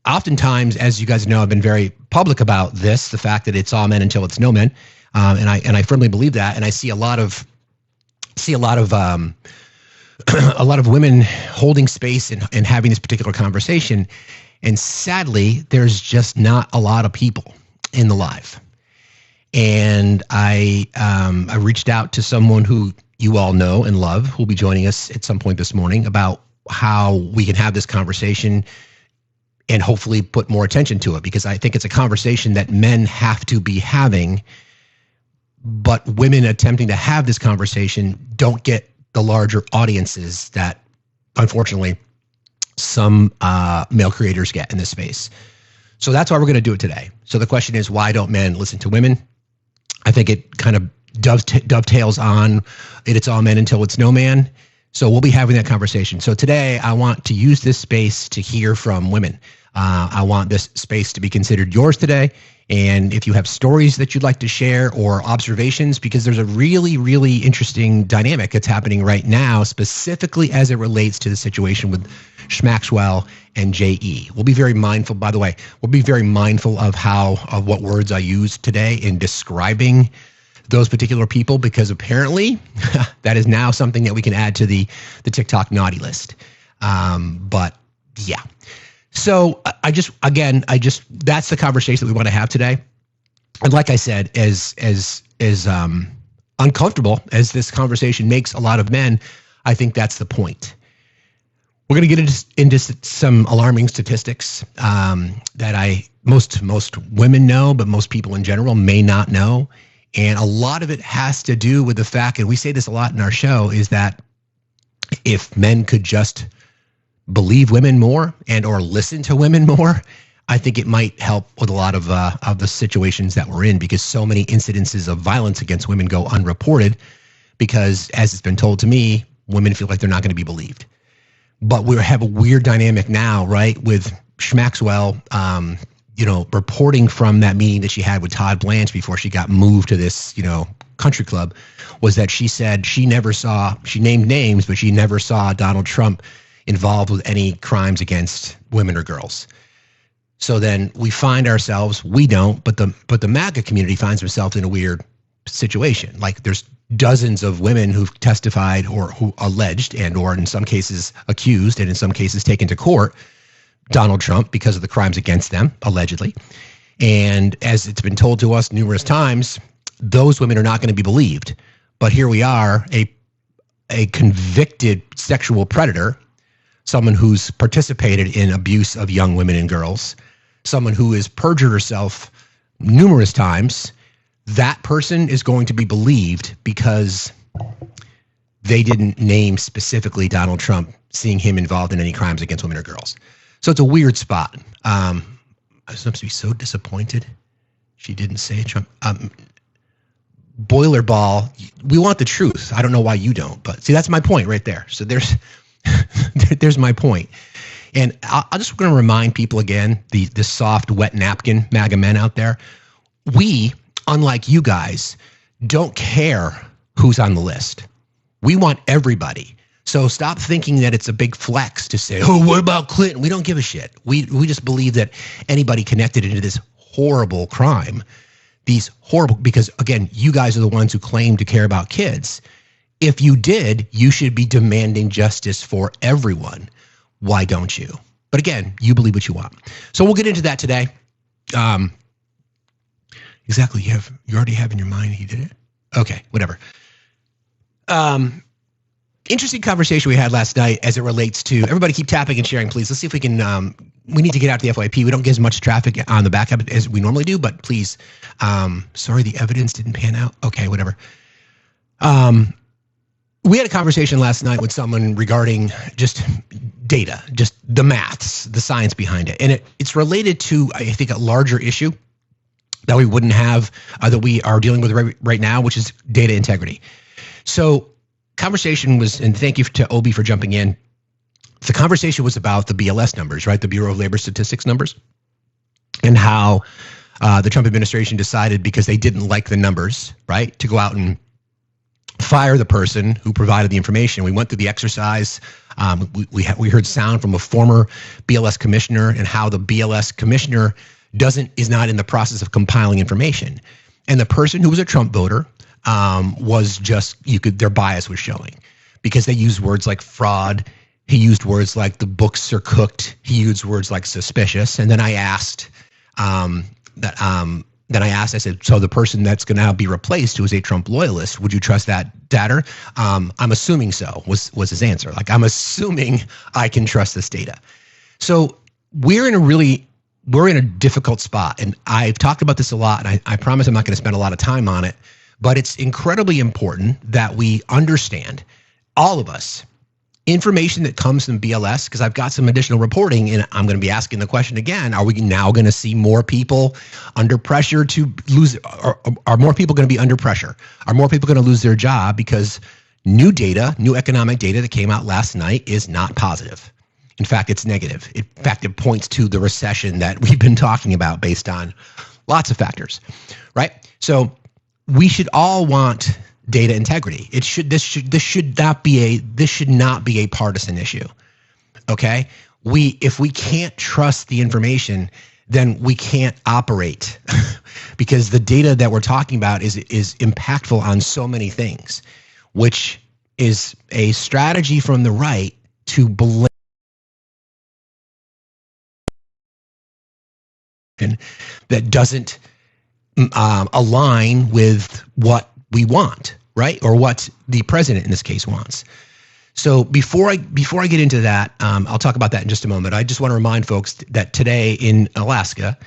oftentimes, as you guys know, I've been very public about this, the fact that it's all men until it's no men. And I firmly believe that. And I see a lot of a lot of women holding space and having this particular conversation. And sadly, there's just not a lot of people in the live. And I reached out to someone who you all know and love, who will be joining us at some point this morning, about how we can have this conversation and hopefully put more attention to it, because I think it's a conversation that men have to be having, but women attempting to have this conversation don't get the larger audiences that, unfortunately, some male creators get in this space. So that's why we're going to do it today. So the question is, why don't men listen to women? I think it kind of dovetails on it's all men until it's no man. So we'll be having that conversation. So today I want to use this space to hear from women. I want this space to be considered yours today. And if you have stories that you'd like to share or observations, because there's a really, really interesting dynamic that's happening right now, specifically as it relates to the situation with Schmaxwell and J.E. We'll be very mindful, by the way, we'll be very mindful of what words I use today in describing those particular people, because apparently that is now something that we can add to the TikTok naughty list. But yeah. So that's the conversation that we want to have today. And like I said, as uncomfortable as this conversation makes a lot of men, I think that's the point. We're going to get into some alarming statistics that most women know, but most people in general may not know. And a lot of it has to do with the fact, and we say this a lot in our show, is that if men could just believe women more and or listen to women more, I think it might help with a lot of the situations that we're in, because so many incidences of violence against women go unreported because, as it's been told to me, women feel like they're not going to be believed. But we have a weird dynamic now, right, with Schmaxwell, reporting from that meeting that she had with Todd Blanche before she got moved to this, country club, was that she said she named names, but she never saw Donald Trump involved with any crimes against women or girls. So then we find ourselves, we don't, but the MAGA community finds themselves in a weird situation. Like, there's dozens of women who've testified or who alleged and or in some cases accused and in some cases taken to court Donald Trump because of the crimes against them, allegedly. And as it's been told to us numerous times, those women are not going to be believed. But here we are, a convicted sexual predator, someone who's participated in abuse of young women and girls, someone who has perjured herself numerous times. That person is going to be believed because they didn't name specifically Donald Trump, seeing him involved in any crimes against women or girls. So it's a weird spot. I was supposed to be so disappointed she didn't say Trump. Boiler ball, we want the truth. I don't know why you don't, but see, that's my point right there. So there's my point. And I'm just going to remind people again, the soft, wet napkin MAGA men out there, we, unlike you guys, don't care who's on the list. We want everybody. So stop thinking that it's a big flex to say, oh, what about Clinton? We don't give a shit. We just believe that anybody connected into this horrible crime, because again, you guys are the ones who claim to care about kids. If you did, you should be demanding justice for everyone. Why don't you? But again, you believe what you want. So we'll get into that today. Exactly. You already have in your mind he did it? Okay, whatever. Interesting conversation we had last night as it relates to, everybody keep tapping and sharing, please. Let's see if we can, we need to get out to the FYP. We don't get as much traffic on the back end as we normally do, but please, sorry, the evidence didn't pan out. Okay, whatever. We had a conversation last night with someone regarding just data, just the maths, the science behind it. And it's related to, I think, a larger issue that we wouldn't have, that we are dealing with right now, which is data integrity. So conversation was, and thank you to Obi for jumping in. The conversation was about the BLS numbers, right? The Bureau of Labor Statistics numbers, and how the Trump administration decided, because they didn't like the numbers, right, to go out and fire the person who provided the information. We went through the exercise. We heard sound from a former BLS commissioner and how the BLS commissioner is not in the process of compiling information. And the person who was a Trump voter was just, their bias was showing, because they used words like fraud. He used words like the books are cooked. He used words like suspicious. And then I asked, I said, so the person that's going to now be replaced, who is a Trump loyalist, would you trust that data? I'm assuming so, was his answer. Like, I'm assuming I can trust this data. So we're in a difficult spot. And I've talked about this a lot, and I promise I'm not going to spend a lot of time on it, but it's incredibly important that we understand, all of us, information that comes from BLS, because I've got some additional reporting, and I'm going to be asking the question again, are we now going to see more people under pressure to lose, or are more people going to be under pressure? Are more people going to lose their job because new economic data that came out last night is not positive? In fact, it's negative. In fact, it points to the recession that we've been talking about based on lots of factors, right? So we should all want data integrity. This should not be a partisan issue. Okay? If we can't trust the information, then we can't operate because the data that we're talking about is impactful on so many things, which is a strategy from the right to blame that doesn't align with what we want, right? Or what the president in this case wants. So before I get into that, I'll talk about that in just a moment. I just want to remind folks that today in Alaska,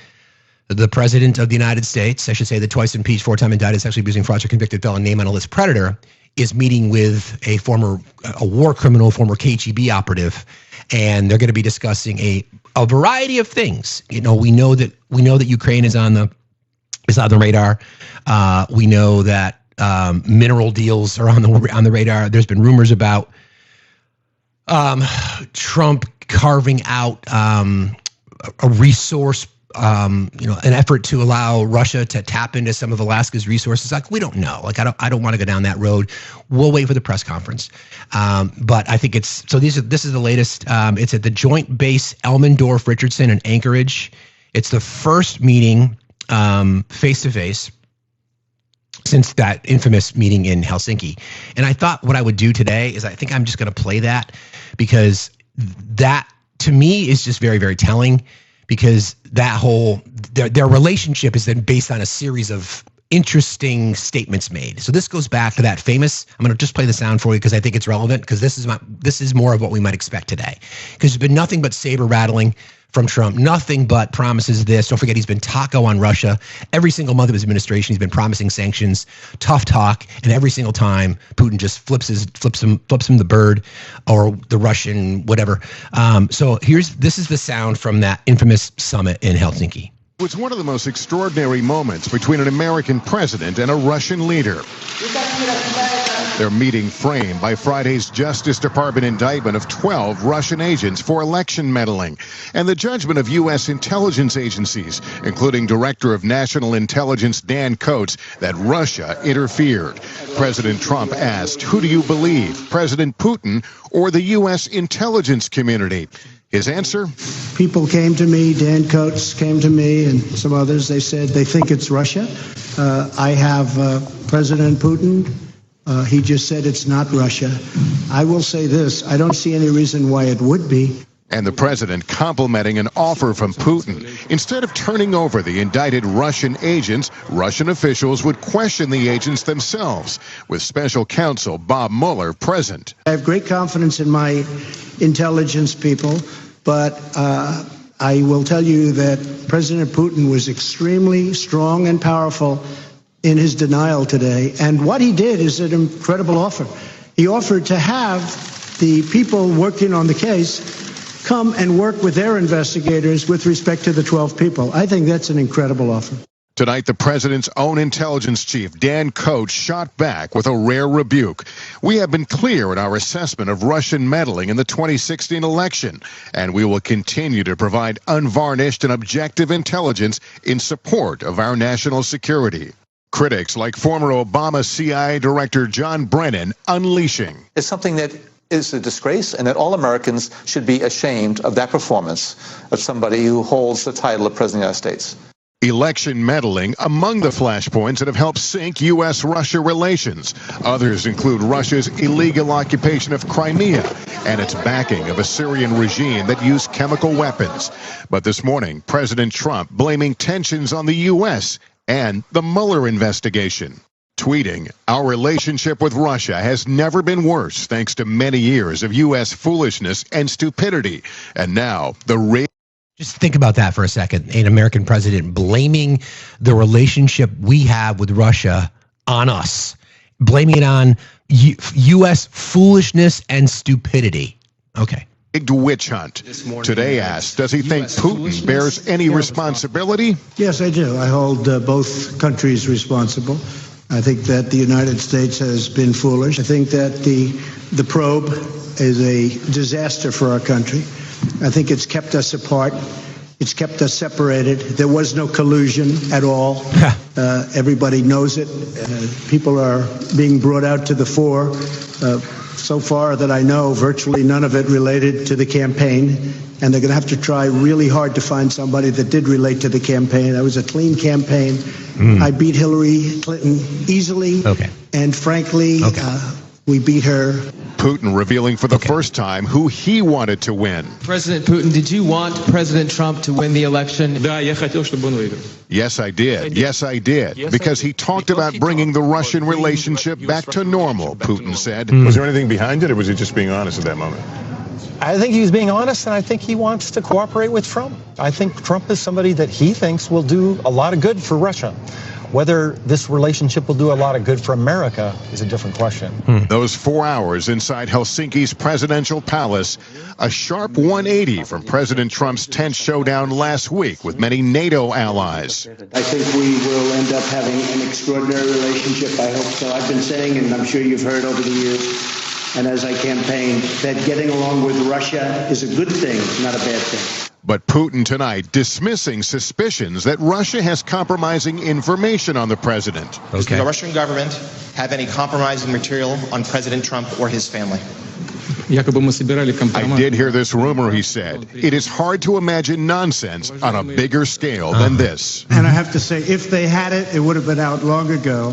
the president of the United States, I should say the twice impeached, 4-time indicted, sexually abusing, fraudster, convicted felon, name on a list predator, is meeting with a war criminal, former KGB operative, and they're going to be discussing a variety of things. You know, we know that Ukraine is on the radar. We know that mineral deals are on the radar. There's been rumors about Trump carving out a resource, an effort to allow Russia to tap into some of Alaska's resources. Like, we don't know. Like, I don't want to go down that road. We'll wait for the press conference. But I think this is the latest. It's at the Joint Base Elmendorf Richardson in Anchorage. It's the first meeting face to face since that infamous meeting in Helsinki. And I thought what I would do today is I think I'm just going to play that, because that to me is just very, very telling, because that their relationship is then based on a series of interesting statements made. So this goes back to that famous, I'm going to just play the sound for you because I think it's relevant, because this is more of what we might expect today. Because there's been nothing but saber rattling from Trump, nothing but promises this. Don't forget, he's been taco on Russia. Every single month of his administration, he's been promising sanctions, tough talk, and every single time Putin just flips him the bird, or the Russian whatever. So this is the sound from that infamous summit in Helsinki. It was one of the most extraordinary moments between an American president and a Russian leader. Their meeting framed by Friday's Justice Department indictment of 12 Russian agents for election meddling, and the judgment of U.S. intelligence agencies, including Director of National Intelligence Dan Coats, that Russia interfered. President Trump asked, who do you believe, President Putin or the U.S. intelligence community? His answer? People came to me, Dan Coats came to me, and some others. They said they think it's Russia. I have President Putin. He just said it's not Russia. I will say this, I don't see any reason why it would be. And the president complimenting an offer from Putin. Instead of turning over the indicted Russian agents, Russian officials would question the agents themselves, with special counsel Bob Mueller present. I have great confidence in my intelligence people, but I will tell you that President Putin was extremely strong and powerful in his denial today. And what he did is an incredible offer. He offered to have the people working on the case come and work with their investigators with respect to the 12 people. I think that's an incredible offer. Tonight, the president's own intelligence chief, Dan Coats, shot back with a rare rebuke. We have been clear in our assessment of Russian meddling in the 2016 election, and we will continue to provide unvarnished and objective intelligence in support of our national security. Critics like former Obama CIA Director John Brennan unleashing. It's something that is a disgrace, and that all Americans should be ashamed of that performance of somebody who holds the title of President of the United States. Election meddling among the flashpoints that have helped sink U.S.-Russia relations. Others include Russia's illegal occupation of Crimea and its backing of a Syrian regime that used chemical weapons. But this morning, President Trump blaming tensions on the U.S. and the Mueller investigation. Tweeting, "Our relationship with Russia has never been worse thanks to many years of U.S. foolishness and stupidity. And now, Just think about that for a second. An American president blaming the relationship we have with Russia on us, blaming it on U.S. foolishness and stupidity. Okay. Big witch hunt. Today asked, does he think Putin bears any responsibility? Yes, I do. I hold both countries responsible. I think that the United States has been foolish. I think that the probe is a disaster for our country. I think it's kept us apart. It's kept us separated. There was no collusion at all. Everybody knows it. People are being brought out to the fore. So far that I know, virtually none of it related to the campaign. And they're going to have to try really hard to find somebody that did relate to the campaign. That was a clean campaign. I beat Hillary Clinton easily. Okay. And frankly, we beat her. Putin revealing for the first time who he wanted to win. President Putin, did you want President Trump to win the election? Yes, I did. Yes, I did. Because he talked about bringing the Russian relationship back to normal, Putin said. Was there anything behind it, or was he just being honest at that moment? I think he was being honest, and I think he wants to cooperate with Trump. I think Trump is somebody that he thinks will do a lot of good for Russia. Whether this relationship will do a lot of good for America is a different question. Those 4 hours inside Helsinki's presidential palace, a sharp 180 from President Trump's tense showdown last week with many NATO allies. I think we will end up having an extraordinary relationship. I hope so. I've been saying, and I'm sure you've heard over the years, and as I campaigned, that getting along with Russia is a good thing, not a bad thing. But Putin tonight dismissing suspicions that Russia has compromising information on the president. Does the Russian government have any compromising material on President Trump or his family? I did hear this rumor, he said. It is hard to imagine nonsense on a bigger scale than this. And I have to say, if they had it, it would have been out long ago.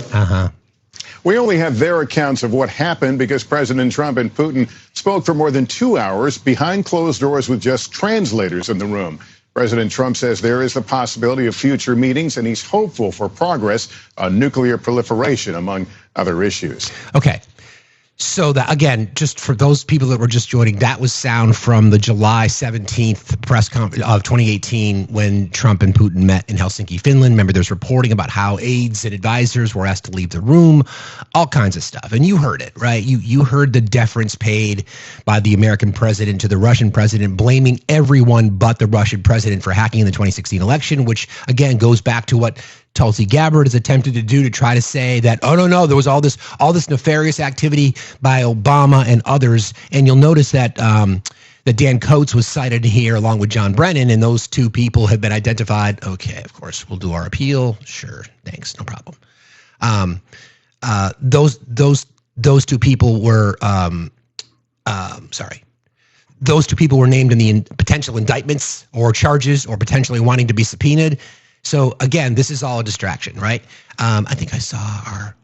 We only have their accounts of what happened because President Trump and Putin spoke for more than 2 hours behind closed doors with just translators in the room. President Trump says there is the possibility of future meetings, and he's hopeful for progress on nuclear proliferation, among other issues. Okay. So that, again, just for those people that were just joining, that was sound from the July 17th press conference of 2018 when Trump and Putin met in Helsinki, Finland. Remember, there's reporting about how aides and advisors were asked to leave the room, all kinds of stuff. And you heard it, right? You heard the deference paid by the American president to the Russian president, blaming everyone but the Russian president for hacking in the 2016 election, which, again, goes back to what Tulsi Gabbard has attempted to do to try to say that, oh, no, there was all this nefarious activity by Obama and others. And you'll notice that that Dan Coates was cited here along with John Brennan, and those two people have been identified. Okay, of course, we'll do our appeal. Sure, thanks, no problem. Those two people were Those two people were named in the potential indictments or charges or potentially wanting to be subpoenaed. So again, this is all a distraction, right? I think I saw our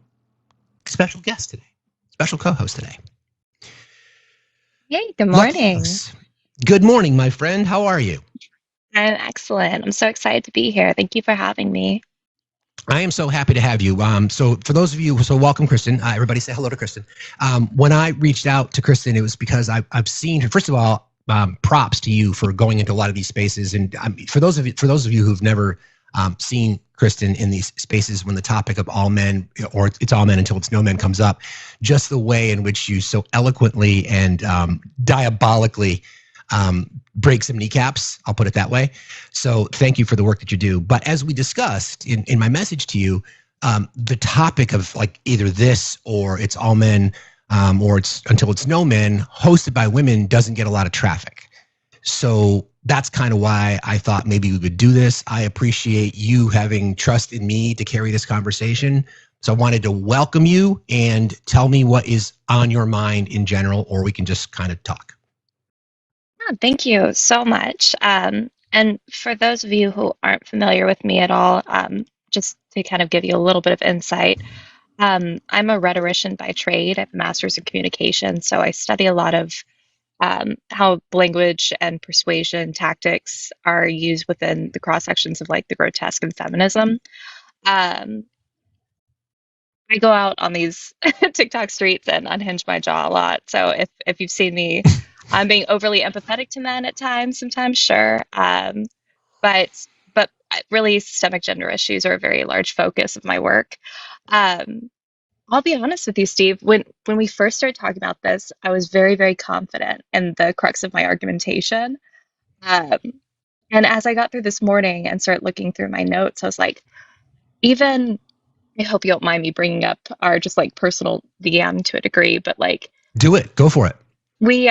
special guest today, special co-host today. Yay, good morning. Good morning, my friend. How are you? I'm excellent. I'm so excited to be here. Thank you for having me. I am so happy to have you. So for those of you, so welcome, Kristen. Everybody say hello to Kristen. When I reached out to Kristen, it was because I've seen her. First of all, props to you for going into a lot of these spaces. And for those of you who've never seen Kristen in these spaces, when the topic of all men, or it's all men until it's no men, comes up, just the way in which you so eloquently and diabolically break some kneecaps, I'll put it that way. So thank you for the work that you do. But as we discussed in my message to you, the topic of like either this or it's all men or it's until it's no men, hosted by women, doesn't get a lot of traffic. So that's kind of why I thought maybe we would do this. I appreciate you having trust in me to carry this conversation. So I wanted to welcome you and tell me what is on your mind in general, or we can just kind of talk. Thank you so much. And for those of you who aren't familiar with me at all, just to kind of give you a little bit of insight, I'm a rhetorician by trade. I have a master's in communication, so I study a lot of how language and persuasion tactics are used within the cross sections of like the grotesque and feminism. Um, I go out on these TikTok streets and unhinge my jaw a lot. So if you've seen me, I'm being overly empathetic to men at times, sometimes, sure. But really, systemic gender issues are a very large focus of my work. Um, I'll be honest with you, Steve. When we first started talking about this, I was very, very confident in the crux of my argumentation. Um, and as I got through this morning and started looking through my notes, I was like, even I hope you don't mind me bringing up our just like personal DM to a degree, but like Do it. Go for it. we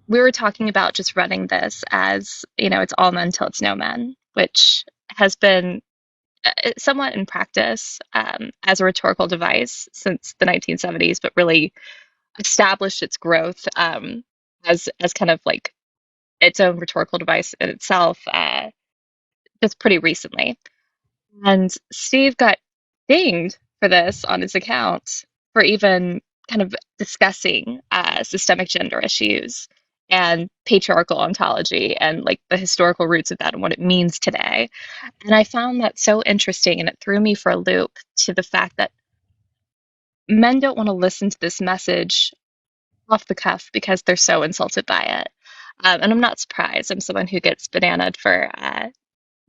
were talking about just running this as, it's all men till it's no men, which has been somewhat in practice as a rhetorical device since the 1970s, but really established its growth as kind of like its own rhetorical device in itself just pretty recently. And Steve got dinged for this on his account for even kind of discussing systemic gender issues and patriarchal ontology and like the historical roots of that and what it means today. And I found that so interesting, and it threw me for a loop to the fact that men don't want to listen to this message off the cuff because they're so insulted by it. And I'm not surprised. I'm someone who gets bananaed for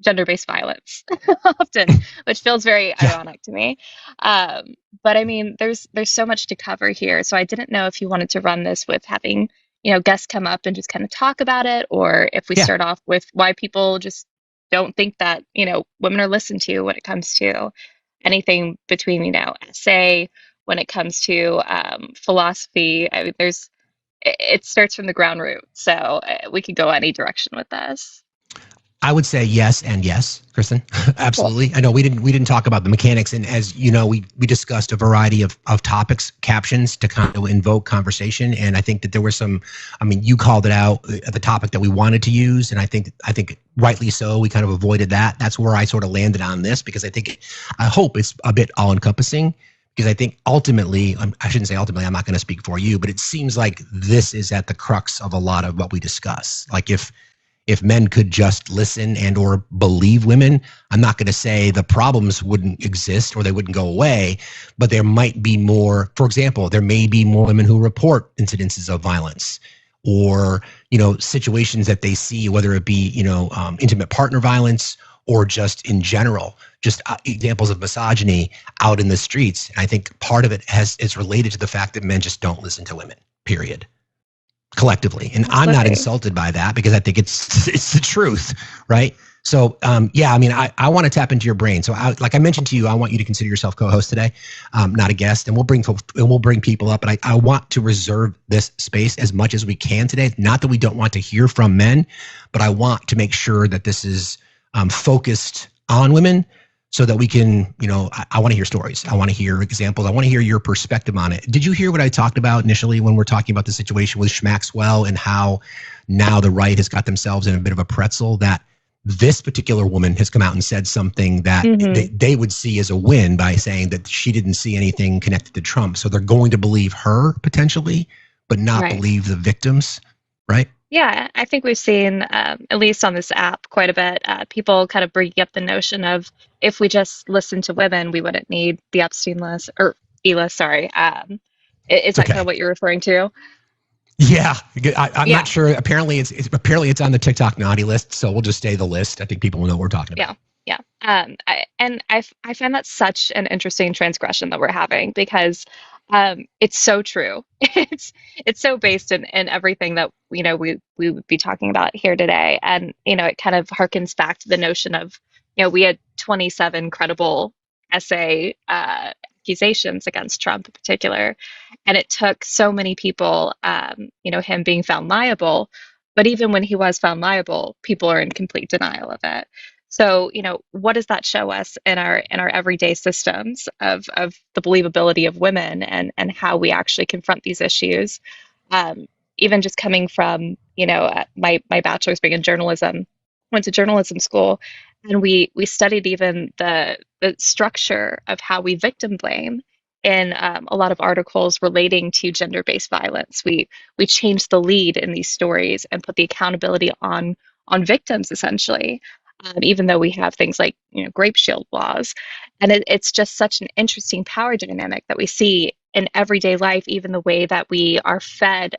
gender-based violence often, which feels very ironic to me. But I mean, there's so much to cover here. So I didn't know if you wanted to run this with having, guests come up and just kind of talk about it, or if we Yeah. start off with why people just don't think that, women are listened to when it comes to anything between, essay, when it comes to philosophy. I mean, it starts from the ground root. So we could go any direction with this. I would say yes and yes, Kristen. Absolutely. Cool. I know we didn't talk about the mechanics, and as you know, we discussed a variety of topics, captions to kind of invoke conversation. And I think that there were some. I mean, you called it out the topic that we wanted to use, and I think rightly so. We kind of avoided that. That's where I sort of landed on this because I hope it's a bit all encompassing. Because I think ultimately, I shouldn't say ultimately, I'm not going to speak for you, but it seems like this is at the crux of a lot of what we discuss. Like if men could just listen and or believe women, I'm not going to say the problems wouldn't exist or they wouldn't go away, but there might be more. For example, there may be more women who report incidences of violence or, situations that they see, whether it be, intimate partner violence or just in general, just examples of misogyny out in the streets. And I think part of it is related to the fact that men just don't listen to women, period. Collectively. And I'm not insulted by that because I think it's the truth, right? So, I mean, I want to tap into your brain. So like I mentioned to you, I want you to consider yourself co-host today, not a guest, and we'll bring people up, but I want to reserve this space as much as we can today. Not that we don't want to hear from men, but I want to make sure that this is focused on women so that we can, I want to hear stories. I want to hear examples. I want to hear your perspective on it. Did you hear what I talked about initially when we're talking about the situation with Schmaxwell and how now the right has got themselves in a bit of a pretzel, that this particular woman has come out and said something that they would see as a win by saying that she didn't see anything connected to Trump. So they're going to believe her potentially, but not believe the victims, right? Yeah, I think we've seen, at least on this app, quite a bit, people kind of bringing up the notion of if we just listen to women, we wouldn't need the Epstein list, or E-list, sorry. Is that kind of what you're referring to? Yeah, I'm not sure. Apparently it's on the TikTok naughty list, so we'll just stay the list. I think people will know what we're talking about. Yeah. I find that such an interesting transgression that we're having because it's so true. It's so based in everything that we would be talking about here today, and it kind of harkens back to the notion of we had 27 credible essay accusations against Trump in particular, and it took so many people, him being found liable, But even when he was found liable, people are in complete denial of it. So, what does that show us in our everyday systems of the believability of women and how we actually confront these issues? Um, Even just coming from, my bachelor's being in journalism, went to journalism school, and we studied even the structure of how we victim blame in a lot of articles relating to gender-based violence. We changed the lead in these stories and put the accountability on victims essentially. Even though we have things like grape shield laws, and it's just such an interesting power dynamic that we see in everyday life, even the way that we are fed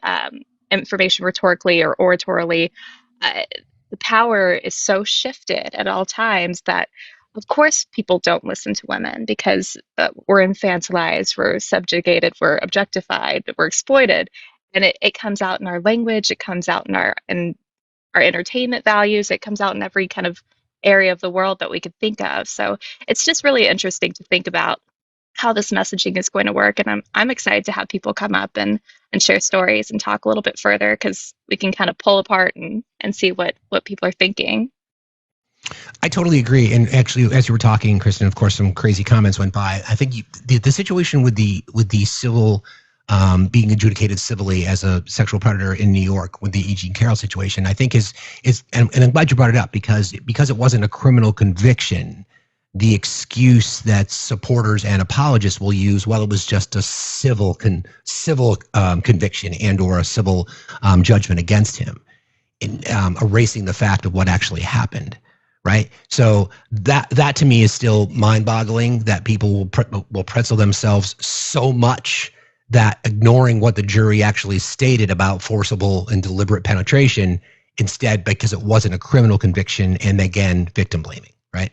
information rhetorically or oratorily. Uh, the power is so shifted at all times that, of course, people don't listen to women because we're infantilized, we're subjugated, we're objectified, we're exploited. And it comes out in our language, it comes out in our entertainment values, it comes out in every kind of area of the world that we could think of. So it's just really interesting to think about how this messaging is going to work. And I'm excited to have people come up and share stories and talk a little bit further, because we can kind of pull apart and see what people are thinking. I totally agree. And actually, as you were talking, Kristen, of course, some crazy comments went by. I think the situation with the civil being adjudicated civilly as a sexual predator in New York with the E. Jean Carroll situation, I think is and I'm glad you brought it up, because it wasn't a criminal conviction. The excuse that supporters and apologists will use, well, it was just a civil conviction and or a civil judgment against him, erasing the fact of what actually happened. Right. So that to me is still mind-boggling, that people will pretzel themselves so much that ignoring what the jury actually stated about forcible and deliberate penetration, instead, because it wasn't a criminal conviction, and again, victim blaming. Right.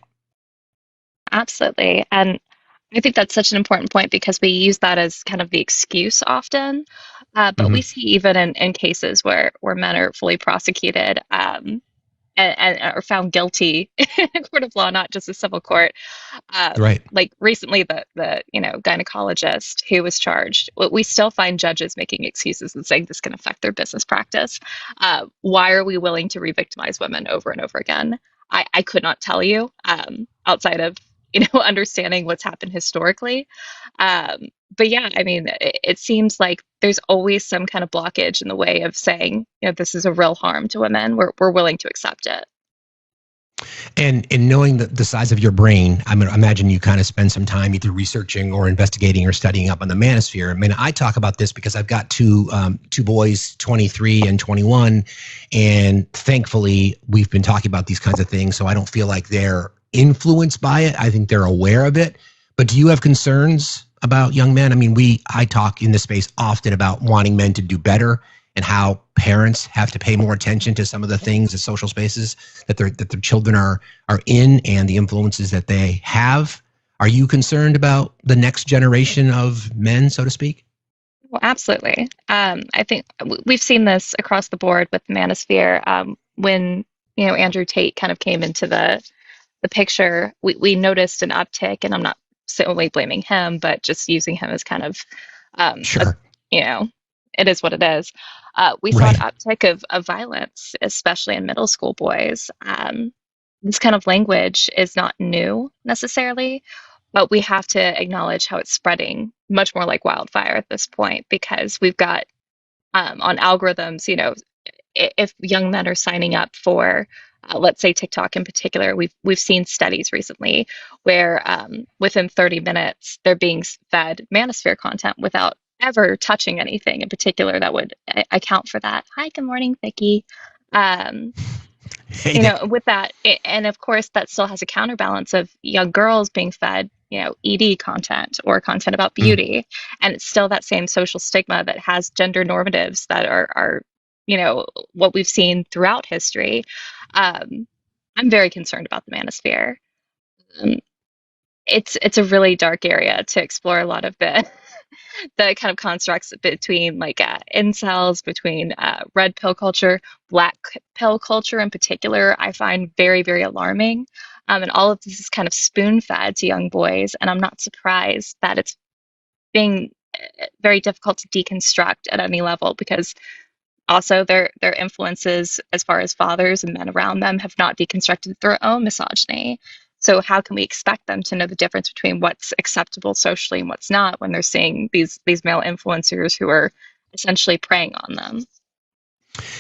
Absolutely. And I think that's such an important point, because we use that as kind of the excuse often. But we see even in cases where men are fully prosecuted, and are found guilty in a court of law, not just a civil court. Right. Like recently, the gynecologist who was charged, we still find judges making excuses and saying this can affect their business practice. Why are we willing to re-victimize women over and over again? I could not tell you, outside of understanding what's happened historically. But yeah, I mean, it seems like there's always some kind of blockage in the way of saying, this is a real harm to women. We're willing to accept it. And in knowing the size of your brain, I mean, imagine you kind of spend some time either researching or investigating or studying up on the manosphere. I mean, I talk about this because I've got two boys, 23 and 21, and thankfully we've been talking about these kinds of things, so I don't feel like they're influenced by it. I think they're aware of it. But do you have concerns about young men? I mean, I talk in this space often about wanting men to do better, and how parents have to pay more attention to some of the things, the social spaces that their children are in, and the influences that they have. Are you concerned about the next generation of men, so to speak? Well, absolutely. I think we've seen this across the board with the manosphere. When Andrew Tate kind of came into the picture, we noticed an uptick, and I'm not solely blaming him, but just using him as kind of, Sure. it is what it is. We saw an uptick of violence, especially in middle school boys. This kind of language is not new necessarily, but we have to acknowledge how it's spreading much more like wildfire at this point, because we've got on algorithms, if young men are signing up for, let's say TikTok in particular, we've seen studies recently where within 30 minutes they're being fed manosphere content without ever touching anything in particular that would account for that. Hi, good morning, Vicky. With that, and of course that still has a counterbalance of young girls being fed, ED content or content about beauty, and it's still that same social stigma that has gender normatives that are what we've seen throughout history. I'm very concerned about the manosphere. It's a really dark area to explore a lot of the kind of constructs between like incels, between red pill culture, black pill culture in particular. I find very, very alarming. And all of this is kind of spoon fed to young boys. And I'm not surprised that it's being very difficult to deconstruct at any level, because Also, their influences as far as fathers and men around them have not deconstructed their own misogyny. So how can we expect them to know the difference between what's acceptable socially and what's not when they're seeing these male influencers who are essentially preying on them?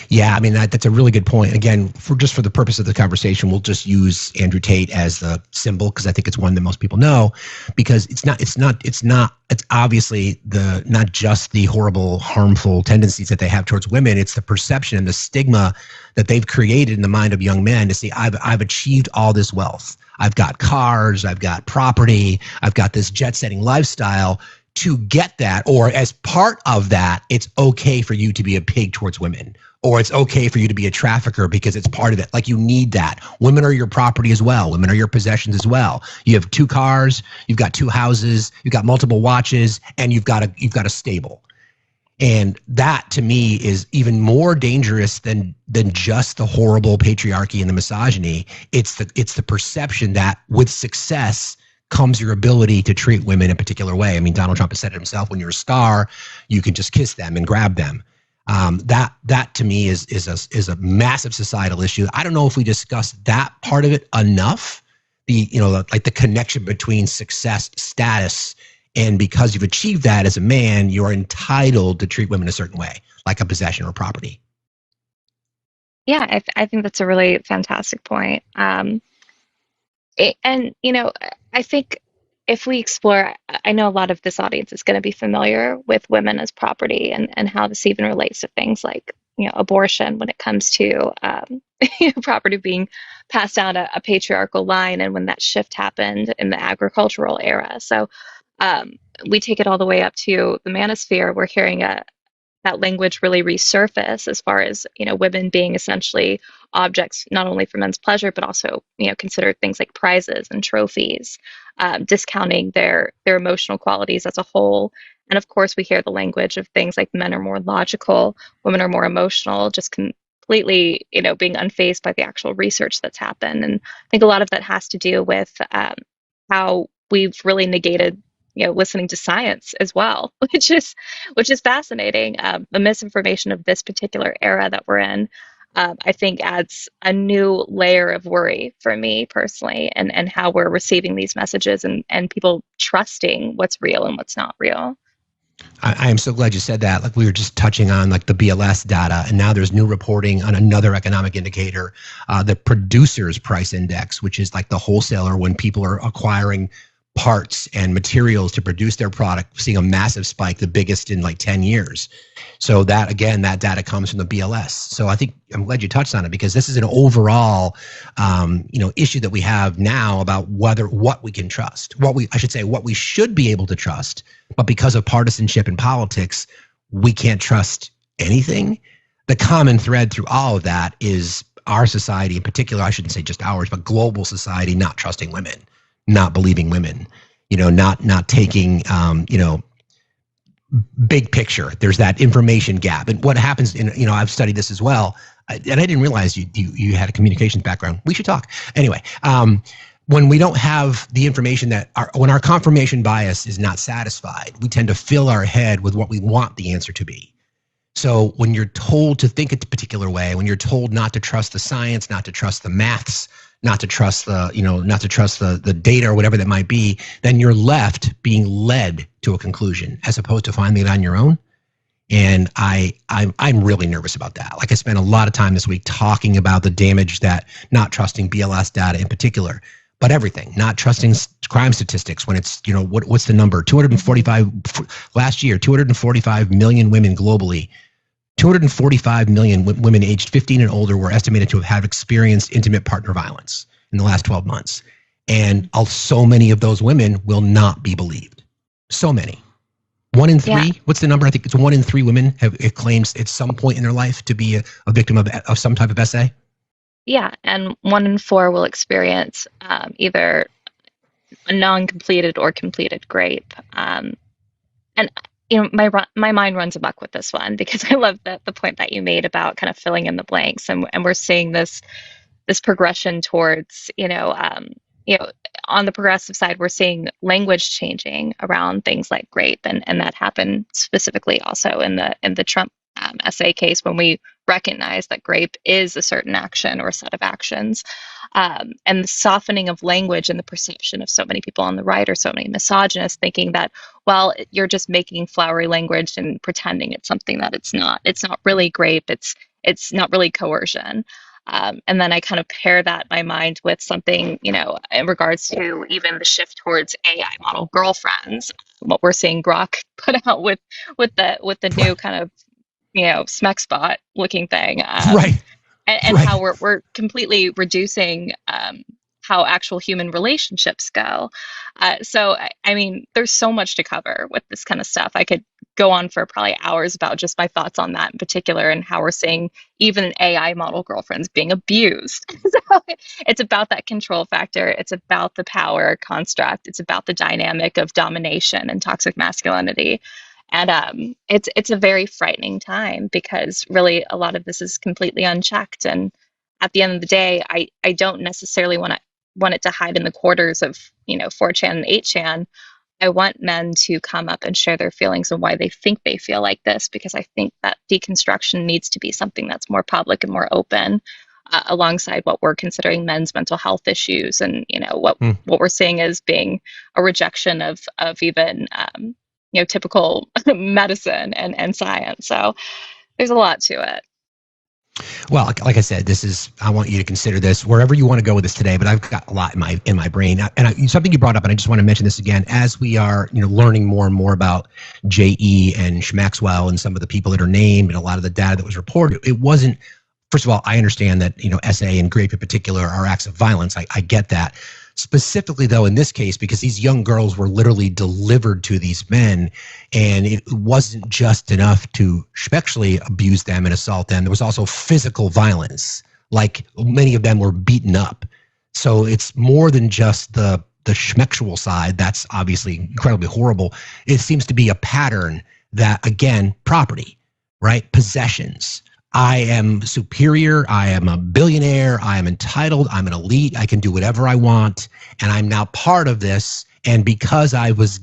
Yeah, I mean that's a really good point. Again, for the purpose of the conversation, we'll just use Andrew Tate as the symbol because I think it's one that most people know. Because it's obviously not just the horrible, harmful tendencies that they have towards women. It's the perception and the stigma that they've created in the mind of young men to say, I've achieved all this wealth. I've got cars, I've got property, I've got this jet-setting lifestyle. To get that, or as part of that, it's okay for you to be a pig towards women, or it's okay for you to be a trafficker because it's part of it. Like, you need that. Women are your property as well. Women are your possessions as well. You have 2 cars, you've got 2 houses, you've got multiple watches, and you've got a stable. And that, to me, is even more dangerous than just the horrible patriarchy and the misogyny. It's the perception that with success comes your ability to treat women in a particular way. I mean, Donald Trump has said it himself: when you're a star, you can just kiss them and grab them. That to me is a massive societal issue. I don't know if we discussed that part of it enough. Like the connection between success, status, and because you've achieved that as a man, you're entitled to treat women a certain way, like a possession or property. Yeah, I think that's a really fantastic point. I think if we explore, I know a lot of this audience is going to be familiar with women as property and how this even relates to things like, abortion when it comes to property being passed down a patriarchal line, and when that shift happened in the agricultural era. So we take it all the way up to the manosphere. We're hearing that language really resurface as far as, women being essentially objects not only for men's pleasure but also, considered things like prizes and trophies, discounting their emotional qualities as a whole. And of course, we hear the language of things like men are more logical, women are more emotional, just completely, being unfazed by the actual research that's happened. And I think a lot of that has to do with how we've really negated, listening to science as well, which is fascinating. The misinformation of this particular era that we're in, I think, adds a new layer of worry for me personally, and how we're receiving these messages and people trusting what's real and what's not real. I am so glad you said that. Like, we were just touching on like the BLS data, and now there's new reporting on another economic indicator, the producer's price index, which is like the wholesaler when people are acquiring parts and materials to produce their product, seeing a massive spike, the biggest in like 10 years. So that, again, that data comes from the BLS. So I think I'm glad you touched on it, because this is an overall, issue that we have now about what we can trust, what we should be able to trust, but because of partisanship in politics, we can't trust anything. The common thread through all of that is our society in particular, I shouldn't say just ours, but global society, not trusting women, not believing women, not taking, big picture. There's that information gap. And what happens I've studied this as well. And I didn't realize you had a communications background. We should talk. Anyway, when we don't have the information when our confirmation bias is not satisfied, we tend to fill our head with what we want the answer to be. So when you're told to think a particular way, when you're told not to trust the science, not to trust the maths, not to trust the data or whatever that might be, then you're left being led to a conclusion as opposed to finding it on your own. And I'm really nervous about that. Like, I spent a lot of time this week talking about the damage that not trusting BLS data in particular, but everything, not trusting crime statistics when it's, what's the number? 245 last year, 245 million women globally. 245 million women aged 15 and older were estimated to have experienced intimate partner violence in the last 12 months. And so many of those women will not be believed. So many. 1 in 3, yeah. What's the number? I think it's 1 in 3 women it claims at some point in their life to be a victim of some type of SA. Yeah, and 1 in 4 will experience either a non-completed or completed rape. And my mind runs amok with this one, because I love the point that you made about kind of filling in the blanks, and we're seeing this progression towards on the progressive side, we're seeing language changing around things like rape, and that happened specifically also in the Trump essay case when we recognize that rape is a certain action or a set of actions. And the softening of language and the perception of so many people on the right or so many misogynists thinking that, well, you're just making flowery language and pretending it's something that it's not. It's not really rape. It's not really coercion. And then I kind of pair that in my mind with something, in regards to even the shift towards AI model girlfriends, what we're seeing Grok put out with the new kind of, smack spot looking thing. Right. And Right. how we're completely reducing how actual human relationships go. So, I mean, there's so much to cover with this kind of stuff. I could go on for probably hours about just my thoughts on that in particular and how we're seeing even AI model girlfriends being abused. So it's about that control factor. It's about the power construct. It's about the dynamic of domination and toxic masculinity. And it's a very frightening time because really a lot of this is completely unchecked. And at the end of the day, I don't necessarily want it to hide in the quarters of 4chan and 8chan. I want men to come up and share their feelings and why they think they feel like this, because I think that deconstruction needs to be something that's more public and more open, alongside what we're considering men's mental health issues and what we're seeing as being a rejection of even typical medicine and science. So there's a lot to it. Well, like I said, I want you to consider this wherever you want to go with this today, but I've got a lot in my brain. And something you brought up, and I just want to mention this again, as we are, learning more and more about JE and Maxwell and some of the people that are named and a lot of the data that was reported, it wasn't, first of all, I understand that, SA and rape in particular are acts of violence. I get that. Specifically, though, in this case, because these young girls were literally delivered to these men, and it wasn't just enough to sexually abuse them and assault them. There was also physical violence. Like many of them were beaten up. So it's more than just the schmexual side. That's obviously incredibly horrible. It seems to be a pattern that, again, property, right? Possessions. I am superior. I am a billionaire. I am entitled. I'm an elite. I can do whatever I want. And I'm now part of this. And because I was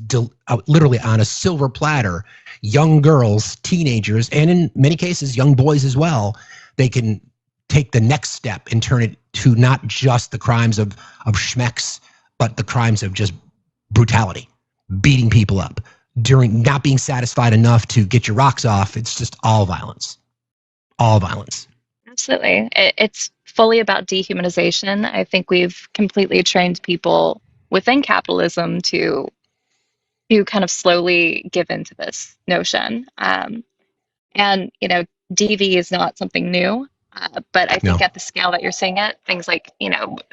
literally on a silver platter, young girls, teenagers, and in many cases, young boys as well, they can take the next step and turn it to not just the crimes of schmecks, but the crimes of just brutality, beating people up, during not being satisfied enough to get your rocks off. It's just all violence. All violence. Absolutely. It's fully about dehumanization. I think we've completely trained people within capitalism to kind of slowly give into this notion. And, DV is not something new, but I think at the scale that you're seeing it, things like,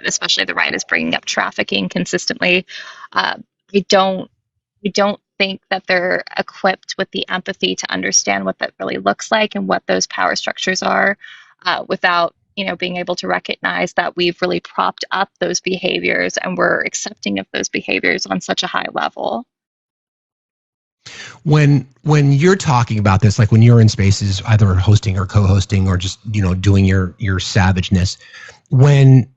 especially the right is bringing up trafficking consistently. We don't think that they're equipped with the empathy to understand what that really looks like and what those power structures are, without being able to recognize that we've really propped up those behaviors and we're accepting of those behaviors on such a high level. When you're talking about this, like when you're in spaces, either hosting or co-hosting or just doing your savageness, when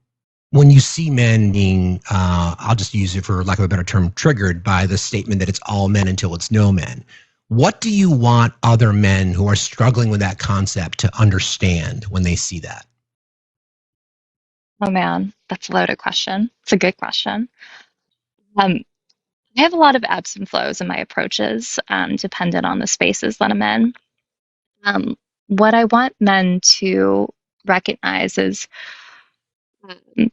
you see men being, I'll just use it for lack of a better term, triggered by the statement that it's all men until it's no men, what do you want other men who are struggling with that concept to understand when they see that? Oh man, that's a loaded question. It's a good question. I have a lot of ebbs and flows in my approaches, dependent on the spaces that I'm in. What I want men to recognize is I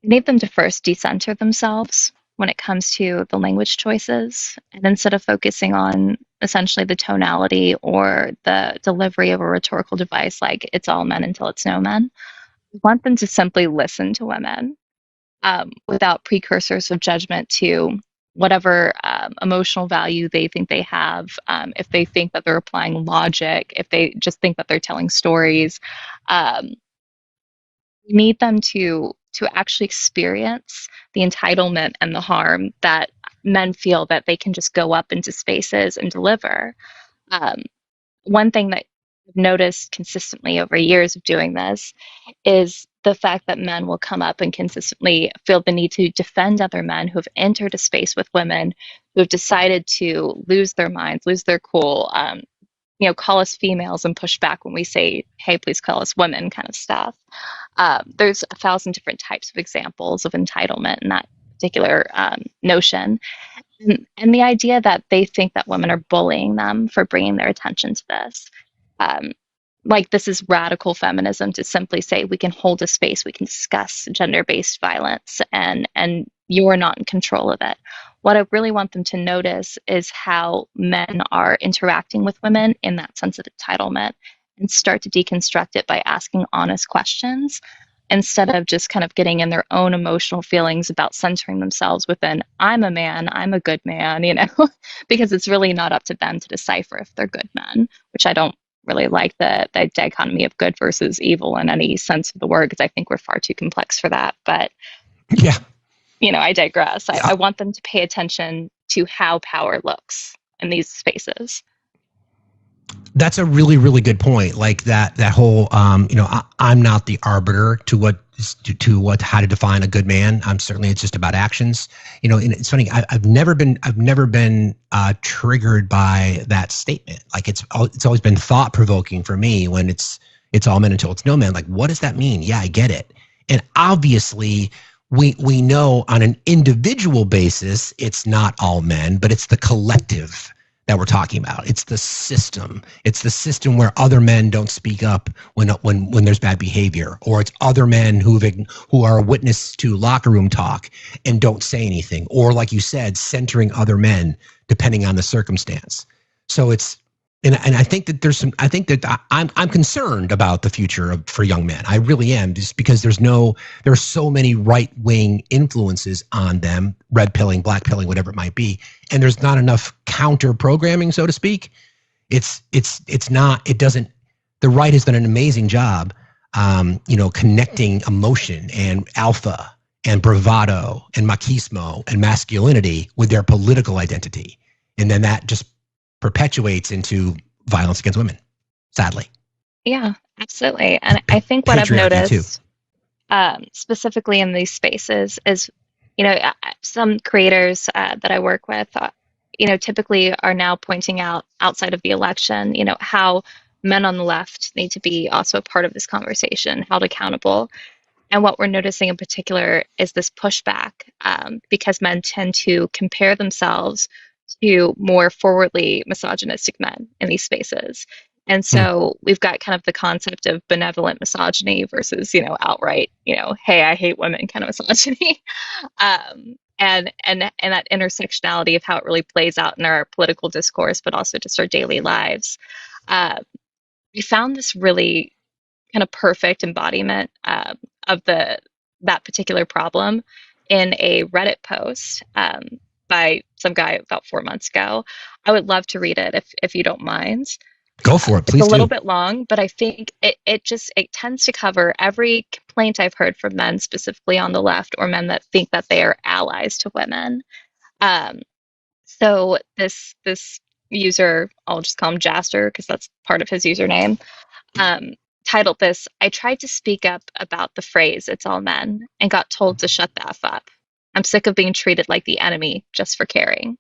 need them to first decenter themselves when it comes to the language choices. And instead of focusing on essentially the tonality or the delivery of a rhetorical device like it's all men until it's no men, I want them to simply listen to women, without precursors of judgment to whatever emotional value they think they have. If they think that they're applying logic, if they just think that they're telling stories, we need them to actually experience the entitlement and the harm that men feel that they can just go up into spaces and deliver. One thing that I've noticed consistently over years of doing this is the fact that men will come up and consistently feel the need to defend other men who have entered a space with women who have decided to lose their minds, lose their cool, call us females and push back when we say, hey, please call us women kind of stuff. There's 1,000 different types of examples of entitlement in that particular notion. And the idea that they think that women are bullying them for bringing their attention to this. Like this is radical feminism to simply say we can hold a space, we can discuss gender-based violence, and you're not in control of it. What I really want them to notice is how men are interacting with women in that sense of entitlement, and start to deconstruct it by asking honest questions instead of just kind of getting in their own emotional feelings about centering themselves within, I'm a man, I'm a good man, because it's really not up to them to decipher if they're good men, which I don't really like the dichotomy of good versus evil in any sense of the word, because I think we're far too complex for that. But yeah, I digress. I want them to pay attention to how power looks in these spaces. That's a really, really good point. Like that whole, I'm not the arbiter to how to define a good man. It's just about actions. And it's funny. I've never been triggered by that statement. Like it's always been thought provoking for me when it's all men until it's no man. Like, what does that mean? Yeah, I get it. And obviously we know on an individual basis, it's not all men, but it's the collective that we're talking about. It's the system. It's the system where other men don't speak up when there's bad behavior, or it's other men who are a witness to locker room talk and don't say anything, or like you said, centering other men depending on the circumstance. So it's and I think that I'm concerned about the future for young men. I really am, just because there are so many right-wing influences on them, red pilling, black pilling, whatever it might be, and there's not enough counter programming, so to speak. The right has done an amazing job, connecting emotion and alpha and bravado and machismo and masculinity with their political identity, and then that just perpetuates into violence against women, sadly. Yeah, absolutely. And I think what I've noticed specifically in these spaces is, some creators that I work with, typically are now pointing out outside of the election, how men on the left need to be also a part of this conversation, held accountable. And what we're noticing in particular is this pushback because men tend to compare themselves to more forwardly misogynistic men in these spaces. And so we've got kind of the concept of benevolent misogyny versus, outright, hey, I hate women kind of misogyny. And that intersectionality of how it really plays out in our political discourse, but also just our daily lives. We found this really kind of perfect embodiment of that particular problem in a Reddit post by some guy about 4 months ago. I would love to read it if you don't mind. Go for it, please. It's a little bit long, but I think it tends to cover every complaint I've heard from men, specifically on the left, or men that think that they are allies to women. So this user, I'll just call him Jaster because that's part of his username, titled this, I tried to speak up about the phrase, it's all men, and got told to shut the F up. I'm sick of being treated like the enemy just for caring.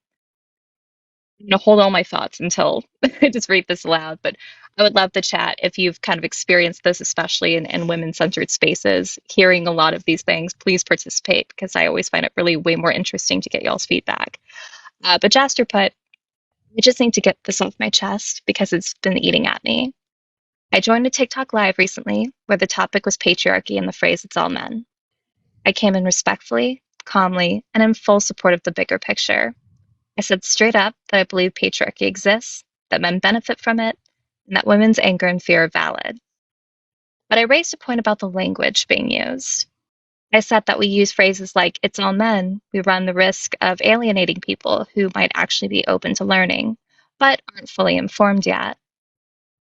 I'm going to hold all my thoughts until I just read this aloud, but I would love the chat if you've kind of experienced this, especially in women-centered spaces, hearing a lot of these things. Please participate, because I always find it really way more interesting to get y'all's feedback. But Jaster put, I just need to get this off my chest because it's been eating at me. I joined a TikTok live recently where the topic was patriarchy and the phrase, it's all men. I came in respectfully, calmly, and in full support of the bigger picture. I said straight up that I believe patriarchy exists, that men benefit from it, and that women's anger and fear are valid. But I raised a point about the language being used. I said that we use phrases like, it's all men, we run the risk of alienating people who might actually be open to learning, but aren't fully informed yet.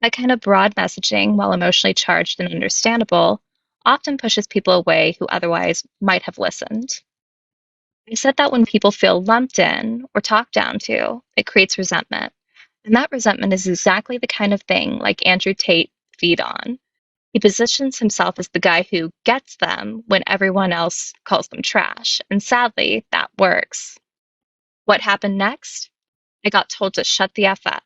That kind of broad messaging, while emotionally charged and understandable, often pushes people away who otherwise might have listened. I said that when people feel lumped in or talked down to, it creates resentment. And that resentment is exactly the kind of thing like Andrew Tate feed on. He positions himself as the guy who gets them when everyone else calls them trash. And sadly, that works. What happened next? I got told to shut the F up.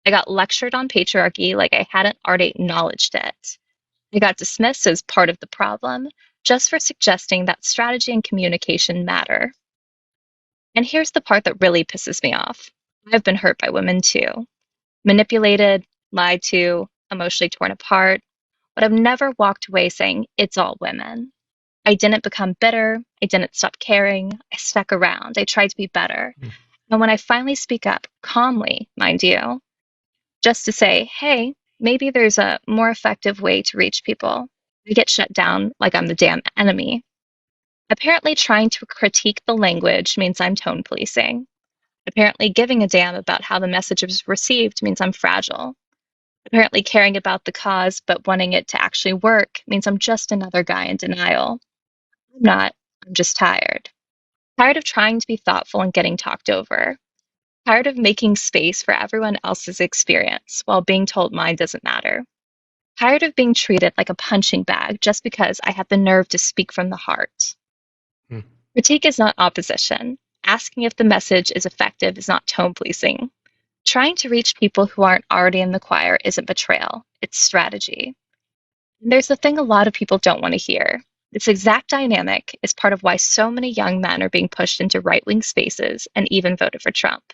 I got lectured on patriarchy like I hadn't already acknowledged it. I got dismissed as part of the problem just for suggesting that strategy and communication matter. And here's the part that really pisses me off. I've been hurt by women too. Manipulated, lied to, emotionally torn apart, but I've never walked away saying it's all women. I didn't become bitter. I didn't stop caring. I stuck around. I tried to be better. And when I finally speak up, calmly, mind you, just to say, hey, maybe there's a more effective way to reach people, I get shut down like I'm the damn enemy. Apparently, trying to critique the language means I'm tone policing. Apparently, giving a damn about how the message is received means I'm fragile. Apparently, caring about the cause but wanting it to actually work means I'm just another guy in denial. I'm not. I'm just tired. Tired of trying to be thoughtful and getting talked over. Tired of making space for everyone else's experience while being told mine doesn't matter. Tired of being treated like a punching bag just because I have the nerve to speak from the heart. Critique is not opposition. Asking if the message is effective is not tone policing. Trying to reach people who aren't already in the choir isn't betrayal, it's strategy. And there's the thing a lot of people don't want to hear. This exact dynamic is part of why so many young men are being pushed into right-wing spaces and even voted for Trump.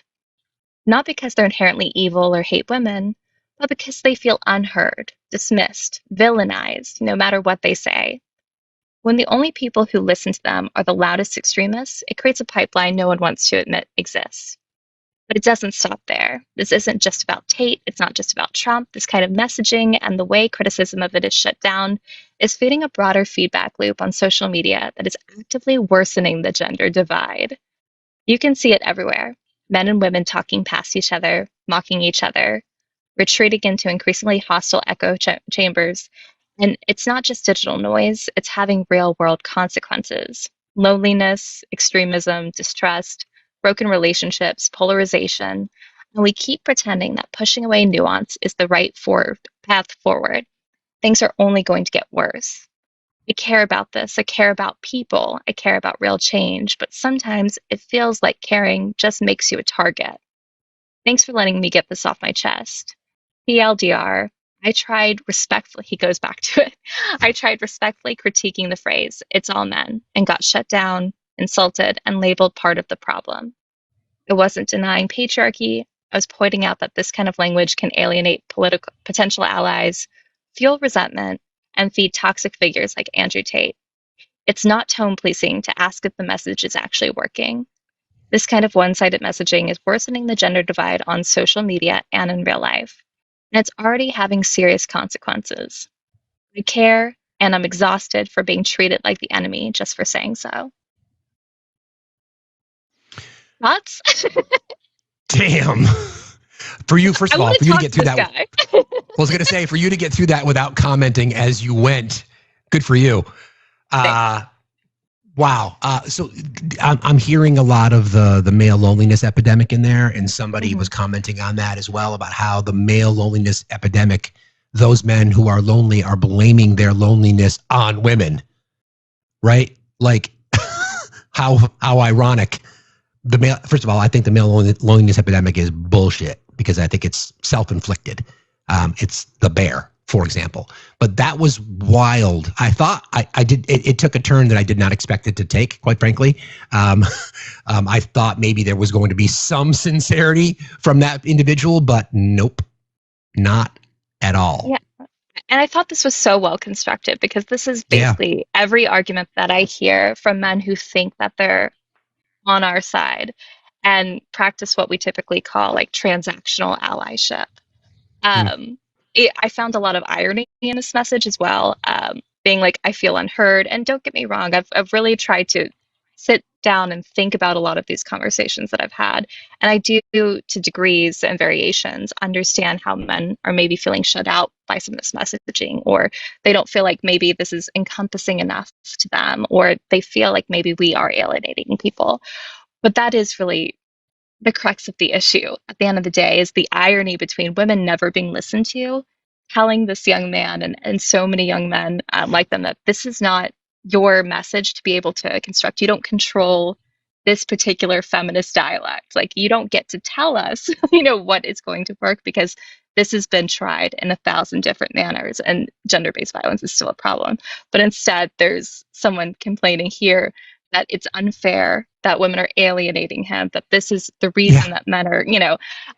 Not because they're inherently evil or hate women, but because they feel unheard, dismissed, villainized, no matter what they say. When the only people who listen to them are the loudest extremists, it creates a pipeline no one wants to admit exists. But it doesn't stop there. This isn't just about Tate. It's not just about Trump. This kind of messaging and the way criticism of it is shut down is feeding a broader feedback loop on social media that is actively worsening the gender divide. You can see it everywhere. Men and women talking past each other, mocking each other, retreating into increasingly hostile echo chambers. And it's not just digital noise, it's having real world consequences. Loneliness, extremism, distrust, broken relationships, polarization. And we keep pretending that pushing away nuance is the right path forward. Things are only going to get worse. I care about this. I care about people. I care about real change. But sometimes it feels like caring just makes you a target. Thanks for letting me get this off my chest. TLDR, I tried respectfully, he goes back to it. I tried respectfully critiquing the phrase, it's all men, and got shut down, insulted, and labeled part of the problem. I wasn't denying patriarchy. I was pointing out that this kind of language can alienate potential allies, fuel resentment, and feed toxic figures like Andrew Tate. It's not tone policing to ask if the message is actually working. This kind of one-sided messaging is worsening the gender divide on social media and in real life. And it's already having serious consequences. I care, and I'm exhausted for being treated like the enemy just for saying so. Thoughts? Damn. For you, first of all, for you to get through that. I was going to say, for you to get through that without commenting as you went, good for you. Wow. So I'm hearing a lot of the male loneliness epidemic in there, and somebody was commenting on that as well about how the male loneliness epidemic, those men who are lonely are blaming their loneliness on women, right? Like how ironic. First of all, I think the male loneliness epidemic is bullshit because I think it's self-inflicted. It's the bear, for example. But that was wild. I thought it took a turn that I did not expect it to take, quite frankly. I thought maybe there was going to be some sincerity from that individual, but nope, not at all. Yeah. And I thought this was so well constructed because this is basically every argument that I hear from men who think that they're on our side and practice what we typically call like transactional allyship. I found a lot of irony in this message as well, being like, I feel unheard. And don't get me wrong, I've really tried to sit down and think about a lot of these conversations that I've had. And I do, to degrees and variations, understand how men are maybe feeling shut out by some of this messaging, or they don't feel like maybe this is encompassing enough to them, or they feel like maybe we are alienating people. But that is really the crux of the issue at the end of the day, is the irony between women never being listened to, telling this young man and so many young men like them that this is not your message to be able to construct. You don't control this particular feminist dialect. Like, you don't get to tell us, what is going to work, because this has been tried in 1,000 different manners, and gender-based violence is still a problem. But instead, there's someone complaining here that it's unfair, that women are alienating him, that this is the reason that men are,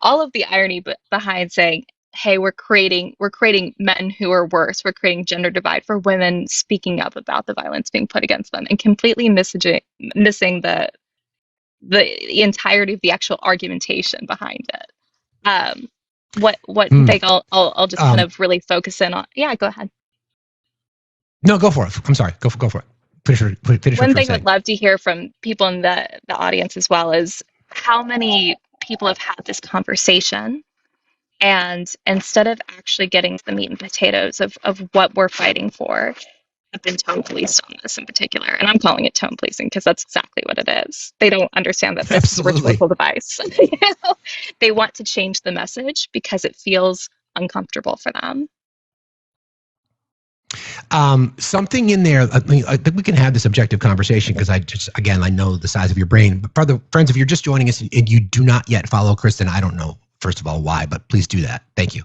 all of the irony behind saying, hey, we're creating men who are worse. We're creating gender divide for women speaking up about the violence being put against them, and completely missing the entirety of the actual argumentation behind it. What thing I'll just kind of really focus in on. Yeah, go ahead. No, go for it. I'm sorry. Go for it. Finish One thing I'd love to hear from people in the audience as well is how many people have had this conversation, and instead of actually getting the meat and potatoes of what we're fighting for, have been tone policed on this in particular. And I'm calling it tone policing because that's exactly what it is. They don't understand that this is a rhetorical device. They want to change the message because it feels uncomfortable for them. Something in there, I think we can have this objective conversation because I know the size of your brain. But for the friends, if you're just joining us and you do not yet follow Kristen, I don't know, first of all, why, but please do that. Thank you.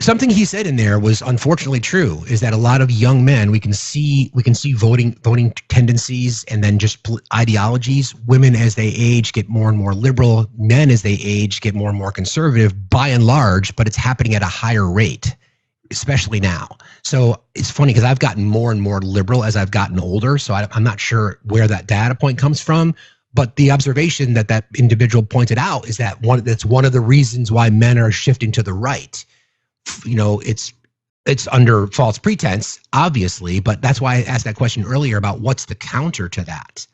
Something he said in there was unfortunately true, is that a lot of young men, we can see voting tendencies and then just ideologies. Women as they age get more and more liberal. Men as they age get more and more conservative by and large, but it's happening at a higher rate, especially now. So it's funny because I've gotten more and more liberal as I've gotten older. So I'm not sure where that data point comes from, but the observation that individual pointed out is that that's one of the reasons why men are shifting to the right. It's under false pretense, obviously, but that's why I asked that question earlier about what's the counter to that,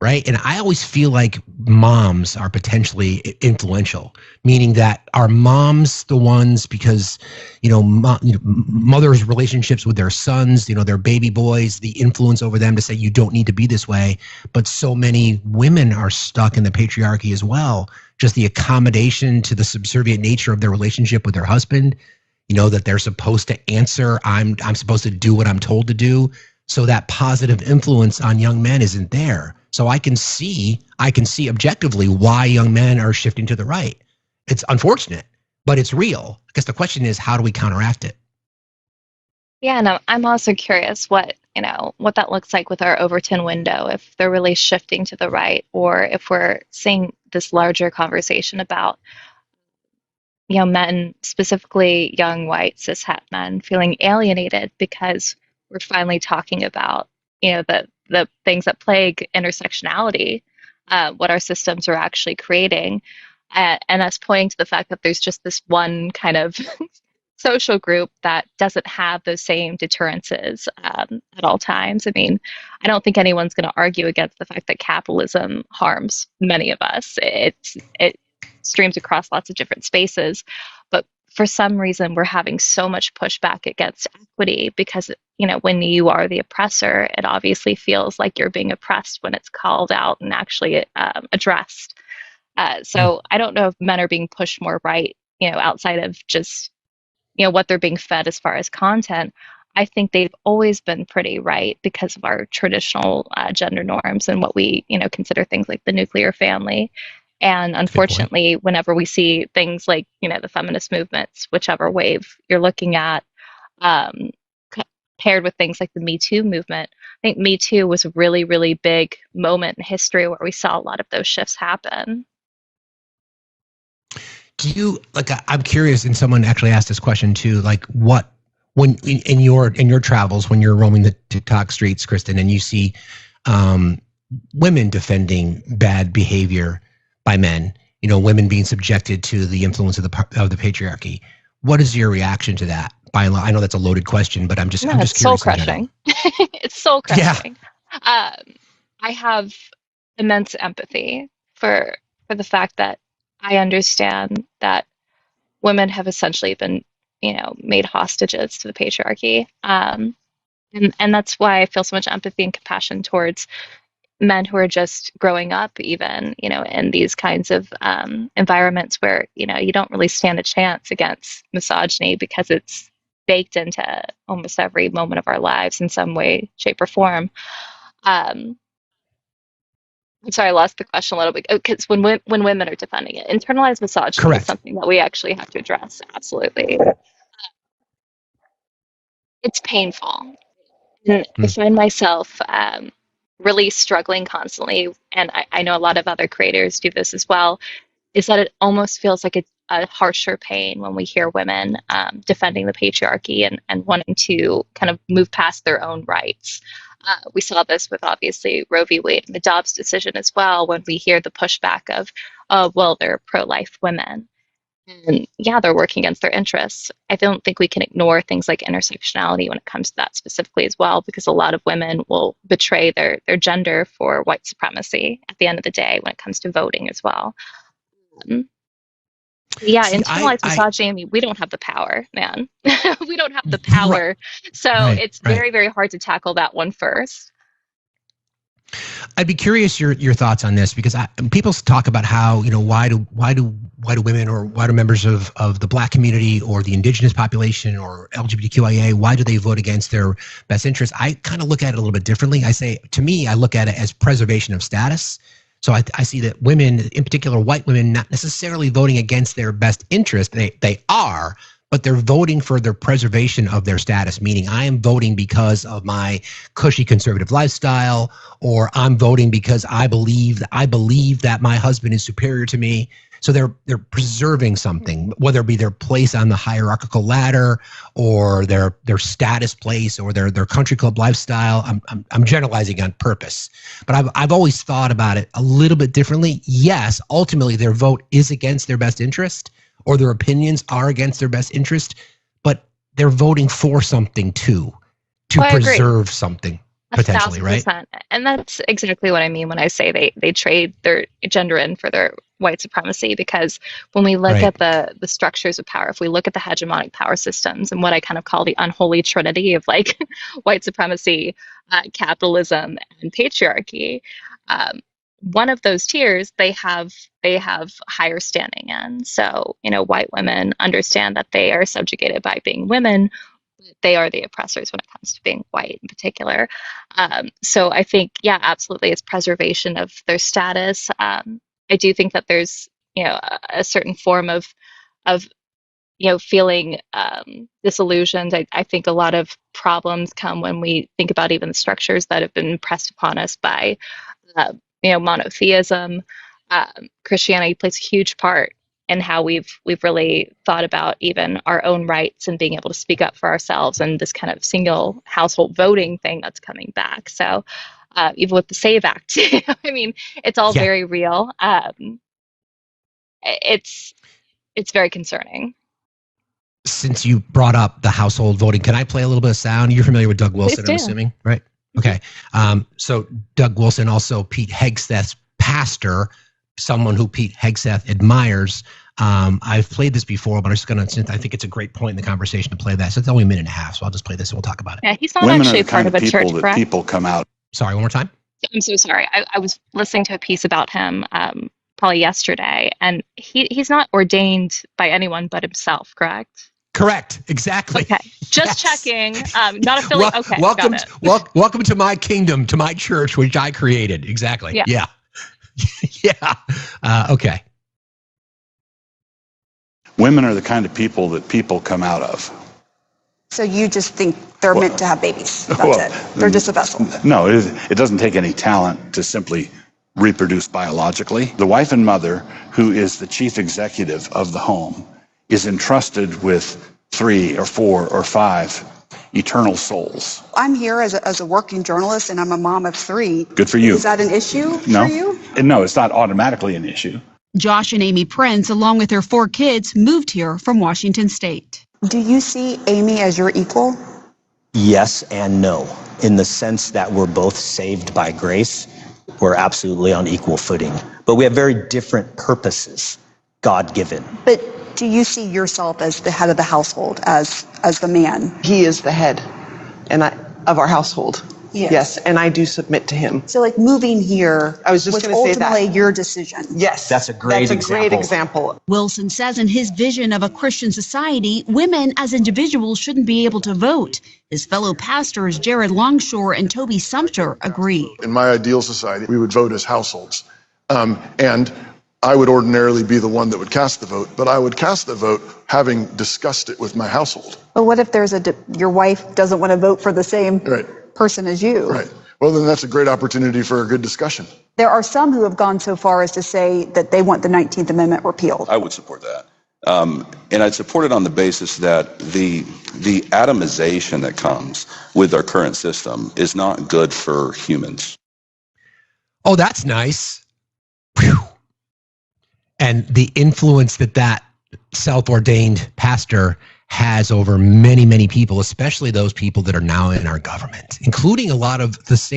right? And I always feel like moms are potentially influential, meaning that are moms the ones because, mothers' relationships with their sons, their baby boys, the influence over them to say you don't need to be this way. But so many women are stuck in the patriarchy as well. Just the accommodation to the subservient nature of their relationship with their husband. That they're supposed to answer. I'm supposed to do what I'm told to do. So that positive influence on young men isn't there. So I can see objectively why young men are shifting to the right. It's unfortunate, but it's real. I guess the question is, how do we counteract it? Yeah, no, I'm also curious what that looks like with our Overton window, if they're really shifting to the right, or if we're seeing this larger conversation about men, specifically young white cishet men, feeling alienated because we're finally talking about the things that plague intersectionality, what our systems are actually creating, and us pointing to the fact that there's just this one kind of social group that doesn't have those same deterrences at all times. I mean, I don't think anyone's going to argue against the fact that capitalism harms many of us. It streams across lots of different spaces, but for some reason we're having so much pushback against equity because when you are the oppressor, it obviously feels like you're being oppressed when it's called out and actually addressed. So I don't know if men are being pushed more right, outside of just what they're being fed as far as content. I think they've always been pretty right because of our traditional gender norms and what we consider things like the nuclear family. And unfortunately, whenever we see things like, the feminist movements, whichever wave you're looking at, paired with things like the Me Too movement, I think Me Too was a really, really big moment in history where we saw a lot of those shifts happen. Do you I'm curious, and someone actually asked this question too, what, when in your travels, when you're roaming the TikTok streets, Kristen, and you see women defending bad behavior by men, women being subjected to the influence of the patriarchy. What is your reaction to that? By and large, I know that's a loaded question, but I'm just curious. Soul crushing. It's soul crushing. Yeah. I have immense empathy for the fact that I understand that women have essentially been, made hostages to the patriarchy, and that's why I feel so much empathy and compassion towards men who are just growing up, even, in these kinds of environments where, you don't really stand a chance against misogyny because it's baked into almost every moment of our lives in some way, shape, or form. I'm sorry, I lost the question a little bit. Because when women are defending it, internalized misogyny Correct. is something that we actually have to address. Absolutely, it's painful, and I find myself really struggling constantly. And I know a lot of other creators do this as well. Is that it almost feels like it's a harsher pain when we hear women defending the patriarchy and wanting to kind of move past their own rights. We saw this with obviously Roe v. Wade and the Dobbs decision as well, when we hear the pushback of, well, they're pro-life women. And yeah, they're working against their interests. I don't think we can ignore things like intersectionality when it comes to that specifically as well, because a lot of women will betray their gender for white supremacy at the end of the day when it comes to voting as well. Yeah, See, internalized misogyny, we don't have the power, man. We don't have the power. Right. So it's very, very hard to tackle that one first. I'd be curious your thoughts on this, because people talk about how, why do women, or why do members of the Black community or the indigenous population or LGBTQIA, why do they vote against their best interests? I kind of look at it a little bit differently. I look at it as preservation of status. So I see that women, in particular white women, not necessarily voting against their best interest. They are, but they're voting for their preservation of their status, meaning I am voting because of my cushy conservative lifestyle, or I'm voting because I believe that my husband is superior to me. So they're preserving something, whether it be their place on the hierarchical ladder, or their status place, or their country club lifestyle. I'm generalizing on purpose, but I've always thought about it a little bit differently. Yes, ultimately their vote is against their best interest, or their opinions are against their best interest, but they're voting for something to preserve something. Potentially, 1,000%. Right? And that's exactly what I mean when I say they trade their gender in for their white supremacy, because when we look at the structures of power, if we look at the hegemonic power systems and what I kind of call the unholy trinity of like white supremacy, capitalism, and patriarchy, one of those tiers they have higher standing in. So, white women understand that they are subjugated by being women. They are the oppressors when it comes to being white in particular. So I think, yeah, absolutely, it's preservation of their status. I do think that there's, a certain form of feeling disillusioned. I think a lot of problems come when we think about even the structures that have been pressed upon us by, monotheism. Christianity plays a huge part and how we've really thought about even our own rights and being able to speak up for ourselves, and this kind of single household voting thing that's coming back. So even with the SAVE Act, I mean, it's all very real. It's very concerning. Since you brought up the household voting, can I play a little bit of sound? You're familiar with Doug Wilson, I'm assuming, right? Okay. So Doug Wilson, also Pete Hegseth's pastor, someone who Pete Hegseth admires. I've played this before, but since I think it's a great point in the conversation to play that. So it's only a minute and a half, so I'll just play this and we'll talk about it. Yeah, he's not actually a part of a church, correct? People come out. Sorry, one more time. I'm so sorry. I was listening to a piece about him probably yesterday, and he's not ordained by anyone but himself, correct? Correct. Exactly. Okay. Just checking. Not affiliated. Okay. Welcome to my kingdom, to my church, which I created. Exactly. Yeah. Okay. Women are the kind of people that people come out of. So you just think they're meant to have babies. That's it. They're just a vessel. No, it doesn't take any talent to simply reproduce biologically. The wife and mother, who is the chief executive of the home, is entrusted with 3 or 4 or 5 eternal souls. I'm here as a working journalist, and I'm a mom of 3. Good for you. Is that an issue for you? No, it's not automatically an issue. Josh and Amy Prince, along with their 4 kids, moved here from Washington State. Do you see Amy as your equal? Yes and no, in the sense that we're both saved by grace. We're absolutely on equal footing, but we have very different purposes, God-given. But do you see yourself as the head of the household, as the man? He is the head of our household. Yes, and I do submit to him. So like moving here was ultimately your decision. Yes. That's a great example. Wilson says in his vision of a Christian society, women as individuals shouldn't be able to vote. His fellow pastors Jared Longshore and Toby Sumter agree. In my ideal society, we would vote as households. And I would ordinarily be the one that would cast the vote, but I would cast the vote having discussed it with my household. But what if there's your wife doesn't want to vote for the same person as you? Right. Well, then that's a great opportunity for a good discussion. There are some who have gone so far as to say that they want the 19th Amendment repealed. I would support that. And I'd support it on the basis that the atomization that comes with our current system is not good for humans. Oh, that's nice. Whew. And the influence that self-ordained pastor has over many, many people, especially those people that are now in our government, including a lot of this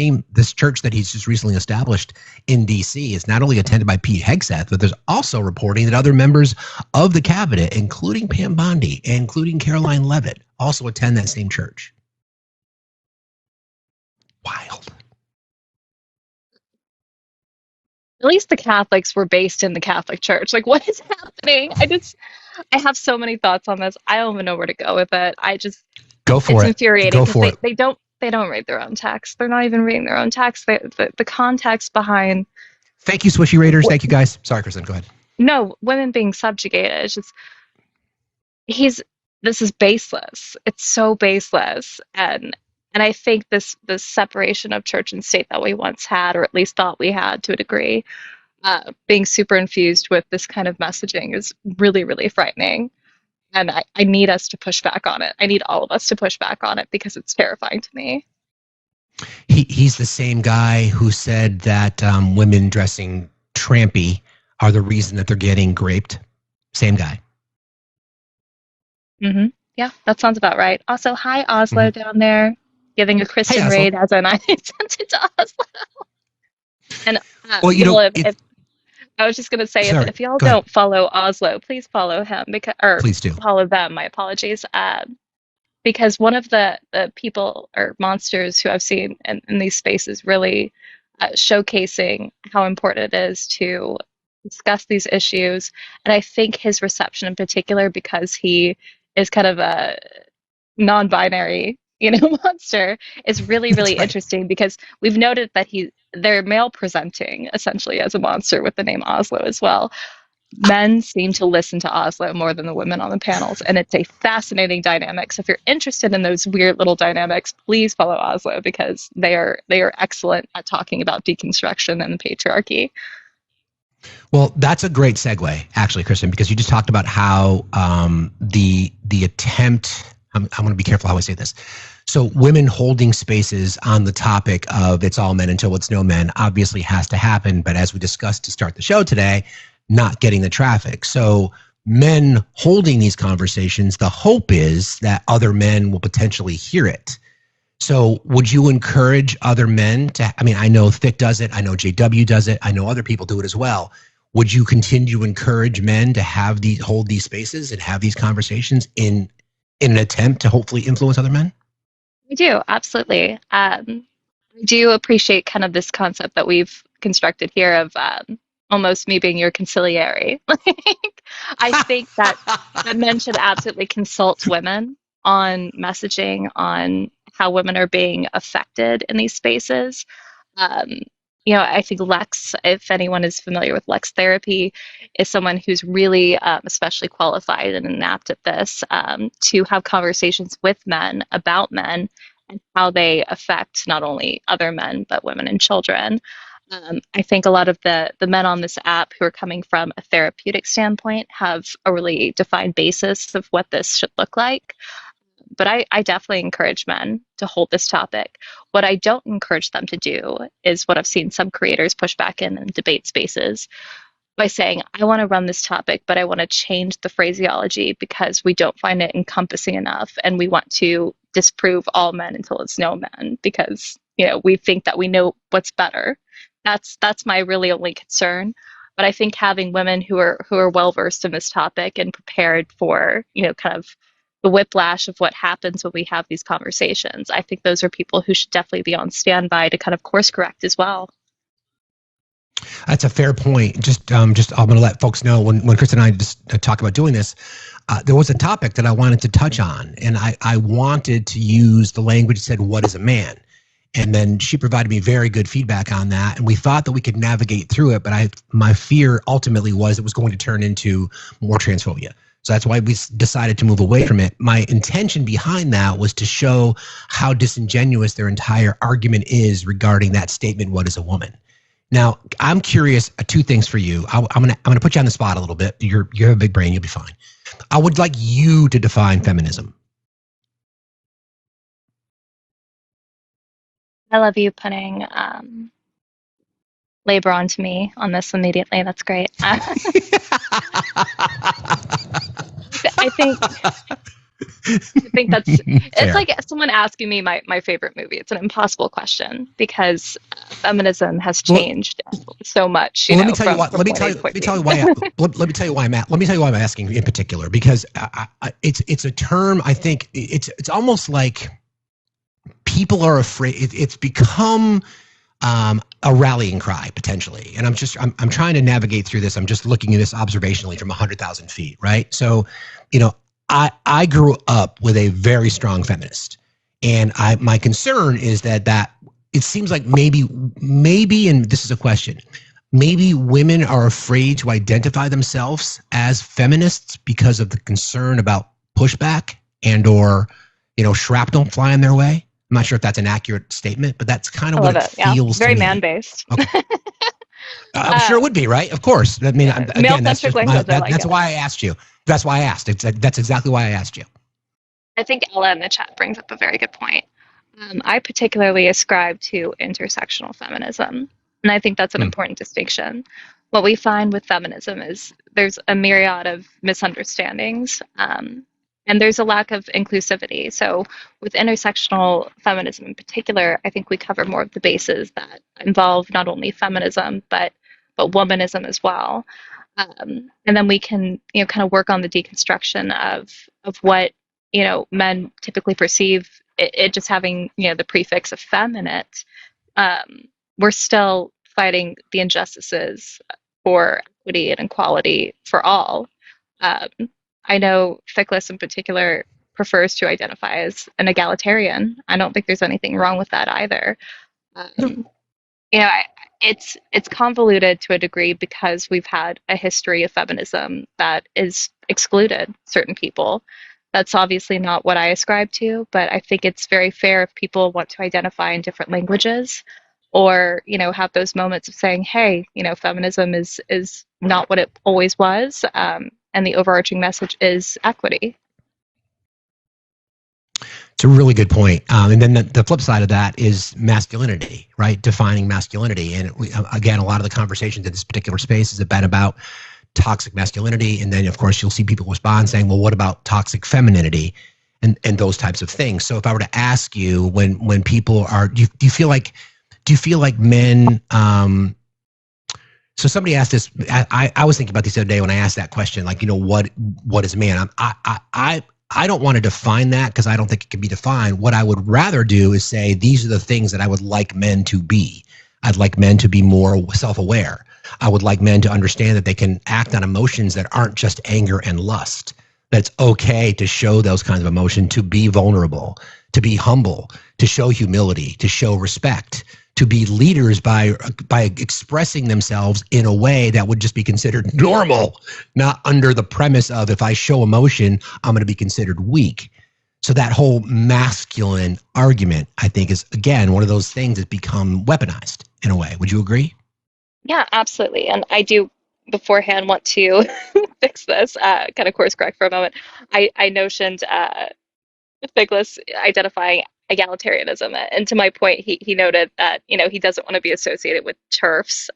church that he's just recently established in D.C. is not only attended by Pete Hegseth, but there's also reporting that other members of the cabinet, including Pam Bondi, including Caroline Leavitt, also attend that same church. Wild. At least the Catholics were based in the Catholic Church. Like, what is happening? I have so many thoughts on this. I don't even know where to go with it. Go for it. It's infuriating because they don't read their own text. They're not even reading their own text. The context behind. Thank you, Swishy Raiders. Thank you, guys. Sorry, Kristen. Go ahead. No, women being subjugated. It's just this is baseless. It's so baseless, and I think this separation of church and state that we once had, or at least thought we had to a degree, being super infused with this kind of messaging is really, really frightening. And I need us to push back on it. I need all of us to push back on it because it's terrifying to me. He's the same guy who said that women dressing trampy are the reason that they're getting raped. Same guy. Mm-hmm. Yeah, that sounds about right. Also, hi, Oslo down there. Giving a Christian raid as I sent it to Oslo. And well, if I was just going to say, if y'all don't follow Oslo, please follow him please do. Follow them. My apologies. Because one of the people or monsters who I've seen in these spaces really showcasing how important it is to discuss these issues, and I think his reception in particular, because he is kind of a non-binary monster, is really, really interesting because we've noted that they're male presenting essentially as a monster with the name Oslo as well. Men seem to listen to Oslo more than the women on the panels, and it's a fascinating dynamic. So if you're interested in those weird little dynamics, please follow Oslo because they are excellent at talking about deconstruction and the patriarchy. Well, that's a great segue, actually, Kristen, because you just talked about how the attempt. I'm going to be careful how I say this. So women holding spaces on the topic of it's all men until it's no men obviously has to happen. But as we discussed to start the show today, not getting the traffic. So men holding these conversations, the hope is that other men will potentially hear it. So would you encourage other men to, I know Thick does it. I know JW does it. I know other people do it as well. Would you continue to encourage men to hold these spaces and have these conversations in an attempt to hopefully influence other men? We do, absolutely. I do appreciate kind of this concept that we've constructed here of almost me being your conciliary. I think that men should absolutely consult women on messaging, on how women are being affected in these spaces. I think Lex, if anyone is familiar with Lex therapy, is someone who's really especially qualified and apt at this, to have conversations with men about men and how they affect not only other men, but women and children. I think a lot of the men on this app who are coming from a therapeutic standpoint have a really defined basis of what this should look like. But I definitely encourage men to hold this topic. What I don't encourage them to do is what I've seen some creators push back in debate spaces by saying, I want to run this topic, but I want to change the phraseology because we don't find it encompassing enough. And we want to disprove all men until it's no men because, we think that we know what's better. That's my really only concern. But I think having women who are well-versed in this topic and prepared for, kind of the whiplash of what happens when we have these conversations, I think those are people who should definitely be on standby to kind of course correct as well. That's a fair point. Just I'm going to let folks know when Chris and I just talk about doing this, there was a topic that I wanted to touch on, and I wanted to use the language that said, "What is a man?" And then she provided me very good feedback on that, and we thought that we could navigate through it. But my fear ultimately was it was going to turn into more transphobia. So that's why we decided to move away from it. My intention behind that was to show how disingenuous their entire argument is regarding that statement, "What is a woman?" Now, I'm curious, two things for you. I'm gonna put you on the spot a little bit. You have a big brain, you'll be fine. I would like you to define feminism. I love you putting labor onto me on this immediately. That's great. I think that's it's like someone asking me my favorite movie. It's an impossible question because feminism has changed so much. Let me tell you why I'm asking in particular, because it's a term. I think it's almost like people are afraid. It's become a rallying cry potentially, and I'm trying to navigate through this. I'm just looking at this observationally from 100,000 feet, right? So, I grew up with a very strong feminist, and my concern is that it seems like maybe, and this is a question, maybe women are afraid to identify themselves as feminists because of the concern about pushback or shrapnel flying their way. I'm not sure if that's an accurate statement, but that's kind of what it feels very to me. man-based. Okay. I'm sure it would be, right? Of course. I mean, again, that's why I asked you. That's why I asked. That's exactly why I asked you. I think Ella in the chat brings up a very good point. I particularly ascribe to intersectional feminism, and I think that's an important distinction. What we find with feminism is there's a myriad of misunderstandings, and there's a lack of inclusivity. So with intersectional feminism in particular, I think we cover more of the bases that involve not only feminism, but womanism as well. And then we can, kind of work on the deconstruction of what, men typically perceive it just having, the prefix of fem in it. We're still fighting the injustices for equity and equality for all. I know Fickless in particular prefers to identify as an egalitarian. I don't think there's anything wrong with that either. It's convoluted to a degree because we've had a history of feminism that is excluded certain people. That's obviously not what I ascribe to, but I think it's very fair if people want to identify in different languages or, have those moments of saying, hey, feminism is not what it always was. And the overarching message is equity. It's a really good point. And then the flip side of that is masculinity, right? Defining masculinity. And again, a lot of the conversations in this particular space has been about toxic masculinity. And then, of course, you'll see people respond saying, well, what about toxic femininity and those types of things? So if I were to ask you, when people are, do you feel like men, so somebody asked this, I was thinking about this the other day when I asked that question, like, what is a man? I don't want to define that because I don't think it can be defined. What I would rather do is say, these are the things that I would like men to be. I'd like men to be more self-aware. I would like men to understand that they can act on emotions that aren't just anger and lust. That it's okay to show those kinds of emotion, to be vulnerable, to be humble, to show humility, to show respect, to be leaders by expressing themselves in a way that would just be considered normal, not under the premise of if I show emotion, I'm going to be considered weak. So that whole masculine argument, I think, is, again, one of those things that's become weaponized in a way. Would you agree? Yeah, absolutely. And I do beforehand want to fix this, kind of course correct for a moment. I notioned Fickless identifying egalitarianism. And to my point, he noted that, he doesn't want to be associated with TERFs,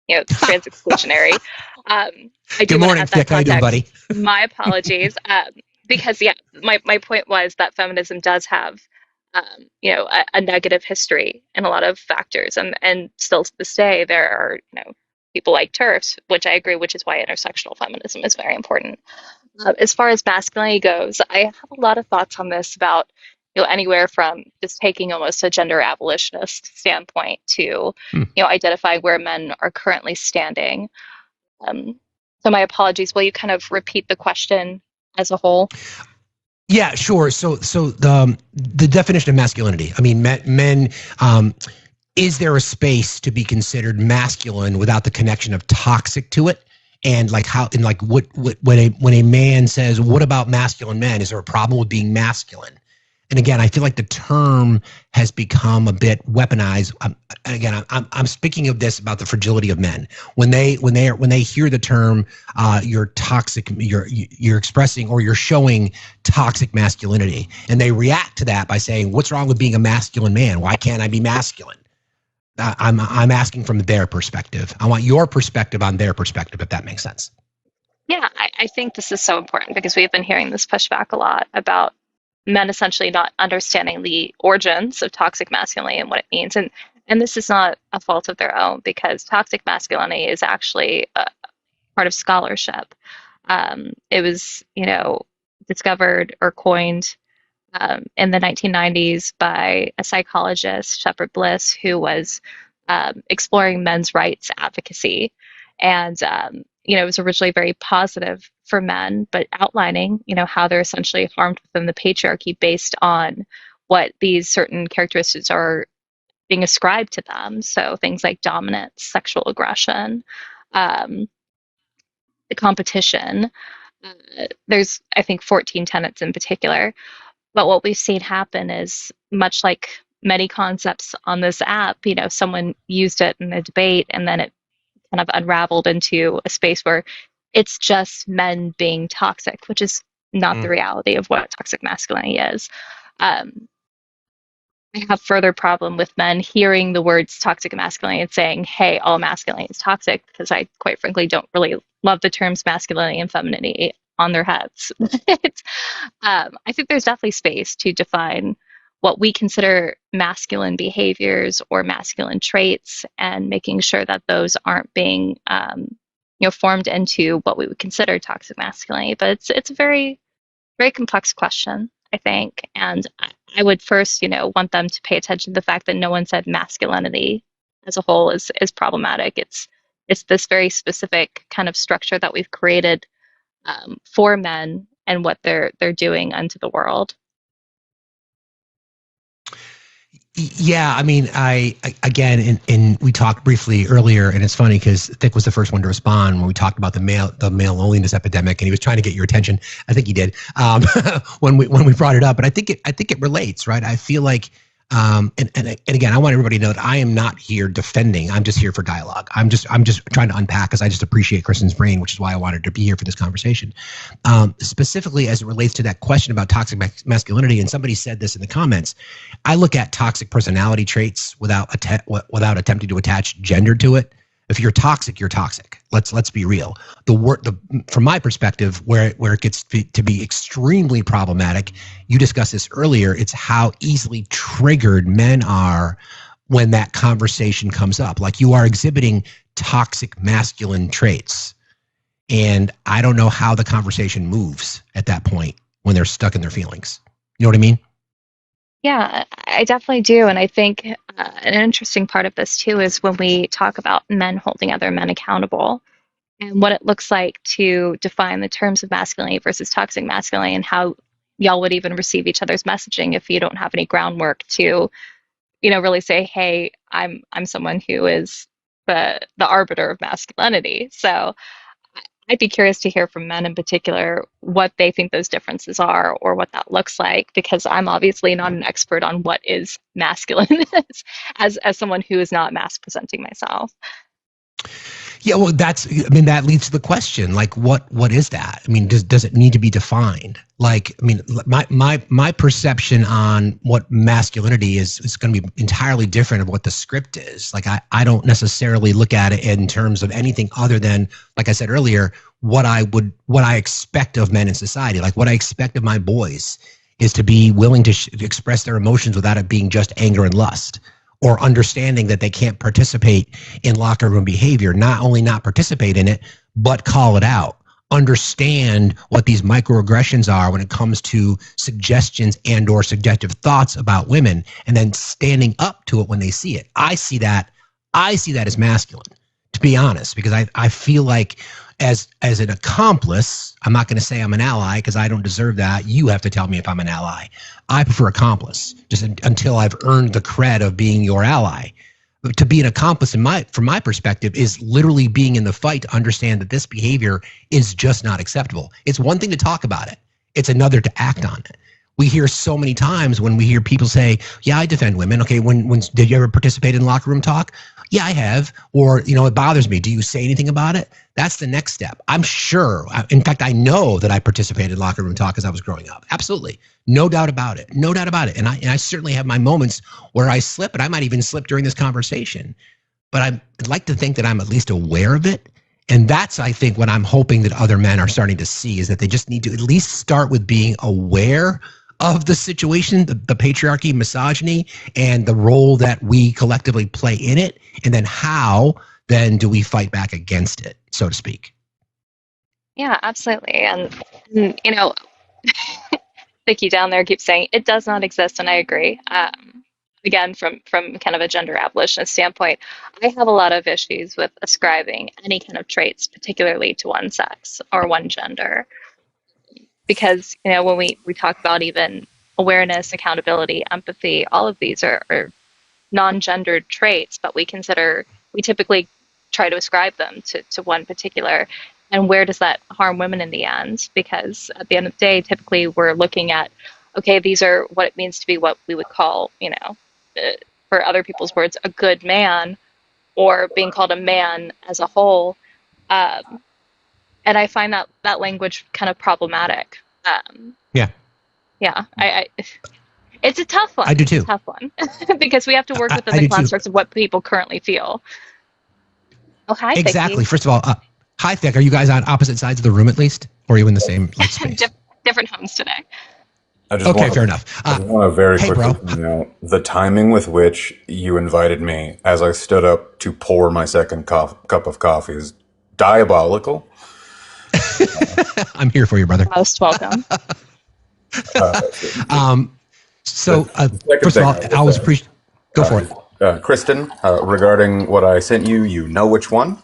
trans exclusionary. I do Good morning, Fick. How you doing, buddy? My apologies. Because, my point was that feminism does have, a negative history in a lot of factors. And still to this day, there are, people like TERFs, which I agree, which is why intersectional feminism is very important. As far as masculinity goes, I have a lot of thoughts on this about anywhere from just taking almost a gender abolitionist standpoint to, identifying where men are currently standing. So my apologies. Will you kind of repeat the question as a whole? Yeah, sure. So the definition of masculinity. I mean, men. Is there a space to be considered masculine without the connection of toxic to it? And like how, and like what when a man says, "What about masculine men?" Is there a problem with being masculine? And again, I feel like the term has become a bit weaponized. I'm speaking of this about the fragility of men. When they hear the term, you're toxic, you're expressing or you're showing toxic masculinity, and they react to that by saying, "What's wrong with being a masculine man? Why can't I be masculine?" I'm asking from their perspective. I want your perspective on their perspective, if that makes sense. Yeah, I think this is so important because we've been hearing this pushback a lot about men essentially not understanding the origins of toxic masculinity and what it means. And this is not a fault of their own, because toxic masculinity is actually a part of scholarship. It was, discovered or coined in the 1990s by a psychologist, Shepard Bliss, who was exploring men's rights advocacy. And, it was originally very positive for men, but outlining, how they're essentially harmed within the patriarchy based on what these certain characteristics are being ascribed to them. So things like dominance, sexual aggression, the competition. There's, I think, 14 tenets in particular. But what we've seen happen is, much like many concepts on this app, someone used it in a debate and then it kind of unraveled into a space where it's just men being toxic, which is not the reality of what toxic masculinity is. I have further problem with men hearing the words toxic masculinity and saying, "Hey, all masculinity is toxic," because I quite frankly don't really love the terms masculinity and femininity on their heads. I think there's definitely space to define what we consider masculine behaviors or masculine traits, and making sure that those aren't being, formed into what we would consider toxic masculinity. But it's a very, very complex question, I think. And I would first, want them to pay attention to the fact that no one said masculinity as a whole is problematic. It's this very specific kind of structure that we've created for men and what they're doing unto the world. Yeah, I mean, again, we talked briefly earlier, and it's funny because Thick was the first one to respond when we talked about the male loneliness epidemic, and he was trying to get your attention. I think he did when we brought it up, but I think it relates, right? I feel like, and again, I want everybody to know that I am not here defending. I'm just here for dialogue. I'm just trying to unpack, because I just appreciate Kristen's brain, which is why I wanted to be here for this conversation. Specifically as it relates to that question about toxic masculinity, and somebody said this in the comments, I look at toxic personality traits without attempting to attach gender to it. If you're toxic, you're toxic. Let's be real. From my perspective, where it gets to be extremely problematic, you discussed this earlier, it's how easily triggered men are when that conversation comes up. Like, you are exhibiting toxic masculine traits, and I don't know how the conversation moves at that point when they're stuck in their feelings. You know what I mean? Yeah, I definitely do. And I think an interesting part of this too is when we talk about men holding other men accountable, and what it looks like to define the terms of masculinity versus toxic masculinity, and how y'all would even receive each other's messaging if you don't have any groundwork to, really say, "Hey, I'm someone who is the arbiter of masculinity." So I'd be curious to hear from men in particular what they think those differences are, or what that looks like, because I'm obviously not an expert on what is masculine as someone who is not mass presenting myself. Yeah, well, that leads to the question, like, what is that? I mean, does it need to be defined? Like, I mean, my perception on what masculinity is going to be entirely different of what the script is. Like, I don't necessarily look at it in terms of anything other than, like I said earlier, what I expect of men in society. Like, what I expect of my boys is to be willing to express their emotions without it being just anger and lust, or understanding that they can't participate in locker room behavior. Not only not participate in it, but call it out. understand what these microaggressions are when it comes to suggestions and or suggestive thoughts about women, and then standing up to it when they see it. I see that as masculine, to be honest, because I feel like as an accomplice, I'm not going to say I'm an ally because I don't deserve that. You have to tell me if I'm an ally. I prefer accomplice, just until I've earned the cred of being your ally. But to be an accomplice, from my perspective, is literally being in the fight to understand that this behavior is just not acceptable. It's one thing to talk about it. It's another to act on it. We hear so many times when we hear people say, yeah, I defend women. Okay, when did you ever participate in locker room talk? Yeah, I have. Or, it bothers me. Do you say anything about it? That's the next step. I'm sure. In fact, I know that I participated in locker room talk as I was growing up. Absolutely. No doubt about it. No doubt about it. And I certainly have my moments where I slip, and I might even slip during this conversation. But I'd like to think that I'm at least aware of it. And that's, I think, what I'm hoping that other men are starting to see, is that they just need to at least start with being aware of the situation, the patriarchy, misogyny, and the role that we collectively play in it. And then how then do we fight back against it, so to speak? Yeah, absolutely. And Vicky down there keeps saying it does not exist, and I agree. Again, from kind of a gender abolitionist standpoint, I have a lot of issues with ascribing any kind of traits, particularly to one sex or one gender, because when we talk about even awareness, accountability, empathy, all of these are non-gendered traits, but we typically try to ascribe them to one particular. And where does that harm women in the end? Because at the end of the day, typically we're looking at, okay, these are what it means to be what we would call, for other people's words, a good man, or being called a man as a whole. And I find that language kind of problematic. Yeah. Yeah. It's a tough one. I do too. It's a tough one because we have to work within the constructs of what people currently feel. Oh, hi, exactly. Vicky. First of all, hi, Vic. Are you guys on opposite sides of the room at least? Or are you in the same space? Different homes today. Fair enough. I just want to very hey, quickly bro. point out the timing with which you invited me as I stood up to pour my second cup of coffee is diabolical. I'm here for you, brother. Most welcome. First of all, I always appreciate. Go for it. Kristen, regarding what I sent you, you know which one.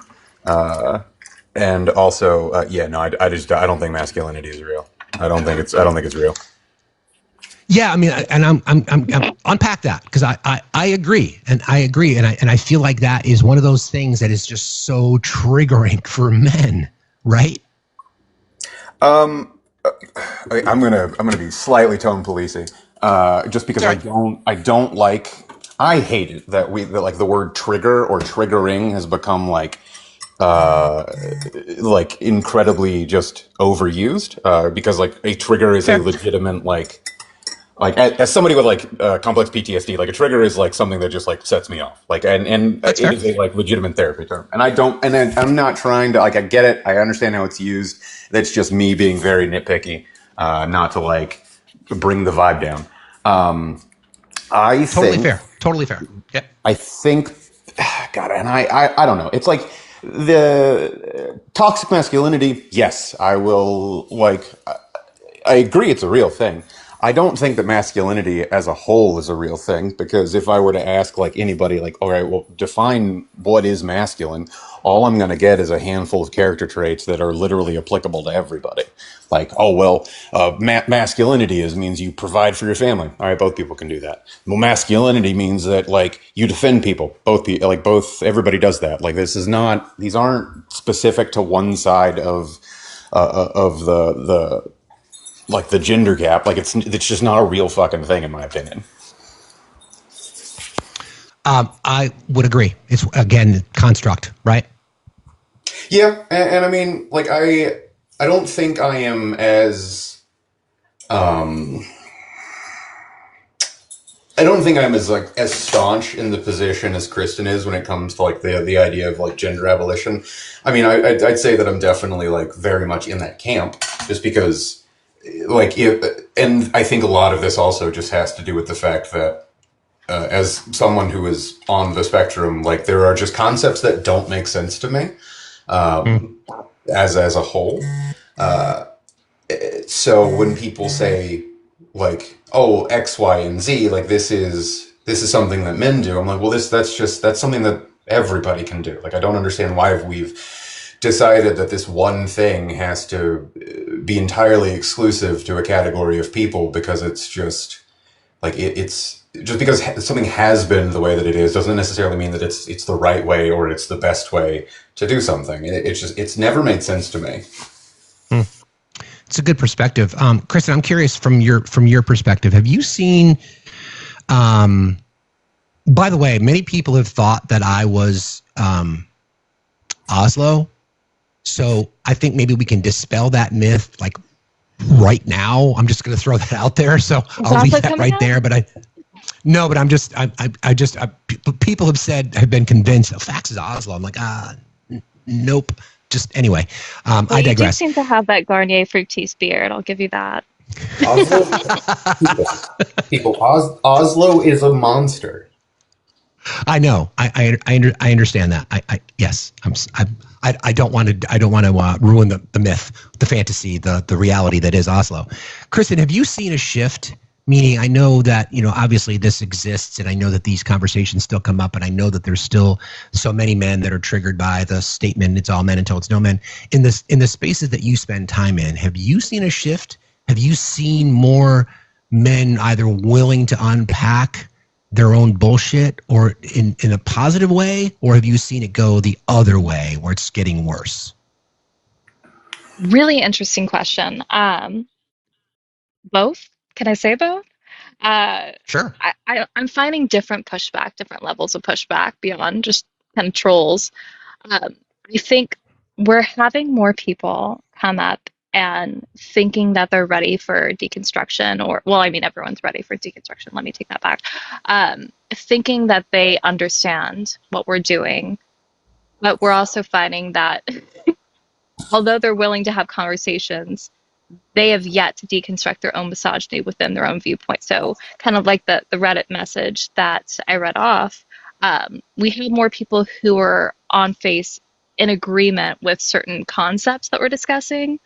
And also, I don't think masculinity is real. I don't think it's real. Yeah, I mean, and I'm unpack that, because I agree, and I feel like that is one of those things that is just so triggering for men, right? I'm gonna be slightly tone policing, just because I hate it that like the word trigger or triggering has become like incredibly just overused, because like a trigger is a legitimate like as somebody with complex PTSD, like a trigger is like something that just like sets me off, like and it is a like legitimate therapy term, and I'm not trying to I get it, I understand how it's used. That's just me being very nitpicky, not to like bring the vibe down. Totally fair. Yeah. I think, God, and I don't know. It's like the toxic masculinity. Yes, I will I agree it's a real thing. I don't think that masculinity as a whole is a real thing, because if I were to ask anybody all right, well, define what is masculine, all I'm going to get is a handful of character traits that are literally applicable to everybody. Masculinity means you provide for your family. All right, both people can do that. Well, masculinity means that you defend people. Everybody does that. These aren't specific to one side of the gender gap. It's just not a real fucking thing, in my opinion. I would agree. It's, again, construct, right? Yeah, and I mean, I don't think I am as as staunch in the position as Kristen is when it comes to the idea of gender abolition. I mean, I'd say that I'm definitely very much in that camp, just because and I think a lot of this also just has to do with the fact that as someone who is on the spectrum, there are just concepts that don't make sense to me as a whole. So when people say like, oh, X, Y, and Z, like this is something that men do, I'm like, well, that's something that everybody can do. Like, I don't understand why we've decided that this one thing has to be entirely exclusive to a category of people, because it's just like it's just because something has been the way that it is doesn't necessarily mean that it's the right way or it's the best way to do something. It's never made sense to me. It's a good perspective. Kristen, I'm curious from your perspective, have you seen, by the way, many people have thought that I was Oslo. So I think maybe we can dispel that myth like right now. I'm just going to throw that out there. So I'll leave that right there. But people have been convinced Fax is Oslo. I'm like, nope. Just anyway, I digress. You do seem to have that Garnier Fructis beard. I'll give you that. Oslo is a monster. I know. I understand that. Yes. I don't want to ruin the myth, the fantasy, the reality that is Oslo. Kristen, have you seen a shift? Meaning, I know that, obviously this exists, and I know that these conversations still come up, and I know that there's still so many men that are triggered by the statement, it's all men until it's no men. In the spaces that you spend time in, have you seen a shift? Have you seen more men either willing to unpack their own bullshit or in a positive way, or have you seen it go the other way where it's getting worse? Really interesting question. Both. Can I say both? Sure. I'm finding different pushback, different levels of pushback beyond just kind of trolls. I think we're having more people come up and thinking that they're ready for deconstruction, everyone's ready for deconstruction. Let me take that back. Thinking that they understand what we're doing, but we're also finding that although they're willing to have conversations, they have yet to deconstruct their own misogyny within their own viewpoint. So kind of like the Reddit message that I read off, we have more people who are on face in agreement with certain concepts that we're discussing,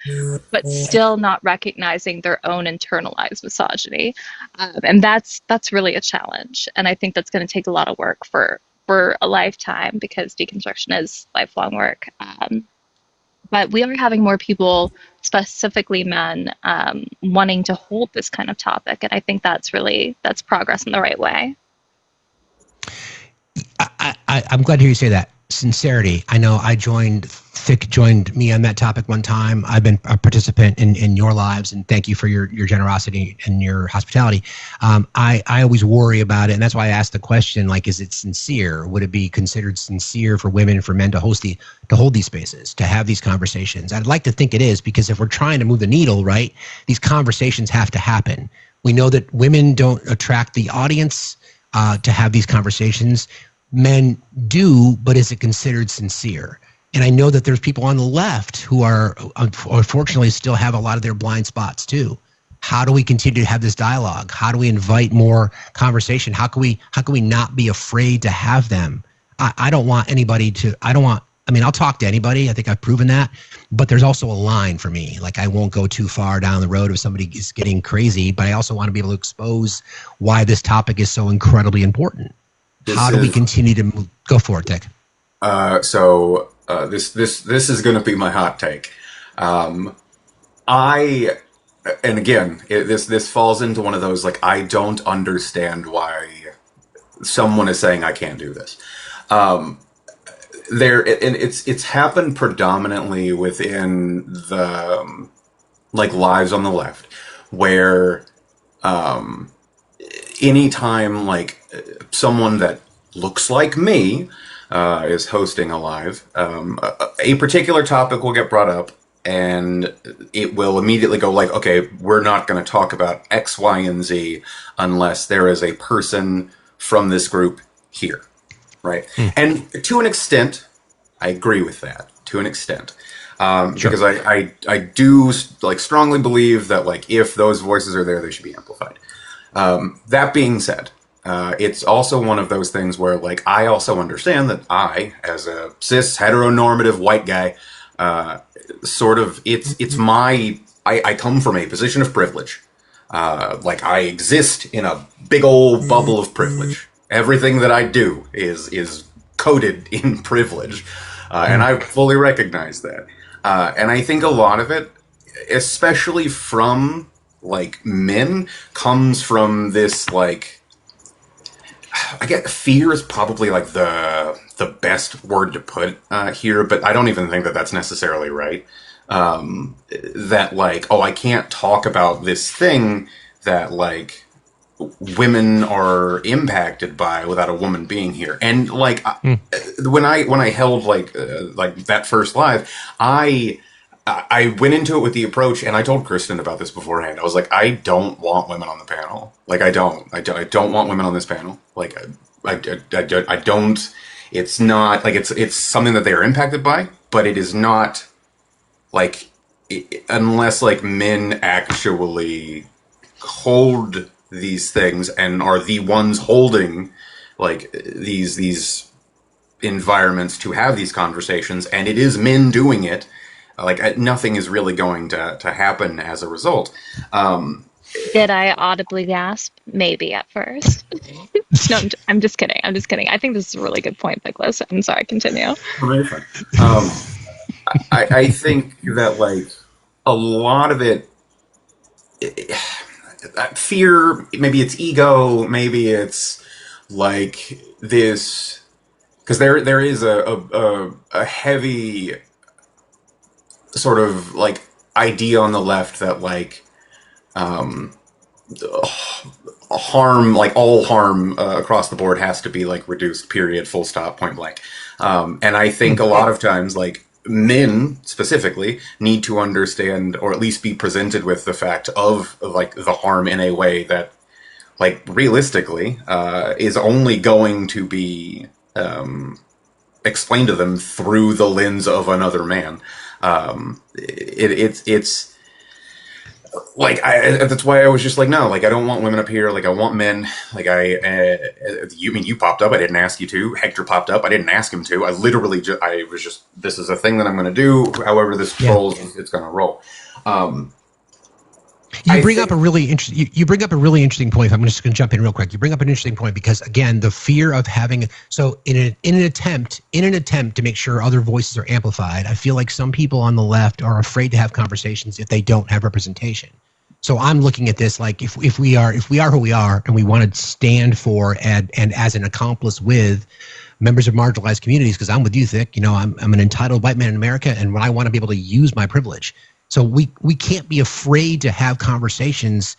but still not recognizing their own internalized misogyny. And that's really a challenge. And I think that's going to take a lot of work for a lifetime, because deconstruction is lifelong work. But we are having more people, specifically men, wanting to hold this kind of topic. And I think that's progress in the right way. I'm glad to hear you say that. Sincerity. I know Thick joined me on that topic one time. I've been a participant in your lives, and thank you for your generosity and your hospitality. I always worry about it, and that's why I asked the question, like, is it sincere? Would it be considered sincere for women and for men to hold these spaces, to have these conversations? I'd like to think it is, because if we're trying to move the needle, right, these conversations have to happen. We know that women don't attract the audience to have these conversations. Men do, but is it considered sincere? And I know that there's people on the left who are, unfortunately, still have a lot of their blind spots too. How do we continue to have this dialogue? How do we invite more conversation? How can we not be afraid to have them? I don't want anybody to, I'll talk to anybody. I think I've proven that, but there's also a line for me. Like, I won't go too far down the road if somebody is getting crazy, but I also want to be able to expose why this topic is so incredibly important. How do we continue to go for it, Dick? This is going to be my hot take. And again, this falls into one of those, like, I don't understand why someone is saying I can't do this. It's happened predominantly within the lives on the left, where anytime someone that looks like me is hosting a live, a particular topic will get brought up, and it will immediately go like, okay, we're not going to talk about X, Y, and Z unless there is a person from this group here, right? And to an extent, I agree with that, to an extent. Because I do strongly believe that if those voices are there, they should be amplified. That being said, it's also one of those things where I also understand that I, as a cis heteronormative white guy, sort of, it's my, I come from a position of privilege. Like I exist in a big old bubble of privilege. Everything that I do is coated in privilege. And I fully recognize that. And I think a lot of it, especially from like men, comes from this like, I get fear is probably like the best word to put here, but I don't even think that that's necessarily right. That like, oh, I can't talk about this thing that like women are impacted by without a woman being here. And like when I held like that first live, I went into it with the approach, and I told Kristen about this beforehand. I was like, I don't want women on the panel. Like, I don't want women on this panel. Like, I don't. It's not like it's something that they are impacted by, but it is not like unless like men actually hold these things and are the ones holding like these environments to have these conversations, and it is men doing it. Like nothing is really going to happen as a result. Did I audibly gasp? Maybe at first. No, I'm just kidding. I'm just kidding. I think this is a really good point, Nicholas. I'm sorry. Continue. Very fun. I think that like a lot of it, fear. Maybe it's ego. Maybe it's like this because there is a heavy sort of like idea on the left that like harm, like all harm across the board has to be like reduced, period, full stop, point blank. And I think a lot of times like men specifically need to understand or at least be presented with the fact of like the harm in a way that like realistically is only going to be explained to them through the lens of another man. It's like that's why I was just like, no, like I don't want women up here. Like I want men. Like you popped up. I didn't ask you to. Hector popped up. I didn't ask him to. I literally I was just, this is a thing that I'm going to do. However this rolls, it's going to roll. You bring up a really interesting point. I'm just going to jump in real quick. You bring up an interesting point because again, the fear of having in an attempt to make sure other voices are amplified, I feel like some people on the left are afraid to have conversations if they don't have representation. So I'm looking at this like if we are who we are and we want to stand for and as an accomplice with members of marginalized communities, because I'm with you, Thick. You know, I'm an entitled white man in America, and when I want to be able to use my privilege. So we can't be afraid to have conversations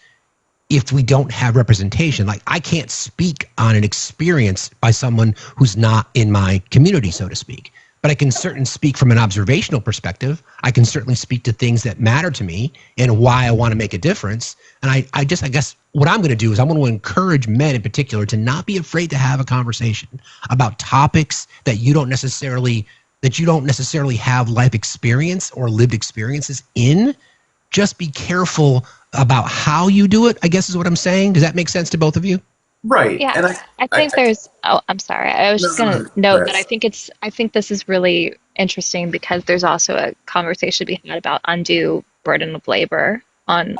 if we don't have representation. Like I can't speak on an experience by someone who's not in my community, so to speak. But I can certainly speak from an observational perspective. I can certainly speak to things that matter to me and why I want to make a difference. And I guess what I'm going to do is I'm going to encourage men in particular to not be afraid to have a conversation about topics that you don't necessarily have life experience or lived experiences in. Just be careful about how you do it, I guess is what I'm saying. Does that make sense to both of you? Right. Yeah. And I think there's, I'm sorry. I was just going to note that I think this is really interesting because there's also a conversation to be had about undue burden of labor on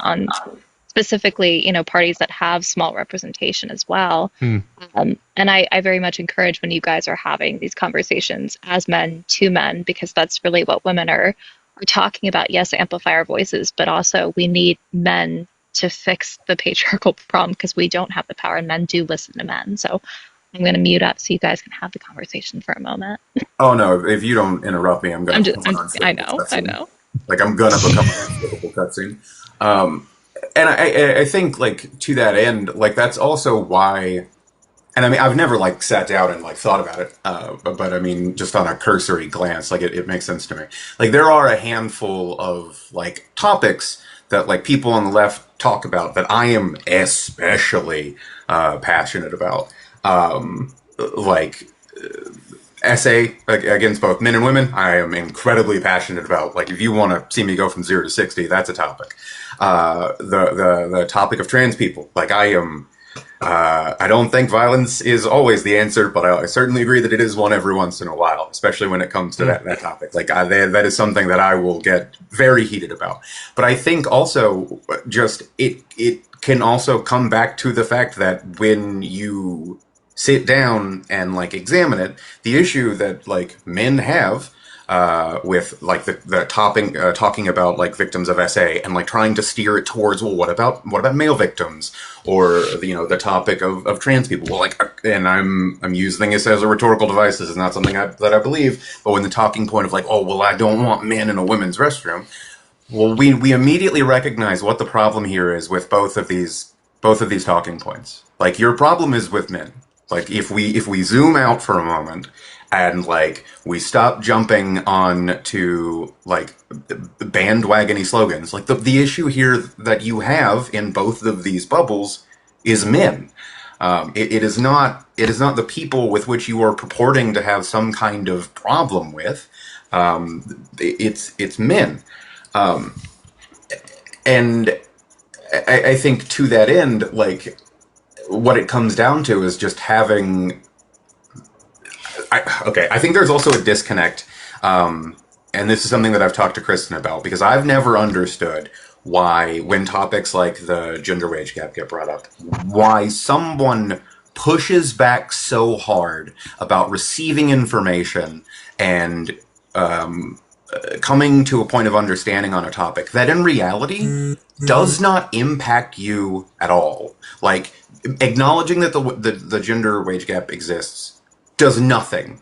specifically, parties that have small representation as well. And I very much encourage when you guys are having these conversations as men to men, because that's really what women are talking about. Yes, amplify our voices, but also we need men to fix the patriarchal problem because we don't have the power and men do listen to men. So I'm going to mute up so you guys can have the conversation for a moment. Oh no, if you don't interrupt me, I'm going to. I know. Like I'm going to become a difficult cutscene. And I think like to that end, like that's also why, and I mean I've never like sat down and like thought about it, but I mean just on a cursory glance, like it makes sense to me. Like there are a handful of like topics that like people on the left talk about that I am especially passionate about, like essay against both men and women. I am incredibly passionate about. Like if you want to see me go from 0 to 60, that's a topic. The topic of trans people, like I am I don't think violence is always the answer, but I certainly agree that it is one every once in a while, especially when it comes to that topic. Like that is something that I will get very heated about. But I think also just it can also come back to the fact that when you sit down and like examine it, the issue that like men have with like the talking about like victims of SA and like trying to steer it towards, well, what about male victims, or the topic of trans people. Well, like, and I'm using this as a rhetorical device. This is not something that I believe. But when the talking point of like, oh well, I don't want men in a women's restroom. Well, we immediately recognize what the problem here is with both of these talking points. Like, your problem is with men. Like, if we zoom out for a moment and like we stop jumping on to like bandwagony slogans, like the issue here that you have in both of these bubbles is men. It is not the people with which you are purporting to have some kind of problem with. It's men. And I think to that end, like, what it comes down to is just having... I think there's also a disconnect, and this is something that I've talked to Kristen about, because I've never understood why, when topics like the gender wage gap get brought up, why someone pushes back so hard about receiving information and coming to a point of understanding on a topic that in reality does not impact you at all. Like, acknowledging that the gender wage gap exists does nothing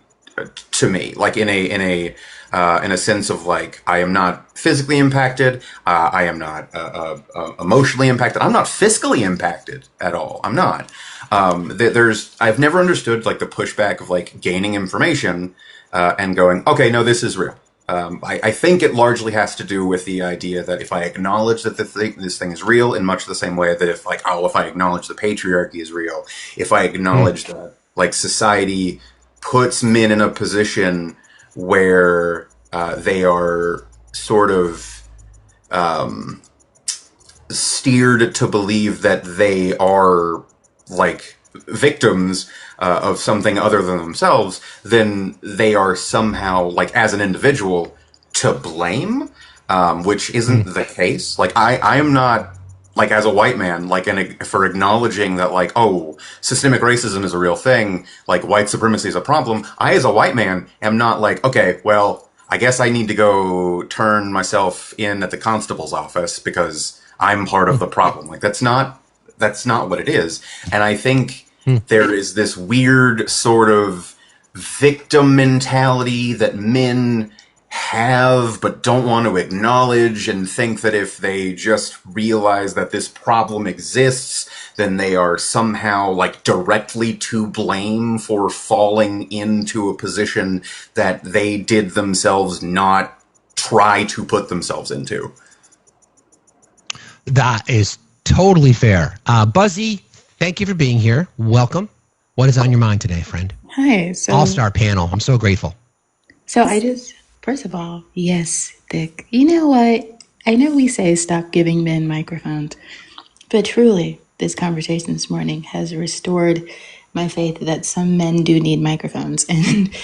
to me. Like, in a sense of like, I am not physically impacted, I am not emotionally impacted, I'm not fiscally impacted at all. I'm not. I've never understood like the pushback of like gaining information and going, okay, no, this is real. I think it largely has to do with the idea that if I acknowledge that this thing is real, in much the same way that if I acknowledge the patriarchy is real, if I acknowledge that like society puts men in a position where they are sort of steered to believe that they are like victims of something other than themselves, then they are somehow, like, as an individual, to blame, which isn't the case. Like, I am not, like, as a white man, like, for acknowledging that, like, oh, systemic racism is a real thing, like, white supremacy is a problem. I, as a white man, am not like, okay, well, I guess I need to go turn myself in at the constable's office because I'm part of the problem. Like, that's not what it is. And I think there is this weird sort of victim mentality that men have but don't want to acknowledge, and think that if they just realize that this problem exists, then they are somehow like directly to blame for falling into a position that they did themselves not try to put themselves into. That is totally fair. Buzzy, thank you for being here. Welcome. What is on your mind today, friend? Hi. So all-star panel. I'm so grateful. So first of all, yes, Dick. You know what? I know we say stop giving men microphones, but truly, this conversation this morning has restored my faith that some men do need microphones. And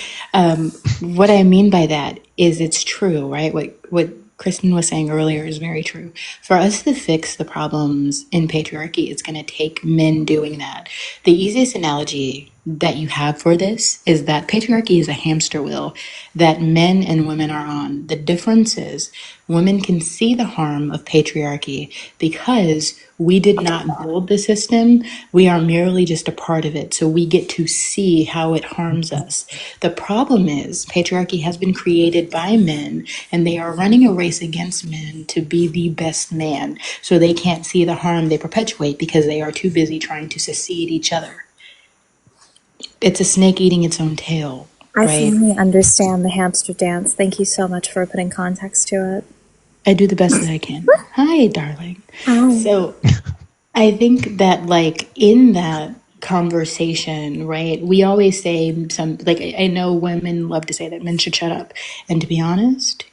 what I mean by that is it's true, right? What Kristen was saying earlier is very true. For us to fix the problems in patriarchy, it's going to take men doing that. The easiest analogy that you have for this is that patriarchy is a hamster wheel that men and women are on. The difference is women can see the harm of patriarchy because we did not build the system. We are merely just a part of it. So we get to see how it harms us. The problem is patriarchy has been created by men, and they are running a race against men to be the best man. So they can't see the harm they perpetuate because they are too busy trying to succeed each other. It's a snake eating its own tail. I right? finally understand the hamster dance. Thank you so much for putting context to it. I do the best that I can. Hi, darling. Hi. So I think that, like, in that, conversation, right? We always say I know women love to say that men should shut up. And to be honest,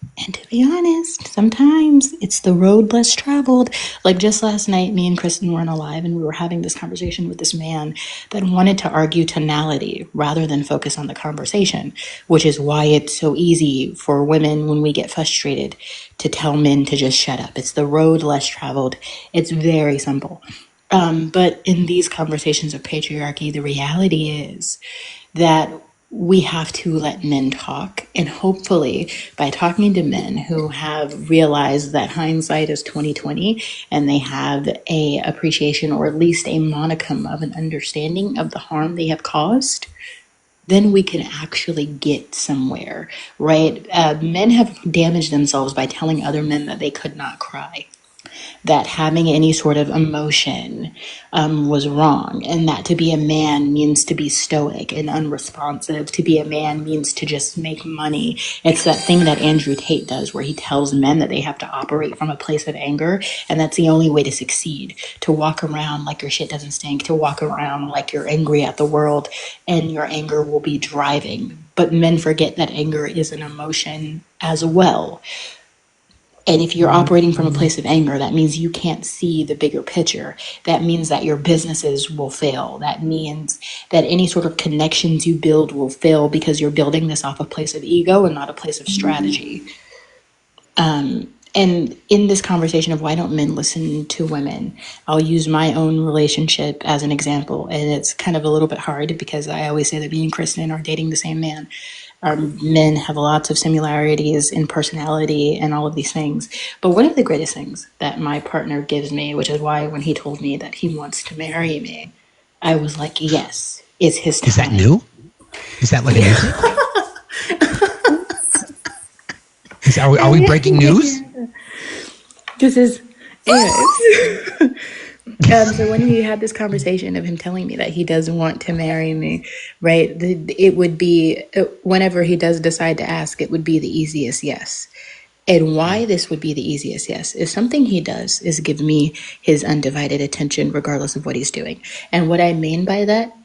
sometimes it's the road less traveled. Like just last night, me and Kristen weren't alive and we were having this conversation with this man that wanted to argue tonality rather than focus on the conversation, which is why it's so easy for women when we get frustrated to tell men to just shut up. It's the road less traveled. It's very simple. But in these conversations of patriarchy, the reality is that we have to let men talk. And hopefully by talking to men who have realized that hindsight is 2020 and they have a appreciation or at least a monicum of an understanding of the harm they have caused, then we can actually get somewhere, right? Men have damaged themselves by telling other men that they could not cry, that having any sort of emotion was wrong, and that to be a man means to be stoic and unresponsive. To be a man means to just make money. It's that thing that Andrew Tate does where he tells men that they have to operate from a place of anger, and that's the only way to succeed. To walk around like your shit doesn't stink, to walk around like you're angry at the world, and your anger will be driving. But men forget that anger is an emotion as well. And if you're operating from a place of anger, that means you can't see the bigger picture. That means that your businesses will fail. That means that any sort of connections you build will fail because you're building this off a place of ego and not a place of strategy. And in this conversation of why don't men listen to women, I'll use my own relationship as an example. And it's kind of a little bit hard because I always say that me and Kristen are dating the same man. Our men have lots of similarities in personality and all of these things. But one of the greatest things that my partner gives me, which is why when he told me that he wants to marry me, I was like, yes, it's his time. Is that new? Is that like a new thing? Are we breaking news? This is, anyways. So when he had this conversation of him telling me that he doesn't want to marry me, right, it would be, whenever he does decide to ask, it would be the easiest yes. And why this would be the easiest yes is something he does is give me his undivided attention regardless of what he's doing. And what I mean by that,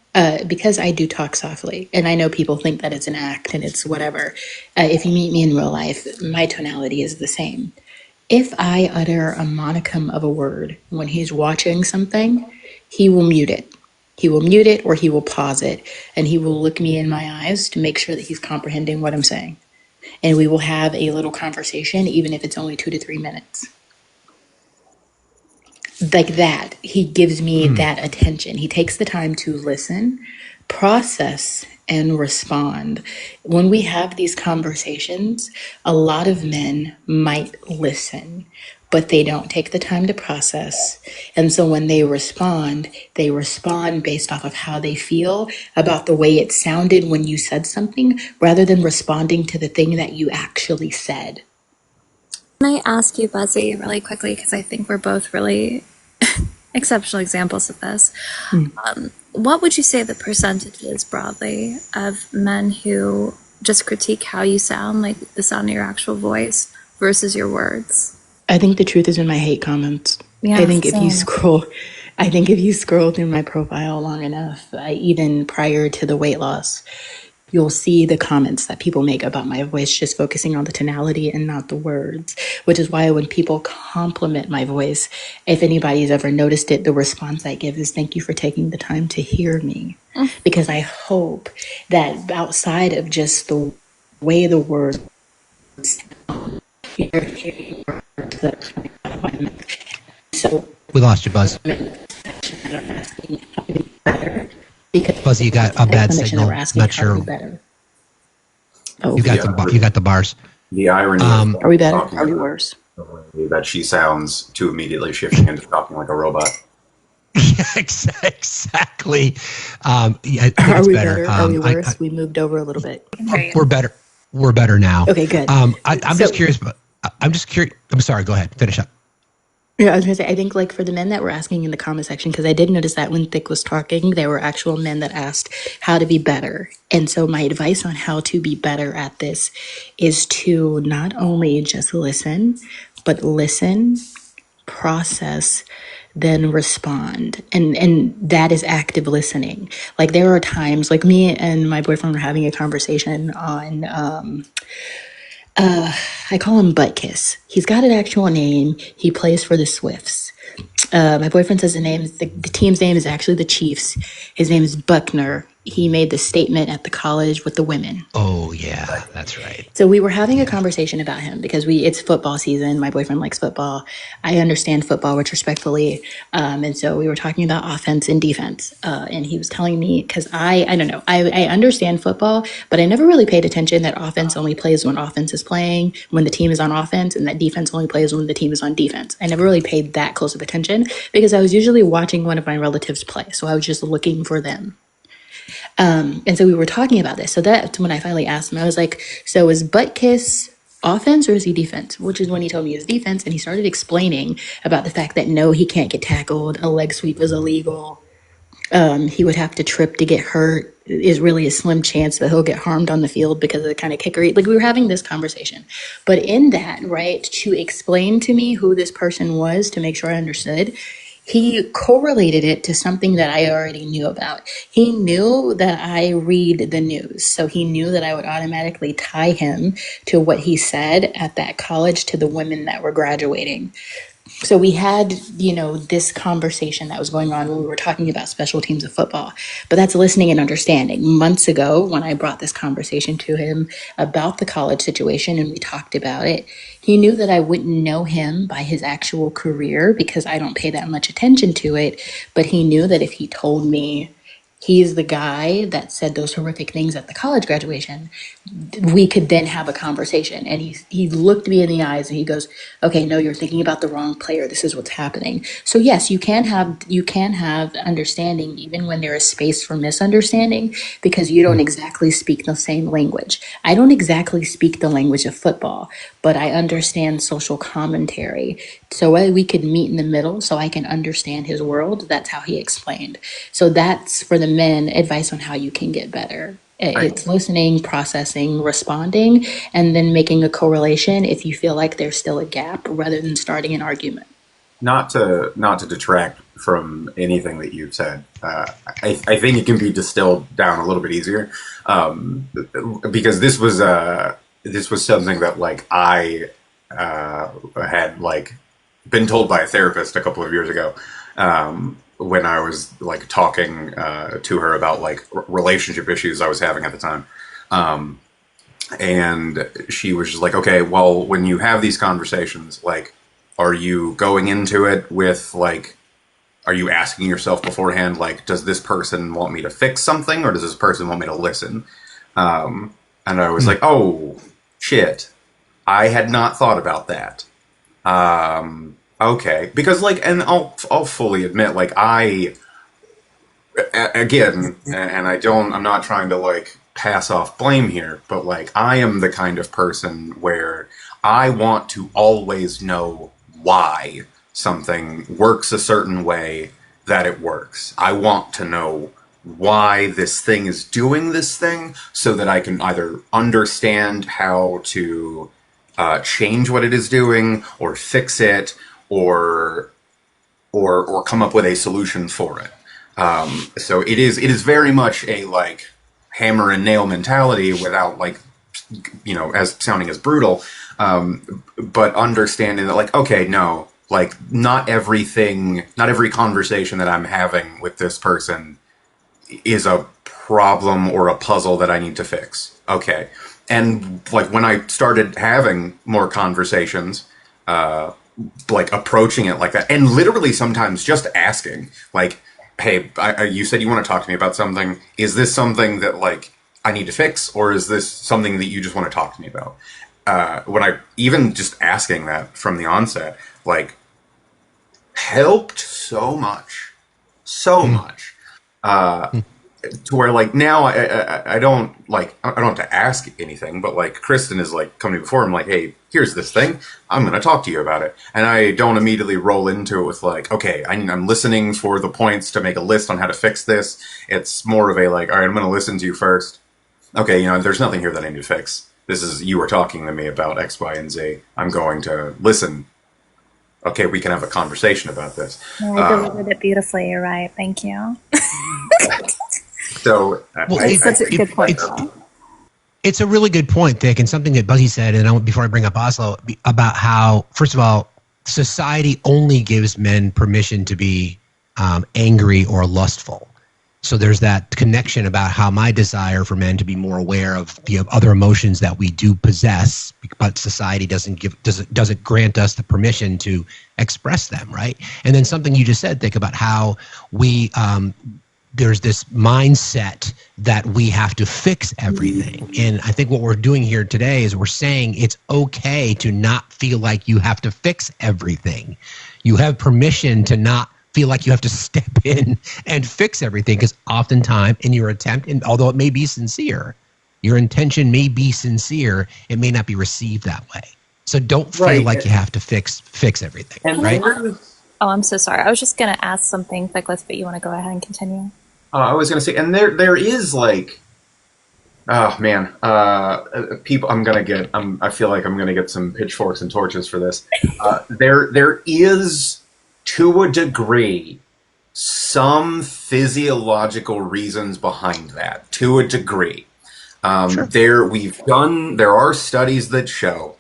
because I do talk softly, and I know people think that it's an act and it's whatever. If you meet me in real life, my tonality is the same. If I utter a monicum of a word when he's watching something, he will mute it. He will mute it or he will pause it, and he will look me in my eyes to make sure that he's comprehending what I'm saying. And we will have a little conversation, even if it's only 2 to 3 minutes. Like that, he gives me that attention. He takes the time to listen, process, and respond. When we have these conversations, a lot of men might listen, but they don't take the time to process. And so when they respond based off of how they feel about the way it sounded when you said something, rather than responding to the thing that you actually said. Can I ask you, Buzzy, really quickly, because I think we're both really exceptional examples of this. What would you say the percentage is broadly of men who just critique how you sound, like the sound of your actual voice versus your words? I think the truth is in my hate comments. Yeah, I think if you scroll through my profile long enough, even prior to the weight loss, you'll see the comments that people make about my voice, just focusing on the tonality and not the words, which is why when people compliment my voice, if anybody's ever noticed it, the response I give is thank you for taking the time to hear me. Because I hope that outside of just the way the words sound, you're hearing words that are coming out of my mouth. So we lost you, Buzz. Buzzy, you got a bad signal. Not sure. You got the bars. The irony. Are we better? Are we worse? That she sounds too immediately shifting into talking like a robot. Yeah, exactly. Yeah, I think Are it's we better. Are we worse? We moved over a little bit. We're better. We're better now. Okay, good. I'm just curious. I'm just curious. I'm sorry. Go ahead. Finish up. Yeah, I was going to say, I think like for the men that were asking in the comment section, because I did notice that when Thick was talking, there were actual men that asked how to be better. And so my advice on how to be better at this is to not only just listen, but listen, process, then respond. And that is active listening. Like there are times, like me and my boyfriend were having a conversation on I call him Butt Kiss. He's got an actual name. He plays for the Swifts. My boyfriend says the team's name is actually the Chiefs. His name is Buckner. He made the statement at the college with the women. Oh yeah, that's right. So we were having a conversation about him because it's football season. My boyfriend likes football. I understand football retrospectively. And so we were talking about offense and defense. And he was telling me, because I don't know, I understand football, but I never really paid attention that offense only plays when offense is playing, when the team is on offense, and that defense only plays when the team is on defense. I never really paid that close of attention because I was usually watching one of my relatives play. So I was just looking for them. And so we were talking about this. So that's when I finally asked him, I was like, so is Butt Kiss offense or is he defense? Which is when he told me he was defense. And he started explaining about the fact that no, he can't get tackled. A leg sweep is illegal. He would have to trip to get hurt. Is really a slim chance that he'll get harmed on the field because of the kind of kicker. Like we were having this conversation. But in that, right, to explain to me who this person was to make sure I understood, he correlated it to something that I already knew about. He knew that I read the news. So he knew that I would automatically tie him to what he said at that college to the women that were graduating. So we had, this conversation that was going on when we were talking about special teams of football. But that's listening and understanding. Months ago, when I brought this conversation to him about the college situation and we talked about it, he knew that I wouldn't know him by his actual career because I don't pay that much attention to it. But he knew that if he told me he's the guy that said those horrific things at the college graduation, we could then have a conversation. And he looked me in the eyes and he goes, okay, no, you're thinking about the wrong player. This is what's happening. So yes, you can have understanding even when there is space for misunderstanding because you don't exactly speak the same language. I don't exactly speak the language of football, but I understand social commentary. So we could meet in the middle so I can understand his world. That's how he explained. So that's for the men advice on how you can get better. It's listening, processing, responding, and then making a correlation if you feel like there's still a gap rather than starting an argument. Not to detract from anything that you've said, I think it can be distilled down a little bit easier because this was something that like I had like been told by a therapist a couple of years ago. When I was like talking to her about like relationship issues I was having at the time. And she was just like, okay, well, when you have these conversations, like, are you going into it with like, are you asking yourself beforehand, like, does this person want me to fix something or does this person want me to listen? And I was like, oh, shit. I had not thought about that. Okay, because like, and I'll fully admit, like again, and I'm not trying to like pass off blame here, but like I am the kind of person where I want to always know why something works a certain way that it works. I want to know why this thing is doing this thing so that I can either understand how to change what it is doing or fix it or come up with a solution for it. So it is very much a like hammer and nail mentality without like, as sounding as brutal, but understanding that like, okay, no, like not every conversation that I'm having with this person is a problem or a puzzle that I need to fix. Okay. And like when I started having more conversations, like approaching it like that, and literally sometimes just asking, like, "Hey, you said you want to talk to me about something. Is this something that like I need to fix, or is this something that you just want to talk to me about?" When I even just asking that from the onset, like, helped so much. To where like now I don't have to ask anything, but like Kristen is like coming before I'm like, hey, here's this thing, I'm going to talk to you about it, and I don't immediately roll into it with like, okay, I'm listening for the points to make a list on how to fix this. It's more of a like, all right, I'm going to listen to you first. Okay, there's nothing here that I need to fix. This is, you were talking to me about X, Y, and Z. I'm going to listen okay, we can have a conversation about this. No, I delivered it beautifully. You're right. Thank you. So That's a good point. It's a really good point, Dick, and something that Buzzy said, and before I bring up Oslo, about how, first of all, society only gives men permission to be angry or lustful. So there's that connection about how my desire for men to be more aware of the other emotions that we do possess, but society doesn't grant us the permission to express them, right? And then something you just said, Dick, about how we there's this mindset that we have to fix everything. And I think what we're doing here today is we're saying it's okay to not feel like you have to fix everything. You have permission to not feel like you have to step in and fix everything, because oftentimes in your attempt, and although it may be sincere, your intention may be sincere, it may not be received that way. So don't feel like you have to fix everything, right? Oh, I'm so sorry. I was just going to ask something, Nicholas, but you want to go ahead and continue? I was going to say, and there is like, oh man, people. I feel like I'm going to get some pitchforks and torches for this. There is, to a degree, some physiological reasons behind that. To a degree, Sure. There are studies that show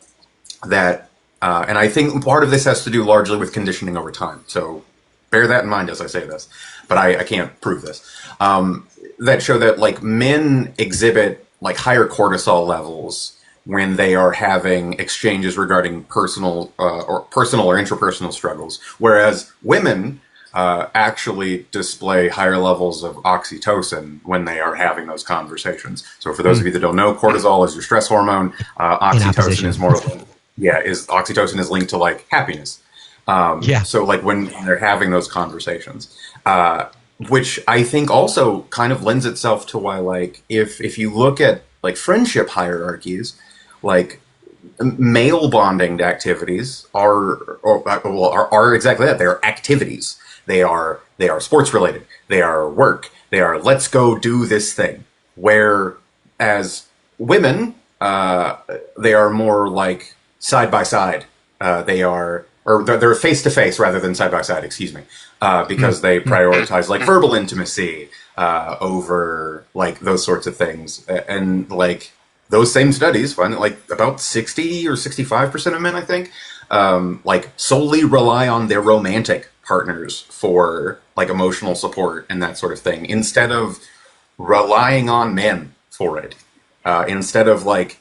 that, and I think part of this has to do largely with conditioning over time. So bear that in mind as I say this, but I can't prove this. That show that like men exhibit like higher cortisol levels when they are having exchanges regarding personal or interpersonal struggles, whereas women actually display higher levels of oxytocin when they are having those conversations. So for those of you that don't know, cortisol is your stress hormone. Oxytocin is more, oxytocin is linked to like happiness. So like when they're having those conversations, which I think also kind of lends itself to why, like, if you look at like friendship hierarchies, like male bonding activities are exactly that. They are activities. They are sports related. They are work. They are let's go do this thing. Whereas women, they are more like side by side. They're face to face rather than side by side. Excuse me, because they prioritize like verbal intimacy over like those sorts of things, and like those same studies find that like about 60 or 65% of men, I think, like solely rely on their romantic partners for like emotional support and that sort of thing, instead of relying on men for it, instead of like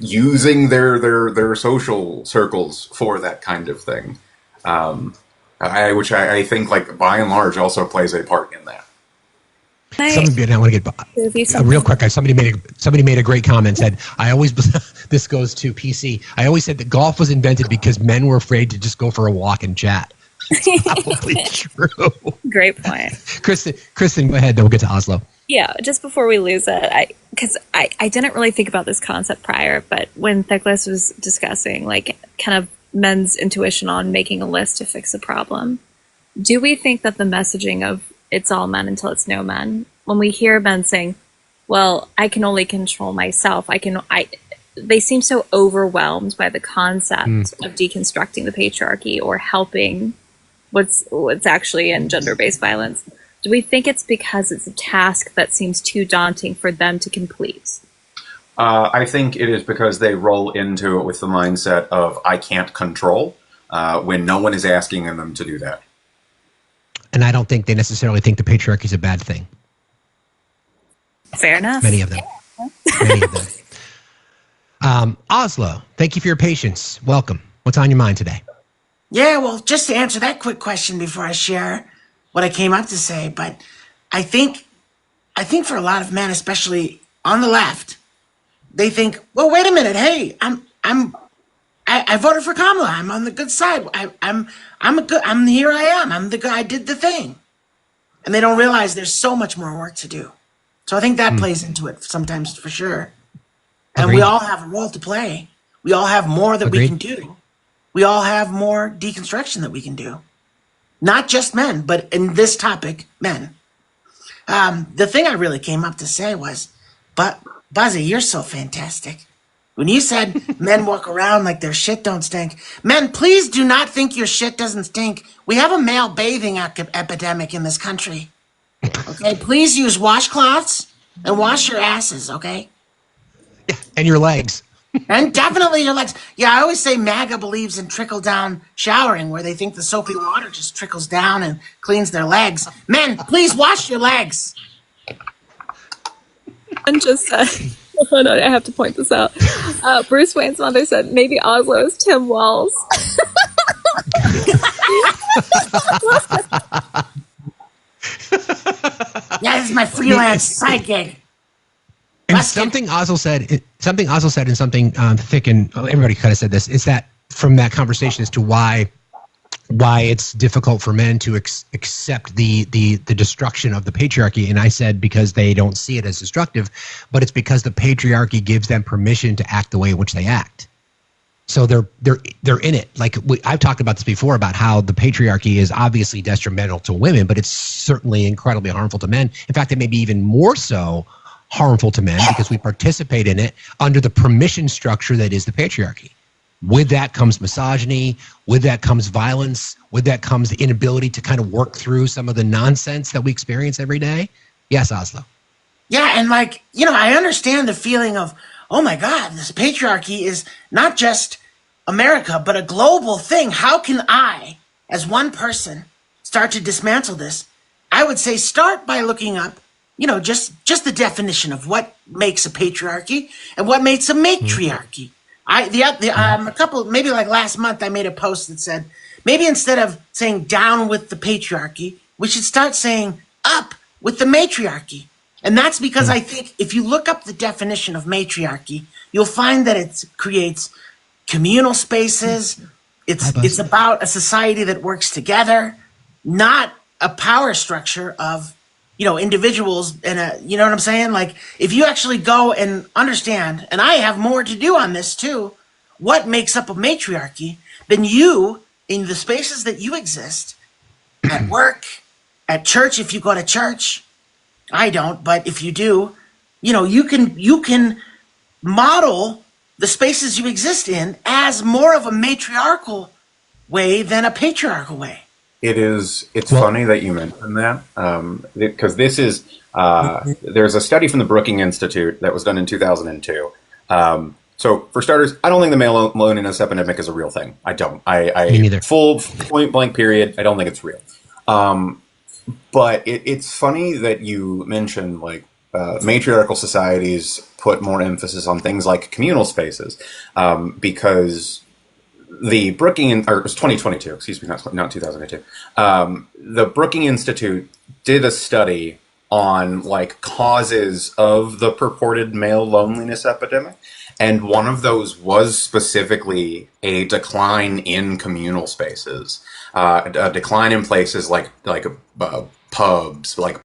using their social circles for that kind of thing, which I think like by and large also plays a part in that. I want to get real quick. Somebody made a great comment. Said, "I always." This goes to PC. I always said that golf was invented because men were afraid to just go for a walk and chat. It's probably true. Great point. Kristen, go ahead. Then we'll get to Oslo. Yeah, just before we lose it, because I didn't really think about this concept prior, but when Nicholas was discussing like kind of men's intuition on making a list to fix a problem, do we think that the messaging of it's all men until it's no men, when we hear men saying, well, I can only control myself, they seem so overwhelmed by the concept of deconstructing the patriarchy or helping what's actually in gender-based violence. Do we think it's because it's a task that seems too daunting for them to complete? I think it is because they roll into it with the mindset of I can't control when no one is asking them to do that. And I don't think they necessarily think the patriarchy is a bad thing. Fair enough. Many of them. Many of them. Oslo, thank you for your patience. Welcome. What's on your mind today? Yeah, well, just to answer that quick question before I share what I came up to say, but I think for a lot of men, especially on the left, they think, well, wait a minute, hey, I voted for Kamala. I'm on the good side. I'm here. I am. I'm the guy. I did the thing, and they don't realize there's so much more work to do. So I think that plays into it sometimes, for sure. And we all have a role to play. We all have more that we can do. We all have more deconstruction that we can do. Not just men, but in this topic, men. The thing I really came up to say was, but Buzzy, you're so fantastic. When you said men walk around like their shit don't stink, men, please do not think your shit doesn't stink. We have a male bathing epidemic in this country. Okay, please use washcloths and wash your asses, okay? And your legs. And definitely your legs. Yeah, I always say MAGA believes in trickle-down showering, where they think the soapy water just trickles down and cleans their legs. Men, please wash your legs. And just said, hold on, I have to point this out. Bruce Wayne's mother said, maybe Oslo is Tim Walz. Yeah, this is my freelance side gig. And something Oslo said and something Thick and everybody kind of said this, is that from that conversation as to why it's difficult for men to accept the destruction of the patriarchy. And I said because they don't see it as destructive, but it's because the patriarchy gives them permission to act the way in which they act. So they're in it. Like I've talked about this before about how the patriarchy is obviously detrimental to women, but it's certainly incredibly harmful to men. In fact, it may be even more so harmful to men because we participate in it under the permission structure that is the patriarchy. With that comes misogyny. With that comes violence. With that comes the inability to kind of work through some of the nonsense that we experience every day. Yes, Oslo. Yeah, and like, I understand the feeling of, oh my God, this patriarchy is not just America, but a global thing. How can I, as one person, start to dismantle this? I would say start by looking up, just the definition of what makes a patriarchy and what makes a matriarchy. A couple, maybe like last month, I made a post that said, maybe instead of saying down with the patriarchy, we should start saying up with the matriarchy. And that's because I think if you look up the definition of matriarchy, you'll find that it creates communal spaces. It's about a society that works together, not a power structure of, individuals and you know what I'm saying? Like if you actually go and understand, and I have more to do on this too, what makes up a matriarchy, then you, in the spaces that you exist, at work, at church, if you go to church, I don't, but if you do, you can model the spaces you exist in as more of a matriarchal way than a patriarchal way. It's funny that you mentioned that, because this is, there's a study from the Brookings Institute that was done in 2002. So for starters, I don't think the male loneliness epidemic is a real thing. I don't. Me neither. Full point blank period. I don't think it's real. But it's funny that you mentioned like matriarchal societies put more emphasis on things like communal spaces, because the Brookings, or it was 2022, excuse me, not 2002. The Brookings Institute did a study on like causes of the purported male loneliness epidemic. And one of those was specifically a decline in communal spaces, a decline in places like pubs, like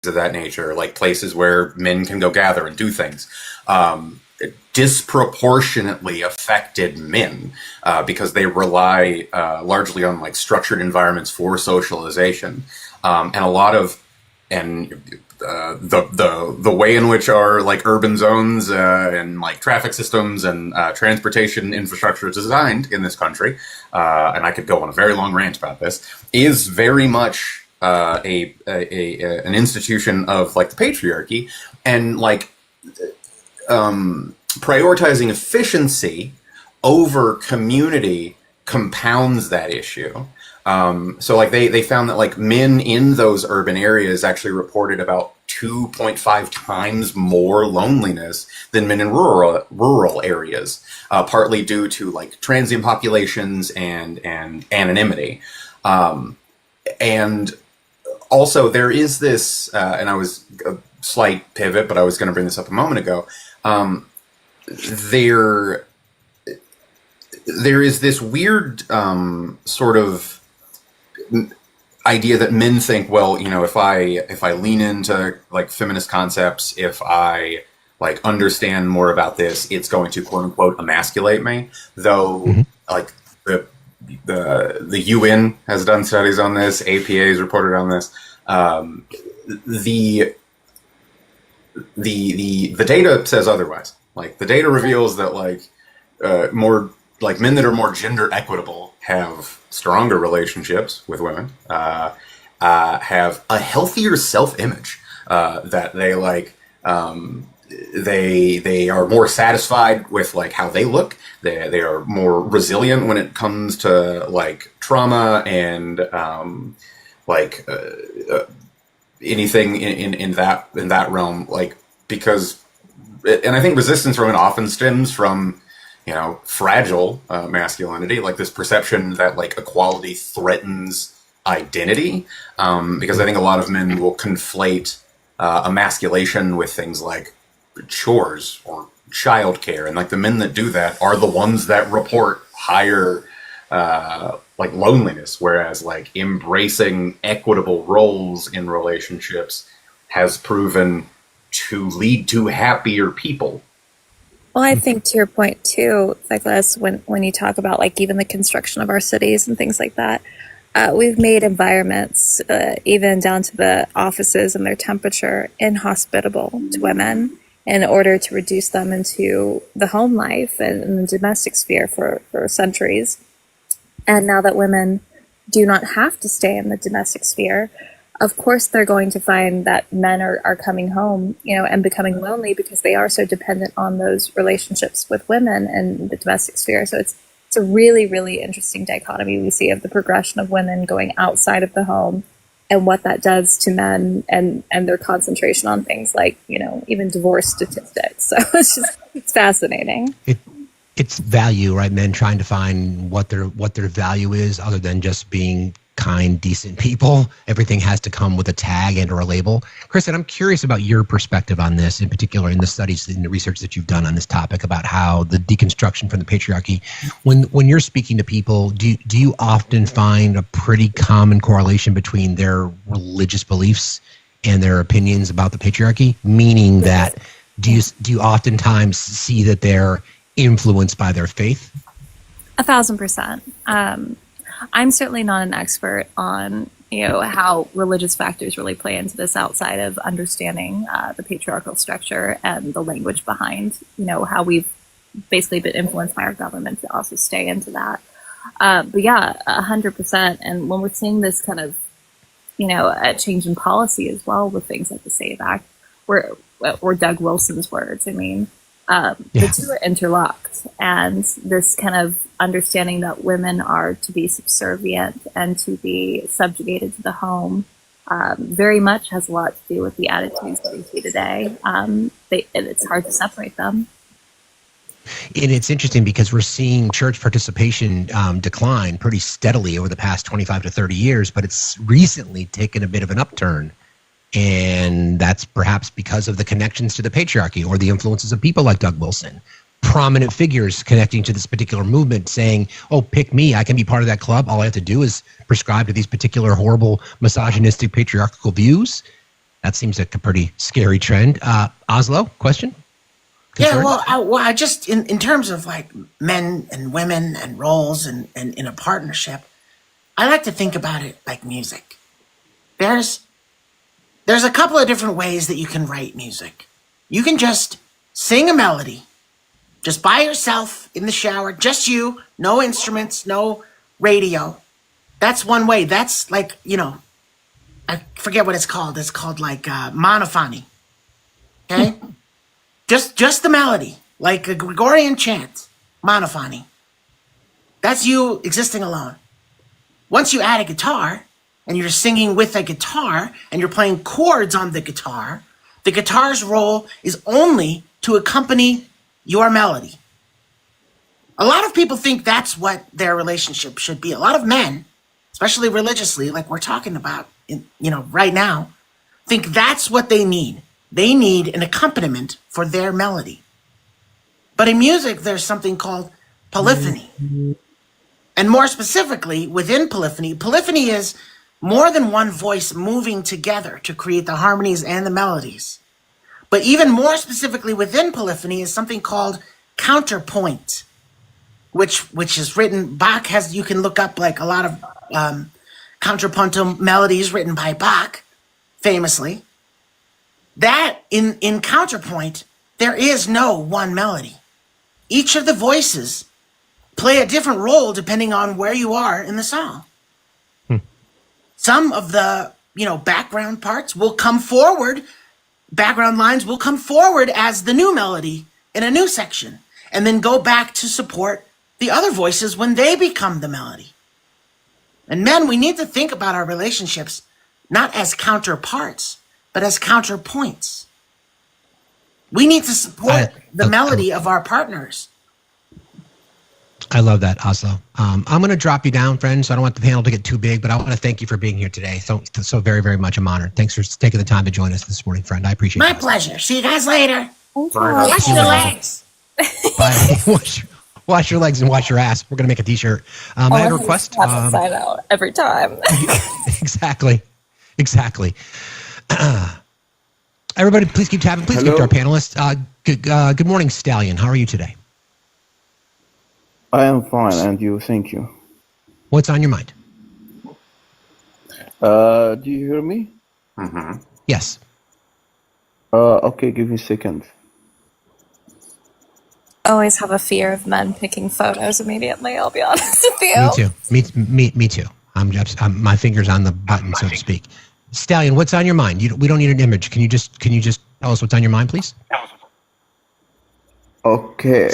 of that nature, like places where men can go gather and do things. Disproportionately affected men because they rely largely on like structured environments for socialization, and a lot of the way in which our like urban zones and like traffic systems and transportation infrastructure is designed in this country, and I could go on a very long rant about this, is very much an institution of like the patriarchy, and like prioritizing efficiency over community compounds that issue. So like they found that like men in those urban areas actually reported about 2.5 times more loneliness than men in rural areas, partly due to like transient populations and anonymity. And also there is this, and I was a slight pivot, but I was going to bring this up a moment ago. There is this weird sort of idea that men think, well, if I lean into like feminist concepts, if I like understand more about this, it's going to quote unquote emasculate me. Though like the UN has done studies on this, APA has reported on this. the data says otherwise. Like the data reveals that more like men that are more gender equitable have stronger relationships with women, have a healthier self-image, that they are more satisfied with like how they look. They are more resilient when it comes to like trauma and anything in that realm, like, because, and I think resistance from it often stems from, fragile masculinity, like this perception that like equality threatens identity, because I think a lot of men will conflate emasculation with things like chores or childcare, and like the men that do that are the ones that report higher like loneliness, whereas like embracing equitable roles in relationships has proven to lead to happier people. Well, I think to your point too, Douglas, when you talk about like even the construction of our cities and things like that, we've made environments, even down to the offices and their temperature, inhospitable to women in order to reduce them into the home life and the domestic sphere for centuries. And now that women do not have to stay in the domestic sphere, of course they're going to find that men are coming home, and becoming lonely because they are so dependent on those relationships with women in the domestic sphere. So it's a really, really interesting dichotomy we see of the progression of women going outside of the home and what that does to men and their concentration on things like, even divorce statistics. So it's fascinating. It's value, right? Men trying to find what their value is, other than just being kind, decent people. Everything has to come with a tag and or a label. Kristen, I'm curious about your perspective on this, in particular in the studies and the research that you've done on this topic about how the deconstruction from the patriarchy. When you're speaking to people, do you often find a pretty common correlation between their religious beliefs and their opinions about the patriarchy? Meaning that do you oftentimes see that they're influenced by their faith? 1,000%. I'm certainly not an expert on, how religious factors really play into this outside of understanding the patriarchal structure and the language behind, how we've basically been influenced by our government to also stay into that. But yeah, 100%. And when we're seeing this kind of, a change in policy as well with things like the SAVE Act, or Doug Wilson's words, the two are interlocked, and this kind of understanding that women are to be subservient and to be subjugated to the home very much has a lot to do with the attitudes that we see today. It's hard to separate them. And it's interesting because we're seeing church participation decline pretty steadily over the past 25 to 30 years, but it's recently taken a bit of an upturn. And that's perhaps because of the connections to the patriarchy or the influences of people like Doug Wilson, prominent figures connecting to this particular movement saying, oh, pick me, I can be part of that club. All I have to do is prescribe to these particular horrible misogynistic patriarchal views. That seems like a pretty scary trend. Oslo, question? Concern? Yeah, I just, in terms of like men and women and roles and in a partnership, I like to think about it like music. There's a couple of different ways that you can write music. You can just sing a melody, just by yourself in the shower, just you, no instruments, no radio. That's one way. That's like, I forget what it's called. It's called like monophony. Okay? just the melody, like a Gregorian chant, monophony. That's you existing alone. Once you add a guitar, and you're singing with a guitar, and you're playing chords on the guitar's role is only to accompany your melody. A lot of people think that's what their relationship should be. A lot of men, especially religiously, like we're talking about, right now, think that's what they need. They need an accompaniment for their melody. But in music, there's something called polyphony. And more specifically, within polyphony is more than one voice moving together to create the harmonies and the melodies. But even more specifically within polyphony is something called counterpoint, which is written, Bach has, you can look up like a lot of contrapuntal melodies written by Bach, famously. that in counterpoint, there is no one melody. Each of the voices play a different role depending on where you are in the song. Some of the, background parts will come forward, background lines will come forward as the new melody in a new section, and then go back to support the other voices when they become the melody. And men, we need to think about our relationships not as counterparts, but as counterpoints. We need to support the melody of our partners. I love that, Oslo. I'm going to drop you down, friends. So I don't want the panel to get too big, but I want to thank you for being here today. So very, very much. I'm honored. Thanks for taking the time to join us this morning, friend. I appreciate it. My pleasure. See you guys later. Bye. Wash your legs. Bye. Wash your legs and wash your ass. We're going to make a t-shirt. I have a request. Sign out every time. Exactly. Everybody, please keep tapping. Please keep to our panelists. Good morning, Stallion. How are you today? I am fine, and you? Thank you. What's on your mind? Do you hear me? Yes. Okay, give me a second. I always have a fear of men picking photos immediately, I'll be honest with you. Me too. I'm my finger's on the button, so to speak. Stallion, what's on your mind? We don't need an image. Can you just tell us what's on your mind, please? Okay.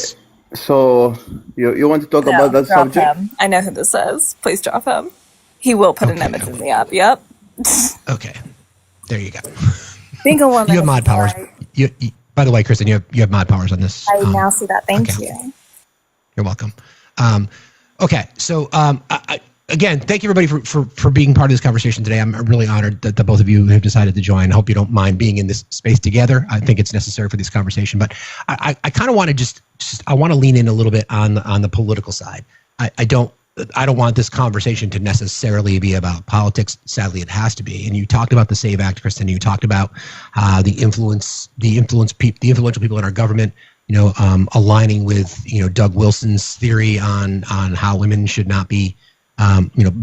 So you want to talk about that drop subject? him. I know who this is. Please drop him. He will put an image in the app. Yep. Okay. There you go. Being a woman. You have mod powers. You, by the way, Kristen, you have mod powers on this. I now see that. Thank you. You're welcome. Okay. So again, thank you everybody for being part of this conversation today. I'm really honored that the both of you have decided to join. I hope you don't mind being in this space together. I think it's necessary for this conversation, but I kind of want to I want to lean in a little bit on the political side. I don't want this conversation to necessarily be about politics. Sadly, it has to be. And you talked about the SAVE Act, Kristen. You talked about the influential people in our government, aligning with Doug Wilson's theory on how women should not be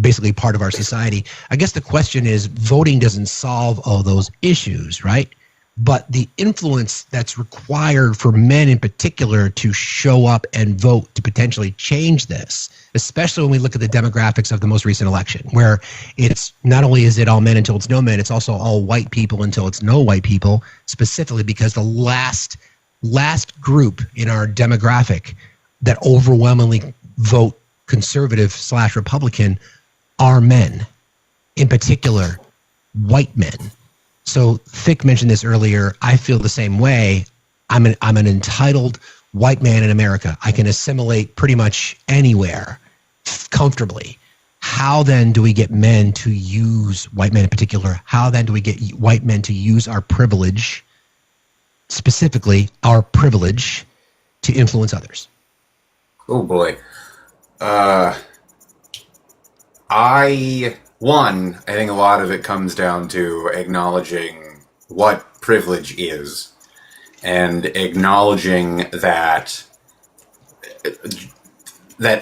basically part of our society. I guess the question is, voting doesn't solve all those issues, right? But the influence that's required for men in particular to show up and vote to potentially change this, especially when we look at the demographics of the most recent election, where it's not only is it all men until it's no men, it's also all white people until it's no white people, specifically because the last group in our demographic that overwhelmingly vote conservative/Republican are men, in particular, white men. So Thick mentioned this earlier. I feel the same way. I'm an entitled white man in America. I can assimilate pretty much anywhere comfortably. How then do we get men to use, white men in particular, how then do we get white men to use our privilege, specifically our privilege, to influence others? Oh boy. I think a lot of it comes down to acknowledging what privilege is and acknowledging that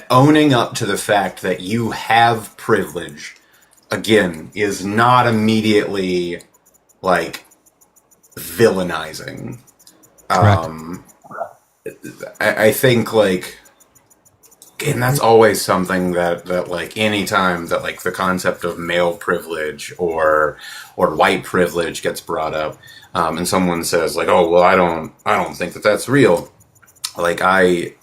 owning up to the fact that you have privilege, again, is not immediately like villainizing. I think like, and that's always something that like anytime that like the concept of male privilege or white privilege gets brought up, and someone says like, oh well, I don't think that that's real. Like I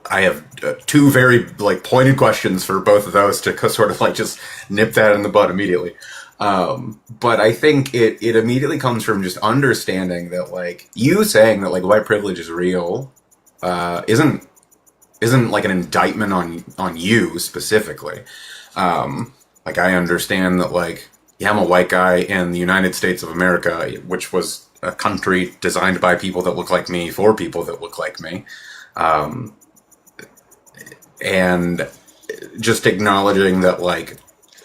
have two very like pointed questions for both of those to sort of like just nip that in the bud immediately. But I think it immediately comes from just understanding that like you saying that like white privilege is real isn't like an indictment on you specifically. Like I understand that like, yeah, I'm a white guy in the United States of America, which was a country designed by people that look like me for people that look like me. And just acknowledging that like,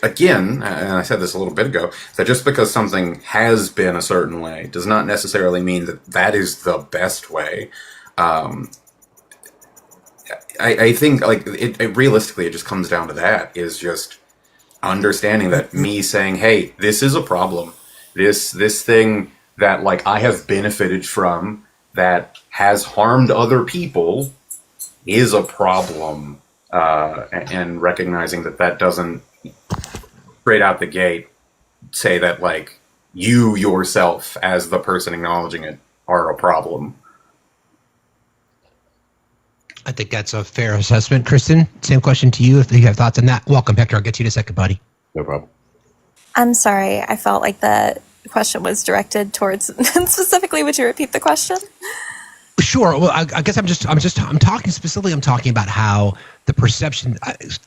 again, and I said this a little bit ago, that just because something has been a certain way does not necessarily mean that that is the best way. I think like it realistically, it just comes down to that, is just understanding that me saying, hey, this is a problem. This thing that like I have benefited from that has harmed other people is a problem, and recognizing that doesn't straight out the gate say that like you yourself as the person acknowledging it are a problem. I think that's a fair assessment. Kristen, same question to you if you have thoughts on that. Welcome, Hector. I'll get to you in a second, buddy. No problem. I'm sorry. I felt like the question was directed towards specifically. Would you repeat the question? Sure. Well, I guess I'm talking specifically. I'm talking about how the perception.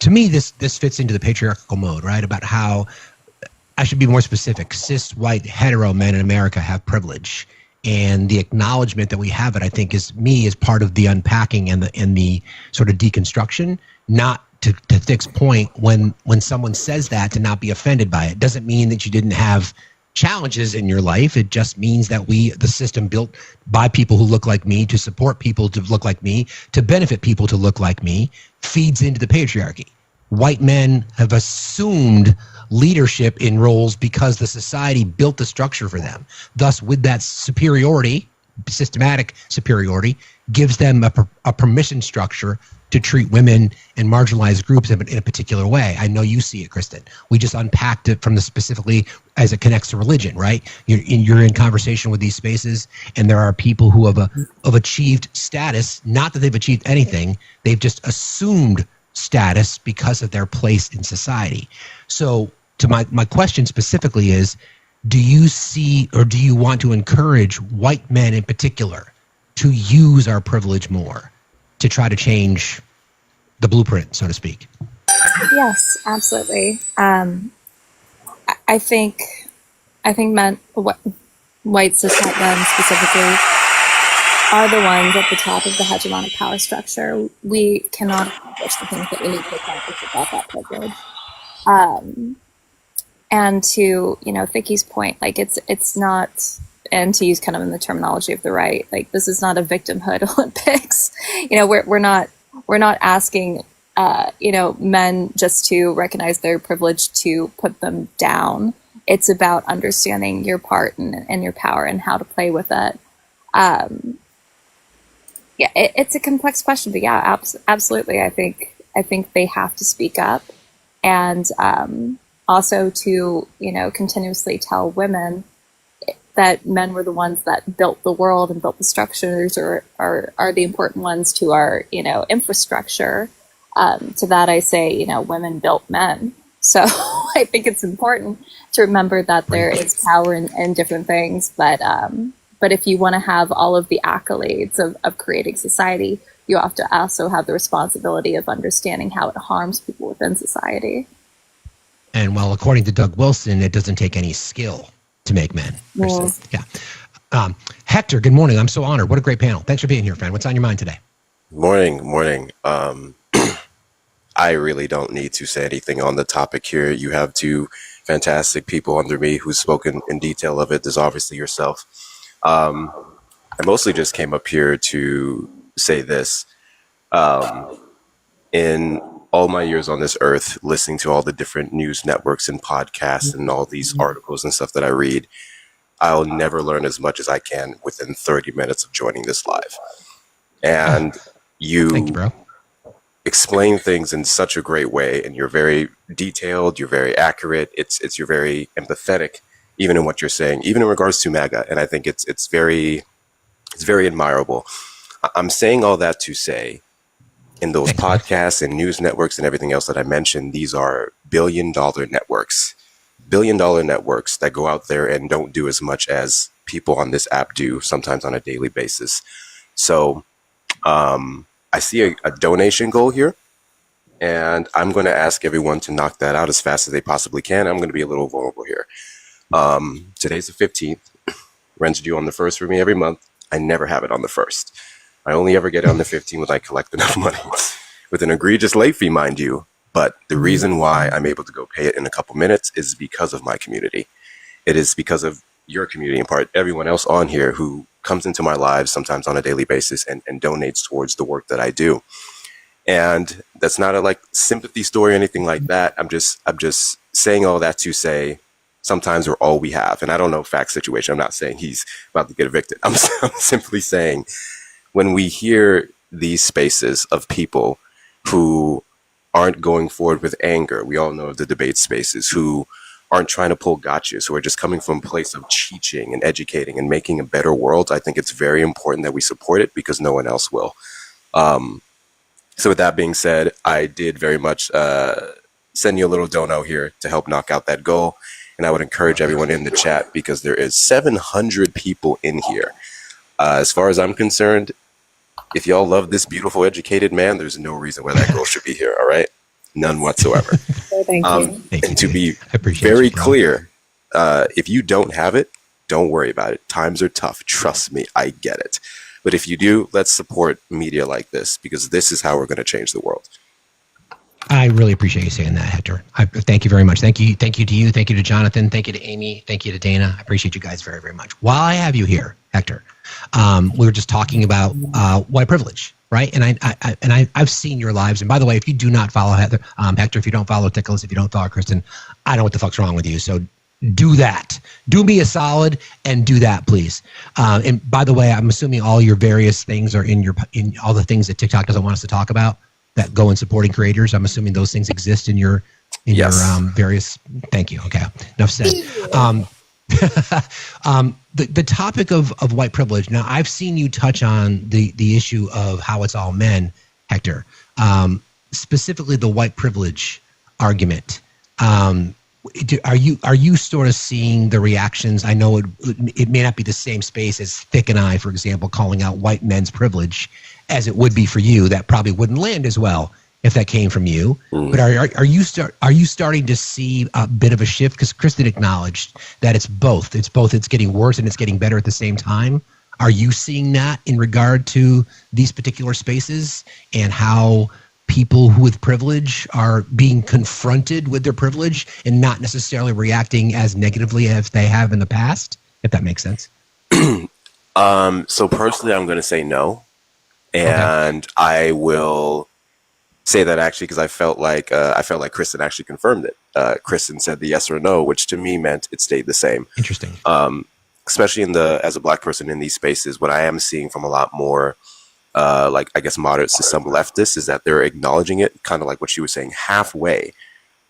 To me, this fits into the patriarchal mode, right? About how I should be more specific. Cis, white, hetero men in America have privilege, and the acknowledgement that we have it, I think, is part of the unpacking and the sort of deconstruction. Not to Thick's point, when someone says that, to not be offended by it doesn't mean that you didn't have challenges in your life. It just means that the system built by people who look like me, to support people to look like me, to benefit people to look like me, feeds into the patriarchy. White men have assumed leadership in roles because the society built the structure for them. Thus, with that superiority, systematic superiority, gives them a permission structure to treat women and marginalized groups in a particular way. I know you see it, Kristen. We just unpacked it from the specifically as it connects to religion, right? You're in conversation with these spaces, and there are people who have achieved status. Not that they've achieved anything; they've just assumed status because of their place in society. So, to my question specifically is, do you see or do you want to encourage white men in particular to use our privilege more to try to change the blueprint, so to speak? Yes, absolutely. I think men, white cis men specifically, are the ones at the top of the hegemonic power structure. We cannot accomplish the things that we need to accomplish without that privilege. And to, Thicky's point, like it's not, and to use kind of in the terminology of the right, like this is not a victimhood Olympics. We're not asking, men just to recognize their privilege to put them down. It's about understanding your part and your power and how to play with it. It's a complex question, but yeah, absolutely. I think they have to speak up, and also to continuously tell women that men were the ones that built the world and built the structures, or are the important ones to our infrastructure. To that I say, women built men. So I think it's important to remember that there is power in different things, but if you want to have all of the accolades of creating society, you have to also have the responsibility of understanding how it harms people within society. And well, according to Doug Wilson, it doesn't take any skill to make men. Yeah. Hector, good morning. I'm so honored. What a great panel. Thanks for being here, friend. What's on your mind today? Morning. I really don't need to say anything on the topic here. You have two fantastic people under me who've spoken in detail of it. There's obviously yourself. I mostly just came up here to say this. In all my years on this earth, listening to all the different news networks and podcasts and all these articles and stuff that I read, I'll never learn as much as I can within 30 minutes of joining this live. And Thank you, bro. Explain things in such a great way, and you're very detailed, you're very accurate, you're very empathetic, even in what you're saying, even in regards to MAGA. And I think it's very admirable. I'm saying all that to say, in those podcasts and news networks and everything else that I mentioned, these are billion-dollar networks that go out there and don't do as much as people on this app do sometimes on a daily basis. So I see a donation goal here, and I'm going to ask everyone to knock that out as fast as they possibly can. I'm going to be a little vulnerable here. Today's the 15th. Rent's due on the 1st for me every month. I never have it on the 1st. I only ever get it on the 15th when I collect enough money, with an egregious late fee, mind you. But the reason why I'm able to go pay it in a couple minutes is because of my community. It is because of your community, in part, everyone else on here who comes into my lives sometimes on a daily basis and donates towards the work that I do. And that's not a sympathy story or anything like that. I'm just saying all that to say sometimes we're all we have. And I don't know Fact's situation. I'm not saying he's about to get evicted. I'm simply saying when we hear these spaces of people who aren't going forward with anger, we all know the debate spaces, who aren't trying to pull gotchas, who are just coming from a place of teaching and educating and making a better world. I think it's very important that we support it because no one else will. So with that being said, I did very much send you a little dono here to help knock out that goal. And I would encourage everyone in the chat, because there is 700 people in here. As far as I'm concerned, if y'all love this beautiful, educated man, there's no reason why that girl should be here, all right? None whatsoever. Thank you. And to be very clear, if you don't have it, don't worry about it. Times are tough. Trust me, I get it. But if you do, let's support media like this, because this is how we're going to change the world. I really appreciate you saying that, Hector. Thank you very much. Thank you to you. Thank you to Jonathan. Thank you to Amy. Thank you to Dana. I appreciate you guys very, very much. While I have you here, Hector, we were just talking about white privilege, right? And I've seen your lives. And by the way, if you do not follow Hector, if you don't follow Tickles, if you don't follow Kristen, I don't know what the fuck's wrong with you. So do that. Do me a solid and do that, please. And by the way, I'm assuming all your various things are in all the things that TikTok doesn't want us to talk about that go in supporting creators. I'm assuming those things exist in your various. Thank you. Okay, enough said. The topic of white privilege. Now, I've seen you touch on the issue of how it's all men, Hector. Specifically, the white privilege argument. Are you sort of seeing the reactions? I know it may not be the same space as Thick and I, for example, calling out white men's privilege as it would be for you. That probably wouldn't land as well if that came from you. But are you starting to see a bit of a shift? Because Kristen acknowledged that it's both. It's getting worse and it's getting better at the same time. Are you seeing that in regard to these particular spaces and how people with privilege are being confronted with their privilege and not necessarily reacting as negatively as they have in the past, if that makes sense? So personally, I'm going to say no. And okay. I will say that actually because I felt like Kristen actually confirmed it. Kristen said the yes or no, which to me meant it stayed the same. Interesting. Especially as a Black person in these spaces, what I am seeing from a lot more I guess moderates to some leftists is that they're acknowledging it, kind of like what she was saying, halfway.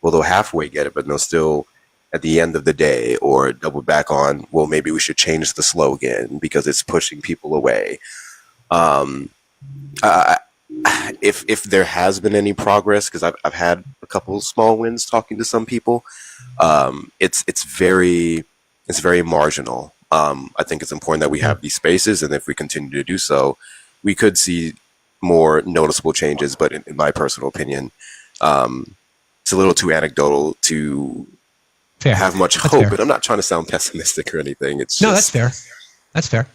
Well, they'll halfway get it, but they'll still, at the end of the day, or double back on, well, maybe we should change the slogan because it's pushing people away. If there has been any progress, because I've had a couple small wins talking to some people, it's very marginal. I think it's important that we have these spaces, and if we continue to do so, we could see more noticeable changes. But in my personal opinion, it's a little too anecdotal to have much hope. And I'm not trying to sound pessimistic or anything. It's no, that's fair. That's fair.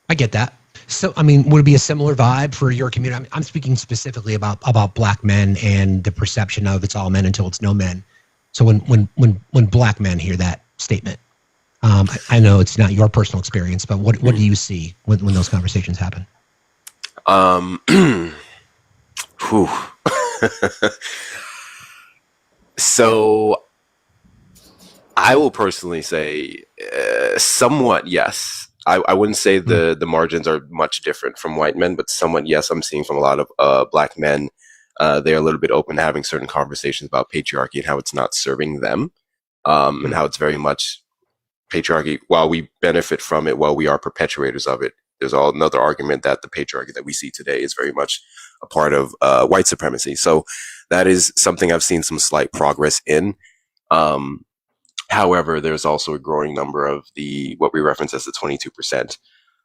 I get that. So, I mean, would it be a similar vibe for your community? I'm speaking specifically about Black men and the perception of it's all men until it's no men. So when Black men hear that statement, I know it's not your personal experience, but what do you see when those conversations happen? So I will personally say somewhat yes. I wouldn't say the margins are much different from white men, but somewhat yes. I'm seeing from a lot of Black men, they're a little bit open to having certain conversations about patriarchy and how it's not serving them, and how it's very much patriarchy. While we benefit from it, while we are perpetuators of it, there's another argument that the patriarchy that we see today is very much a part of white supremacy. So that is something I've seen some slight progress in. However, there's also a growing number of what we reference as the 22%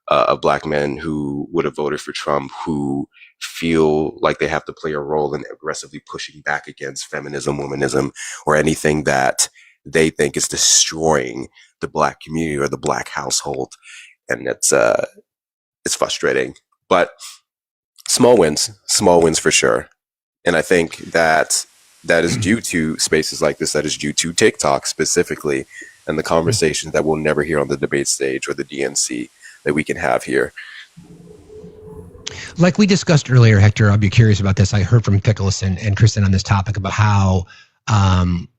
of Black men who would have voted for Trump, who feel like they have to play a role in aggressively pushing back against feminism, womanism, or anything that they think is destroying the Black community or the Black household. And it's frustrating, but small wins for sure. And I think that is due to spaces like this, that is due to TikTok specifically, and the conversations that we'll never hear on the debate stage or the DNC that we can have here. Like we discussed earlier, Hector, I'll be curious about this. I heard from Nicholas and Kristen on this topic about how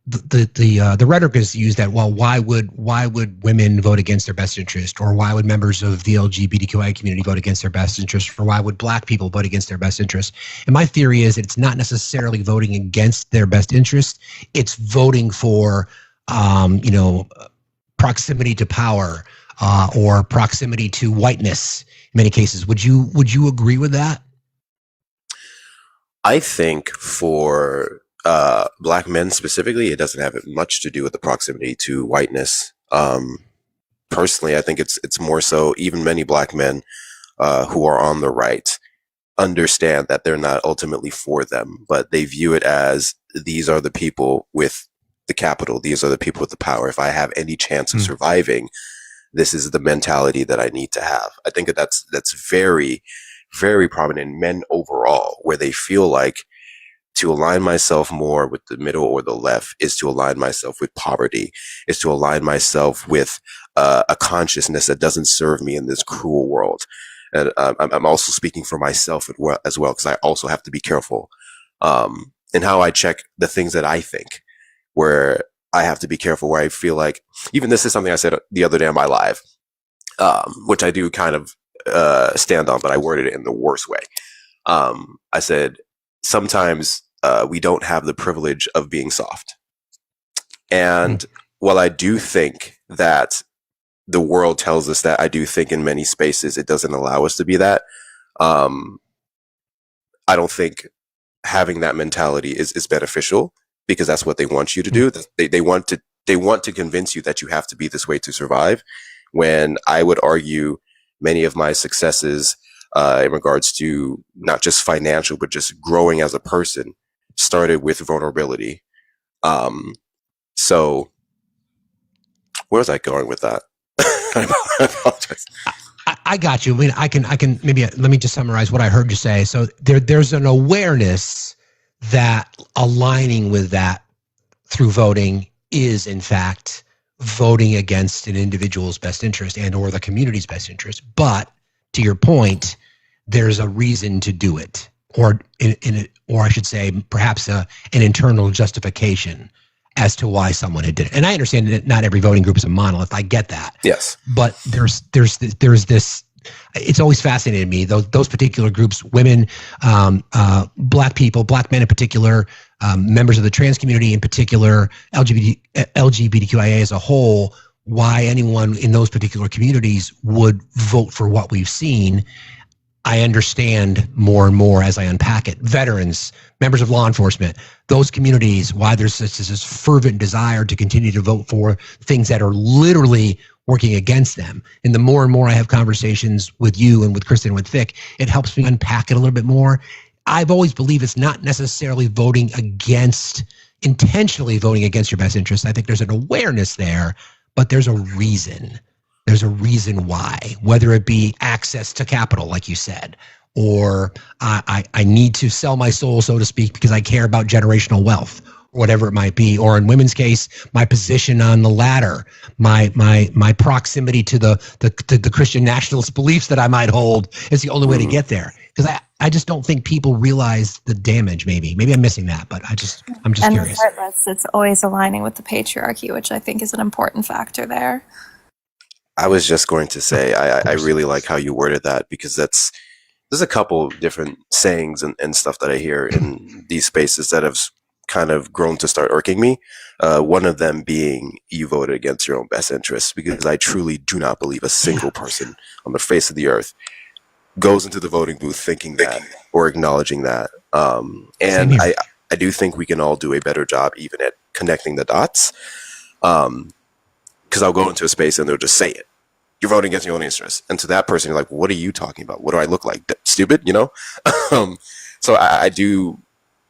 the rhetoric is used that, well, why would women vote against their best interest, or why would members of the LGBTQI community vote against their best interest, or why would Black people vote against their best interest? And my theory is that it's not necessarily voting against their best interest; it's voting for, proximity to power or proximity to whiteness. In many cases, would you agree with that? I think for Black men specifically, it doesn't have much to do with the proximity to whiteness. Personally, I think it's more so even many Black men who are on the right understand that they're not ultimately for them, but they view it as these are the people with the capital. These are the people with the power. If I have any chance of surviving, this is the mentality that I need to have. I think that's very, very prominent in men overall, where they feel like to align myself more with the middle or the left is to align myself with poverty, is to align myself with a consciousness that doesn't serve me in this cruel world. And I'm also speaking for myself as well, because I also have to be careful in how I check the things that I think, where I have to be careful, where I feel like, even this is something I said the other day on my live, which I do kind of stand on, but I worded it in the worst way. I said, sometimes we don't have the privilege of being soft. And while I do think that the world tells us that, I do think in many spaces it doesn't allow us to be that. I don't think having that mentality is beneficial, because that's what they want you to do. They want to convince you that you have to be this way to survive, when I would argue many of my successes in regards to not just financial, but just growing as a person, started with vulnerability. So where was I going with that? I apologize. I got you. I mean, I can maybe let me just summarize what I heard you say. So there's an awareness that aligning with that through voting is, in fact, voting against an individual's best interest and or the community's best interest. But to your point, there's a reason to do it, or or I should say, perhaps an internal justification as to why someone had did it. And I understand that not every voting group is a monolith. I get that. Yes. But there's this. It's always fascinated me, those particular groups: women, Black people, Black men in particular, members of the trans community in particular, LGBTQIA as a whole. Why anyone in those particular communities would vote for what we've seen, I understand more and more as I unpack it. Veterans, members of law enforcement, those communities, why there's this fervent desire to continue to vote for things that are literally working against them. And the more and more I have conversations with you and with Kristen and with Vic, it helps me unpack it a little bit more. I've always believed it's not necessarily intentionally voting against your best interest. I think there's an awareness there, but there's a reason. There's a reason why, whether it be access to capital, like you said, or I need to sell my soul, so to speak, because I care about generational wealth, or whatever it might be. Or in women's case, my position on the ladder, my proximity to the Christian nationalist beliefs that I might hold is the only way to get there. Because I just don't think people realize the damage. Maybe I'm missing that, but I'm just curious. Regardless, it's always aligning with the patriarchy, which I think is an important factor there. I was just going to say, I really like how you worded that, because there's a couple different sayings and stuff that I hear in these spaces that have kind of grown to start irking me. One of them being, you voted against your own best interests, because I truly do not believe a single person on the face of the earth goes into the voting booth thinking that or acknowledging that. And I do think we can all do a better job even at connecting the dots. Because I'll go into a space and they'll just say it. You're voting against your own interests. And to that person, you're like, what are you talking about? What do I look like? Stupid, you know? So I do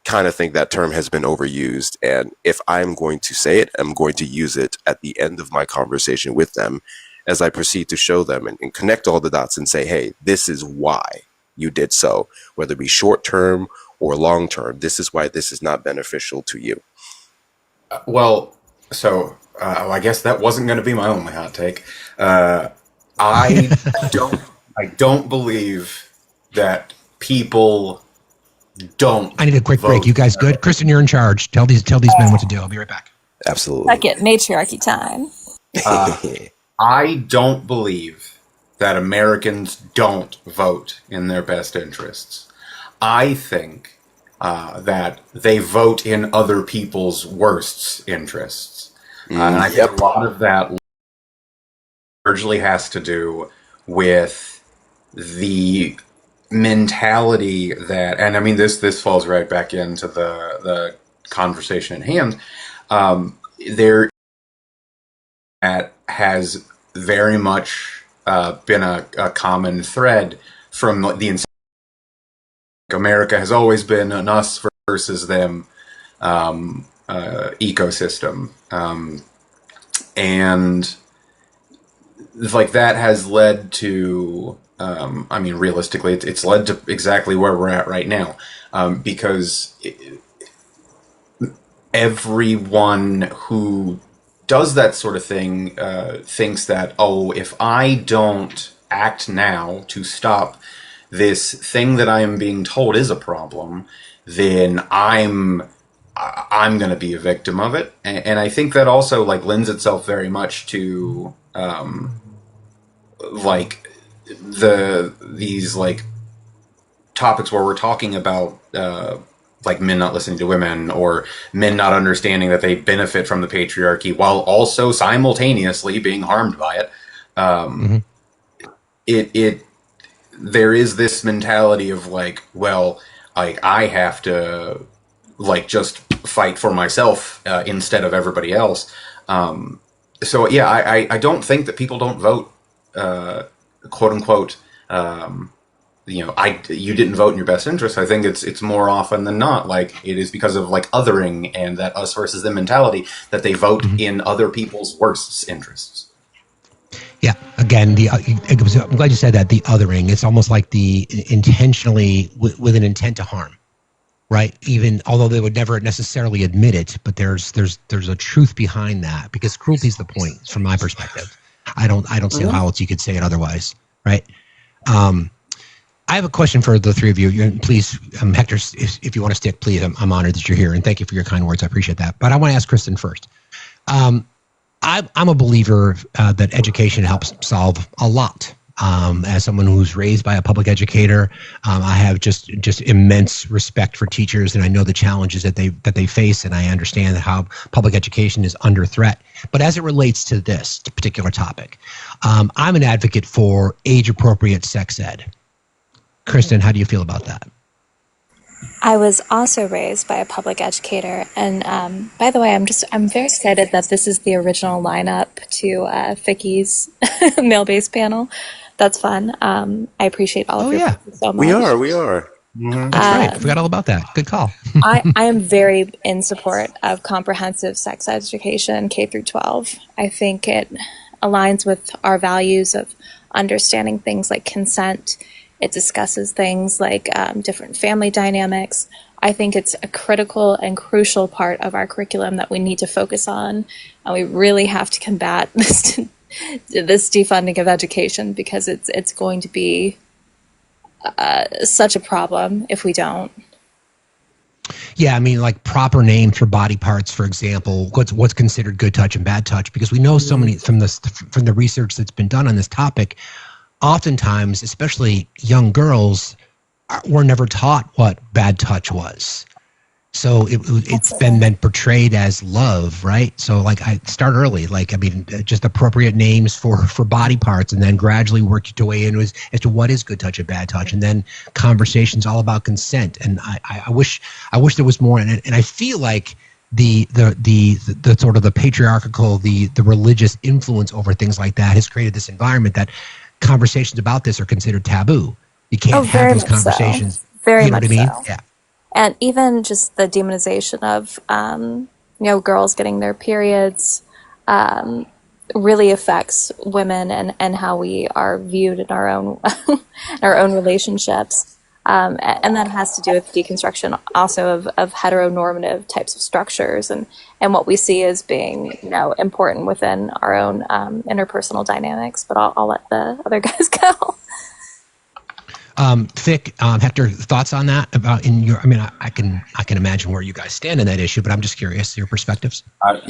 kind of think that term has been overused. And if I'm going to say it, I'm going to use it at the end of my conversation with them as I proceed to show them and connect all the dots and say, hey, this is why you did so. Whether it be short term or long term, this is why this is not beneficial to you. I guess that wasn't going to be my only hot take. I don't believe that people don't. I need a quick break. You guys good? Kristen, you're in charge. Tell these men what to do. I'll be right back. Absolutely. Second, matriarchy time. I don't believe that Americans don't vote in their best interests. I think that they vote in other people's worst interests. And I think a lot of that largely has to do with the mentality that, and I mean, this falls right back into the conversation at hand. There that has very much been a common thread from the America has always been an us versus them ecosystem, and like that has led to I mean, realistically, it's led to exactly where we're at right now, because everyone who does that sort of thing thinks that, oh, if I don't act now to stop this thing that I am being told is a problem, then I'm going to be a victim of it. And I think that also like lends itself very much to like these like topics where we're talking about like men not listening to women, or men not understanding that they benefit from the patriarchy while also simultaneously being harmed by it. There is this mentality of like, well, like I have to like just fight for myself instead of everybody else. So yeah, I don't think that people don't vote, quote unquote. You didn't vote in your best interest. I think it's more often than not like it is because of like othering and that us versus them mentality that they vote in other people's worst interests. Yeah. Again, I'm glad you said that. The othering. It's almost like the intentionally with an intent to harm, right? Even although they would never necessarily admit it, but there's a truth behind that, because cruelty is the point from my perspective. I don't see how else you could say it otherwise, right? I have a question for the three of you. Please, Hector, if you want to stick, please. I'm honored that you're here, and thank you for your kind words. I appreciate that. But I want to ask Kristen first. I'm a believer that education helps solve a lot. As someone who's raised by a public educator, I have just immense respect for teachers, and I know the challenges that they face, and I understand how public education is under threat. But as it relates to this particular topic, I'm an advocate for age-appropriate sex ed. Kristen, how do you feel about that? I was also raised by a public educator, and by the way, I'm very excited that this is the original lineup to Ficky's male-based panel. That's fun. I appreciate all of your voices so much. We are. That's right. I forgot all about that. Good call. I am very in support of comprehensive sex education, K through 12. I think it aligns with our values of understanding things like consent. It discusses things like different family dynamics. I think it's a critical and crucial part of our curriculum that we need to focus on. And we really have to combat this defunding of education, because it's going to be such a problem if we don't. Yeah, I mean, like proper names for body parts, for example, what's considered good touch and bad touch, because we know so many from the research that's been done on this topic. Oftentimes, especially young girls, were never taught what bad touch was. So it's been then portrayed as love, right? So like I start early, like, I mean, just appropriate names for body parts, and then gradually work your way in as to what is good touch and bad touch, and then conversations all about consent. And I wish there was more. And I feel like the sort of the patriarchal, the religious influence over things like that has created this environment that conversations about this are considered taboo. You can't have those conversations. Very much much what I mean? so. Yeah. And even just the demonization of, girls getting their periods really affects women and how we are viewed in our own our own relationships. And that has to do with deconstruction also of heteronormative types of structures and what we see as being, important within our own interpersonal dynamics. But I'll let the other guys go. Thick, Hector, thoughts on that about in your? I mean, I can imagine where you guys stand in that issue, but I'm just curious your perspectives. I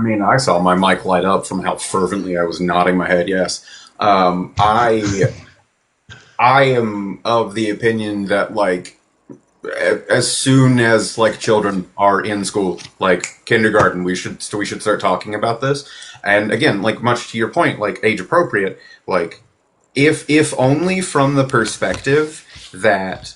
mean, I saw my mic light up from how fervently I was nodding my head. Yes, I am of the opinion that like as soon as like children are in school, like kindergarten, we should start talking about this. And again, like much to your point, like age appropriate, like. If only from the perspective that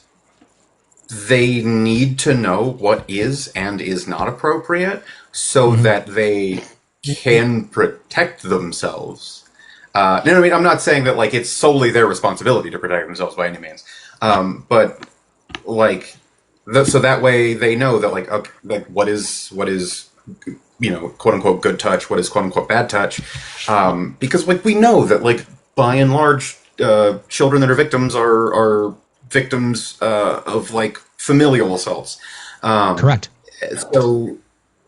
they need to know what is and is not appropriate so that they can protect themselves. I mean, I'm not saying that like it's solely their responsibility to protect themselves by any means, but like so that way they know that like okay, like what is quote unquote good touch, what is quote unquote bad touch, because like we know that like. By and large, children that are victims are victims of like familial assaults. Correct. So,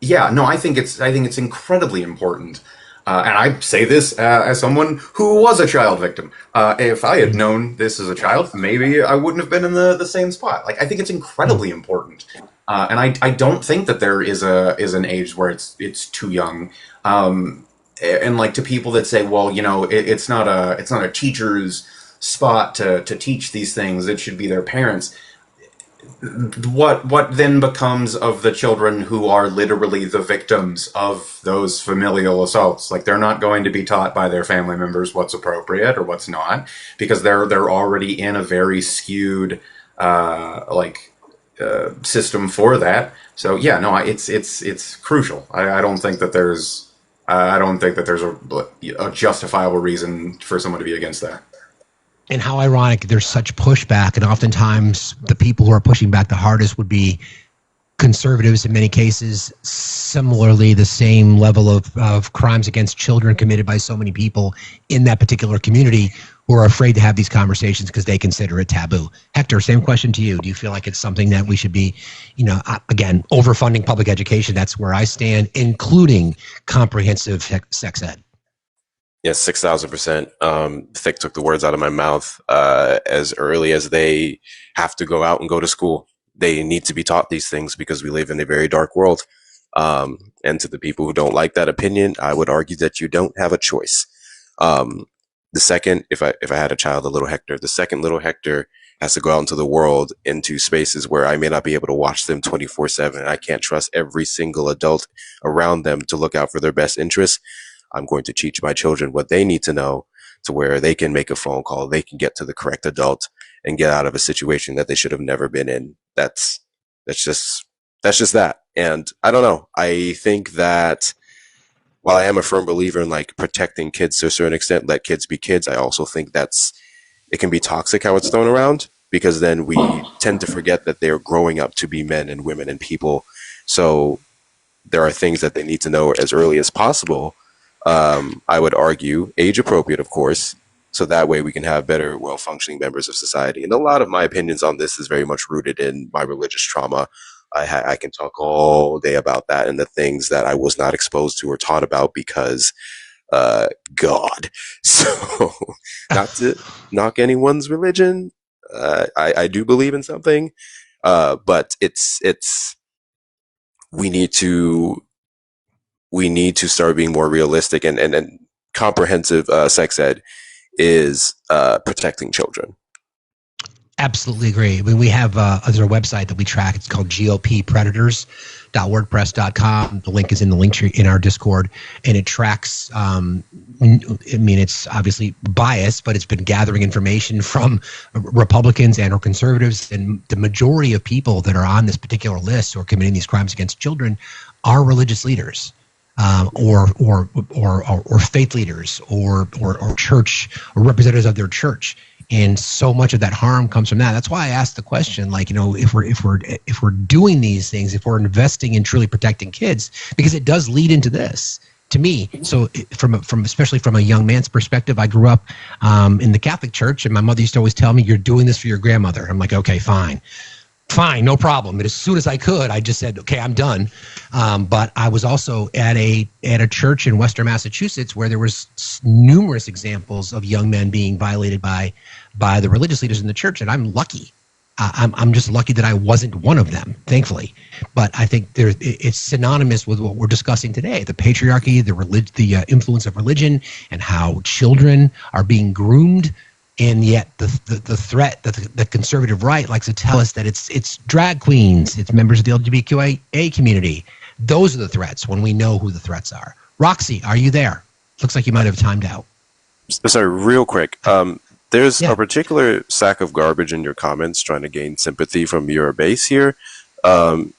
yeah, no, I think it's incredibly important, and I say this as someone who was a child victim. If I had known this as a child, maybe I wouldn't have been in the same spot. Like, I think it's incredibly important, and I don't think that there is an age where it's too young. And like to people that say, well, you know, it's not a teacher's spot to teach these things. It should be their parents. What then becomes of the children who are literally the victims of those familial assaults? Like they're not going to be taught by their family members what's appropriate or what's not, because they're already in a very skewed system for that. So yeah, no, it's crucial. I don't think that there's a justifiable reason for someone to be against that. And how ironic there's such pushback, and oftentimes the people who are pushing back the hardest would be conservatives in many cases. Similarly, the same level of crimes against children committed by so many people in that particular community who are afraid to have these conversations because they consider it taboo. Hector, same question to you. Do you feel like it's something that we should be, again, overfunding public education? That's where I stand, including comprehensive sex ed. Yes, 6,000%. Thick took the words out of my mouth. As early as they have to go out and go to school, they need to be taught these things because we live in a very dark world. And to the people who don't like that opinion, I would argue that you don't have a choice. The second, if I had a child, a little Hector, the second little Hector has to go out into the world, into spaces where I may not be able to watch them 24/7. I can't trust every single adult around them to look out for their best interests. I'm going to teach my children what they need to know to where they can make a phone call, they can get to the correct adult and get out of a situation that they should have never been in. That's just that. And I don't know. I think that while I am a firm believer in like protecting kids to a certain extent, let kids be kids, I also think it can be toxic how it's thrown around, because then we tend to forget that they're growing up to be men and women and people. So there are things that they need to know as early as possible. I would argue age appropriate, of course, so that way we can have better, well-functioning members of society. And a lot of my opinions on this is very much rooted in my religious trauma. I can talk all day about that and the things that I was not exposed to or taught about because God. So not to knock anyone's religion. I do believe in something, but we need to start being more realistic, and comprehensive sex ed is protecting children. Absolutely agree. I mean, we have there's a website that we track. It's called goppredators.wordpress.com. The link is in the link tree in our Discord, and it tracks. I mean, it's obviously biased, but it's been gathering information from Republicans and or conservatives, and the majority of people that are on this particular list or committing these crimes against children are religious leaders. Or faith leaders or church or representatives of their church. And so much of that harm comes from that. That's why I asked the question, like, if we're doing these things, if we're investing in truly protecting kids, because it does lead into this to me. So from especially from a young man's perspective, I grew up in the Catholic Church, and my mother used to always tell me, "You're doing this for your grandmother." I'm like, okay, fine. fine, no problem. And as soon as I could, I just said, okay, I'm done. But I was also at a church in Western Massachusetts where there was numerous examples of young men being violated by the religious leaders in the church, and I'm lucky. I'm just lucky that I wasn't one of them, thankfully. But I think it's synonymous with what we're discussing today: the patriarchy, the influence of religion, and how children are being groomed. And yet the threat that the conservative right likes to tell us that it's drag queens, it's members of the LGBTQIA community. Those are the threats when we know who the threats are. Roxy, are you there? Looks like you might have timed out. Sorry, real quick. There's a particular sack of garbage in your comments trying to gain sympathy from your base here.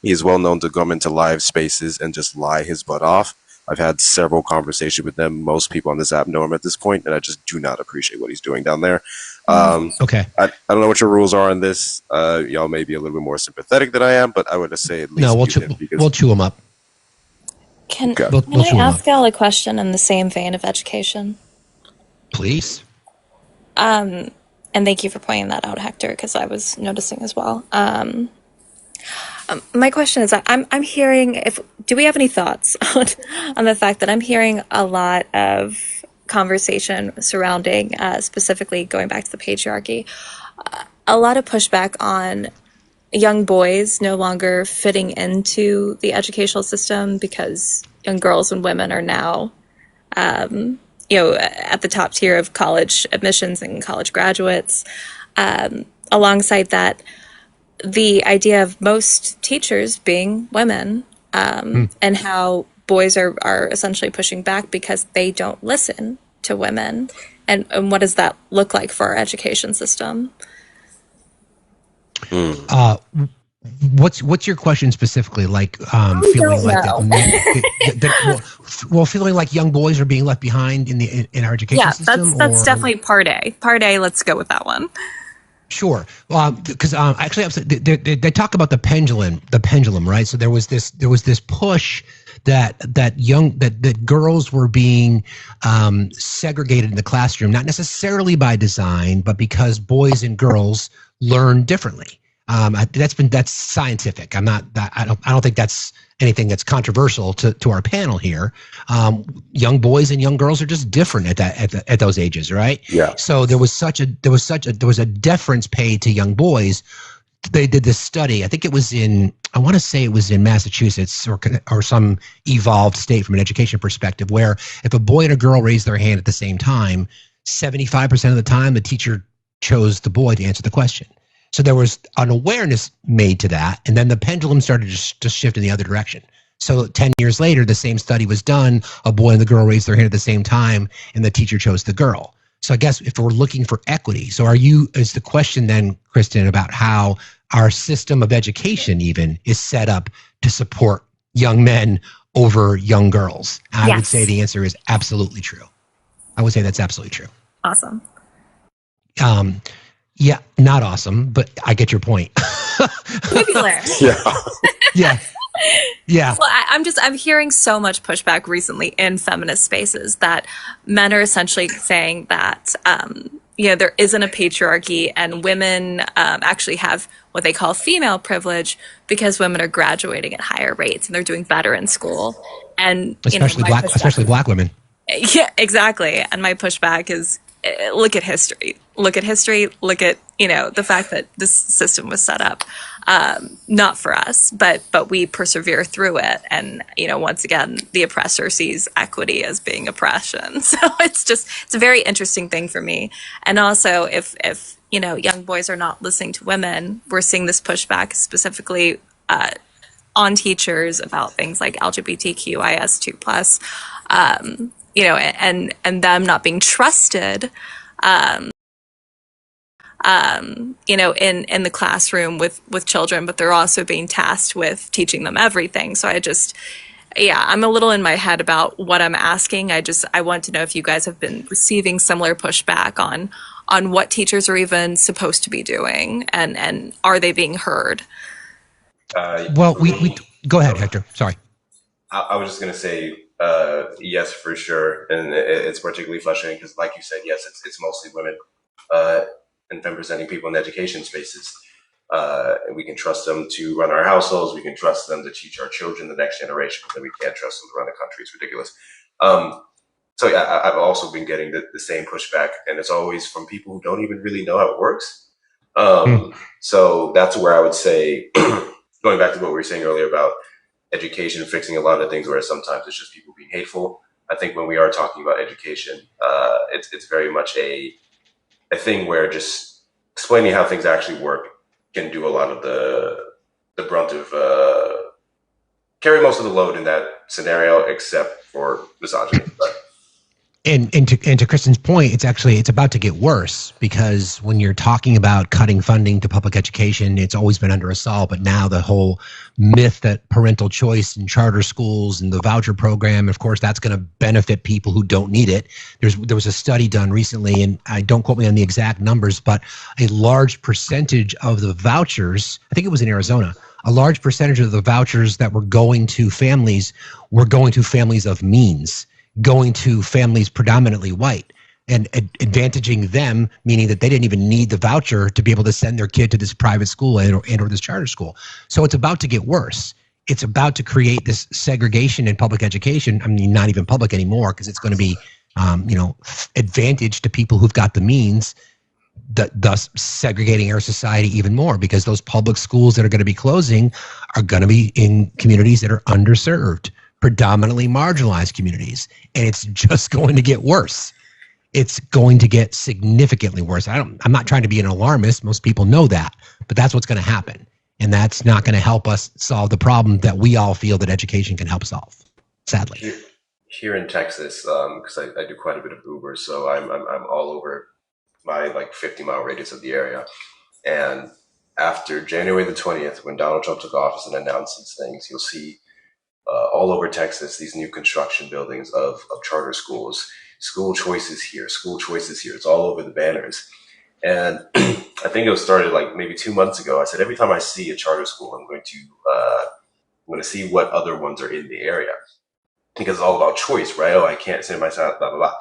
He's well known to come into live spaces and just lie his butt off. I've had several conversations with them. Most people on this app know him at this point, and I just do not appreciate what he's doing down there. Okay. I don't know what your rules are on this. Y'all may be a little bit more sympathetic than I am, but I would just say at least No, we'll chew him up. Can We'll I chew him ask up. y'all a question in the same vein of education? Please. And thank you for pointing that out, Hector, because I was noticing as well. My question is, I'm hearing, do we have any thoughts on the fact that I'm hearing a lot of conversation surrounding, specifically going back to the patriarchy, a lot of pushback on young boys no longer fitting into the educational system because young girls and women are now, at the top tier of college admissions and college graduates. Alongside that, the idea of most teachers being women, and how boys are essentially pushing back because they don't listen to women. And what does that look like for our education system? What's your question specifically? Like feeling like feeling like young boys are being left behind in our education system. That's definitely part A. Part A. Let's go with that one. Sure. Because actually, they talk about the pendulum, right? So there was this push that girls were being segregated in the classroom, not necessarily by design, but because boys and girls learn differently. That's scientific. I don't think that's anything that's controversial to our panel here. Young boys and young girls are just different at those ages, right? Yeah. So there was a deference paid to young boys. They did this study. I think it was in Massachusetts or some evolved state from an education perspective, where if a boy and a girl raised their hand at the same time, 75% of the time the teacher chose the boy to answer the question. So there was an awareness made to that, and then the pendulum started to shift in the other direction. So 10 years later, the same study was done. A boy and the girl raised their hand at the same time, and the teacher chose the girl. So I guess if we're looking for equity, is the question then, Kristen, about how our system of education even is set up to support young men over young girls? I would say the answer is absolutely true. I would say that's absolutely true. Awesome. Yeah, not awesome, but I get your point. Tubular. Yeah. Well, I'm hearing so much pushback recently in feminist spaces that men are essentially saying that, there isn't a patriarchy, and women actually have what they call female privilege because women are graduating at higher rates and they're doing better in school. And especially black women. Yeah, exactly. And my pushback is, look at history. Look at the fact that this system was set up, not for us, but we persevere through it. And, once again, the oppressor sees equity as being oppression. So it's a very interesting thing for me. And also if young boys are not listening to women, we're seeing this pushback specifically, on teachers about things like LGBTQIS2+, and them not being trusted, in the classroom with children, but they're also being tasked with teaching them everything. So I'm a little in my head about what I'm asking. I want to know if you guys have been receiving similar pushback on what teachers are even supposed to be doing, and are they being heard? Well, we go ahead, Hector. Sorry. I was just going to say, yes, for sure. And it's particularly frustrating because, like you said, yes, it's mostly women and femme presenting people in education spaces. And we can trust them to run our households. We can trust them to teach our children the next generation, but then we can't trust them to run the country. It's ridiculous. So yeah, I've also been getting the same pushback, and it's always from people who don't even really know how it works. So that's where I would say, going back to what we were saying earlier about education fixing a lot of things where sometimes it's just people being hateful. I think when we are talking about education, it's very much a thing where just explaining how things actually work can do a lot of the brunt of carry most of the load in that scenario, except for misogyny. But And to Kristen's point, it's about to get worse, because when you're talking about cutting funding to public education, it's always been under assault. But now the whole myth that parental choice in charter schools and the voucher program, of course, that's going to benefit people who don't need it. There was a study done recently, and I don't quote me on the exact numbers, but a large percentage of the vouchers, I think it was in Arizona, a large percentage of the vouchers that were going to families of means, going to families predominantly white, and advantaging them, meaning that they didn't even need the voucher to be able to send their kid to this private school or this charter school. So it's about to get worse. It's about to create this segregation in public education. I mean, not even public anymore, because it's going to be, advantage to people who've got the means, thus segregating our society even more, because those public schools that are going to be closing are going to be in communities that are underserved, predominantly marginalized communities, and it's just going to get worse. It's going to get significantly worse. I'm not trying to be an alarmist. Most people know that, but that's what's going to happen, and that's not going to help us solve the problem that we all feel that education can help solve. Sadly, here in Texas, because I do quite a bit of Uber, so I'm all over my 50-mile radius of the area, and after January the 20th, when Donald Trump took office and announced these things, you'll see all over Texas, these new construction buildings of charter schools, school choices here, school choices here. It's all over the banners. And I think it was started maybe 2 months ago. I said, every time I see a charter school, I'm going to see what other ones are in the area, because it's all about choice, right? Oh, I can't send my child, blah, blah,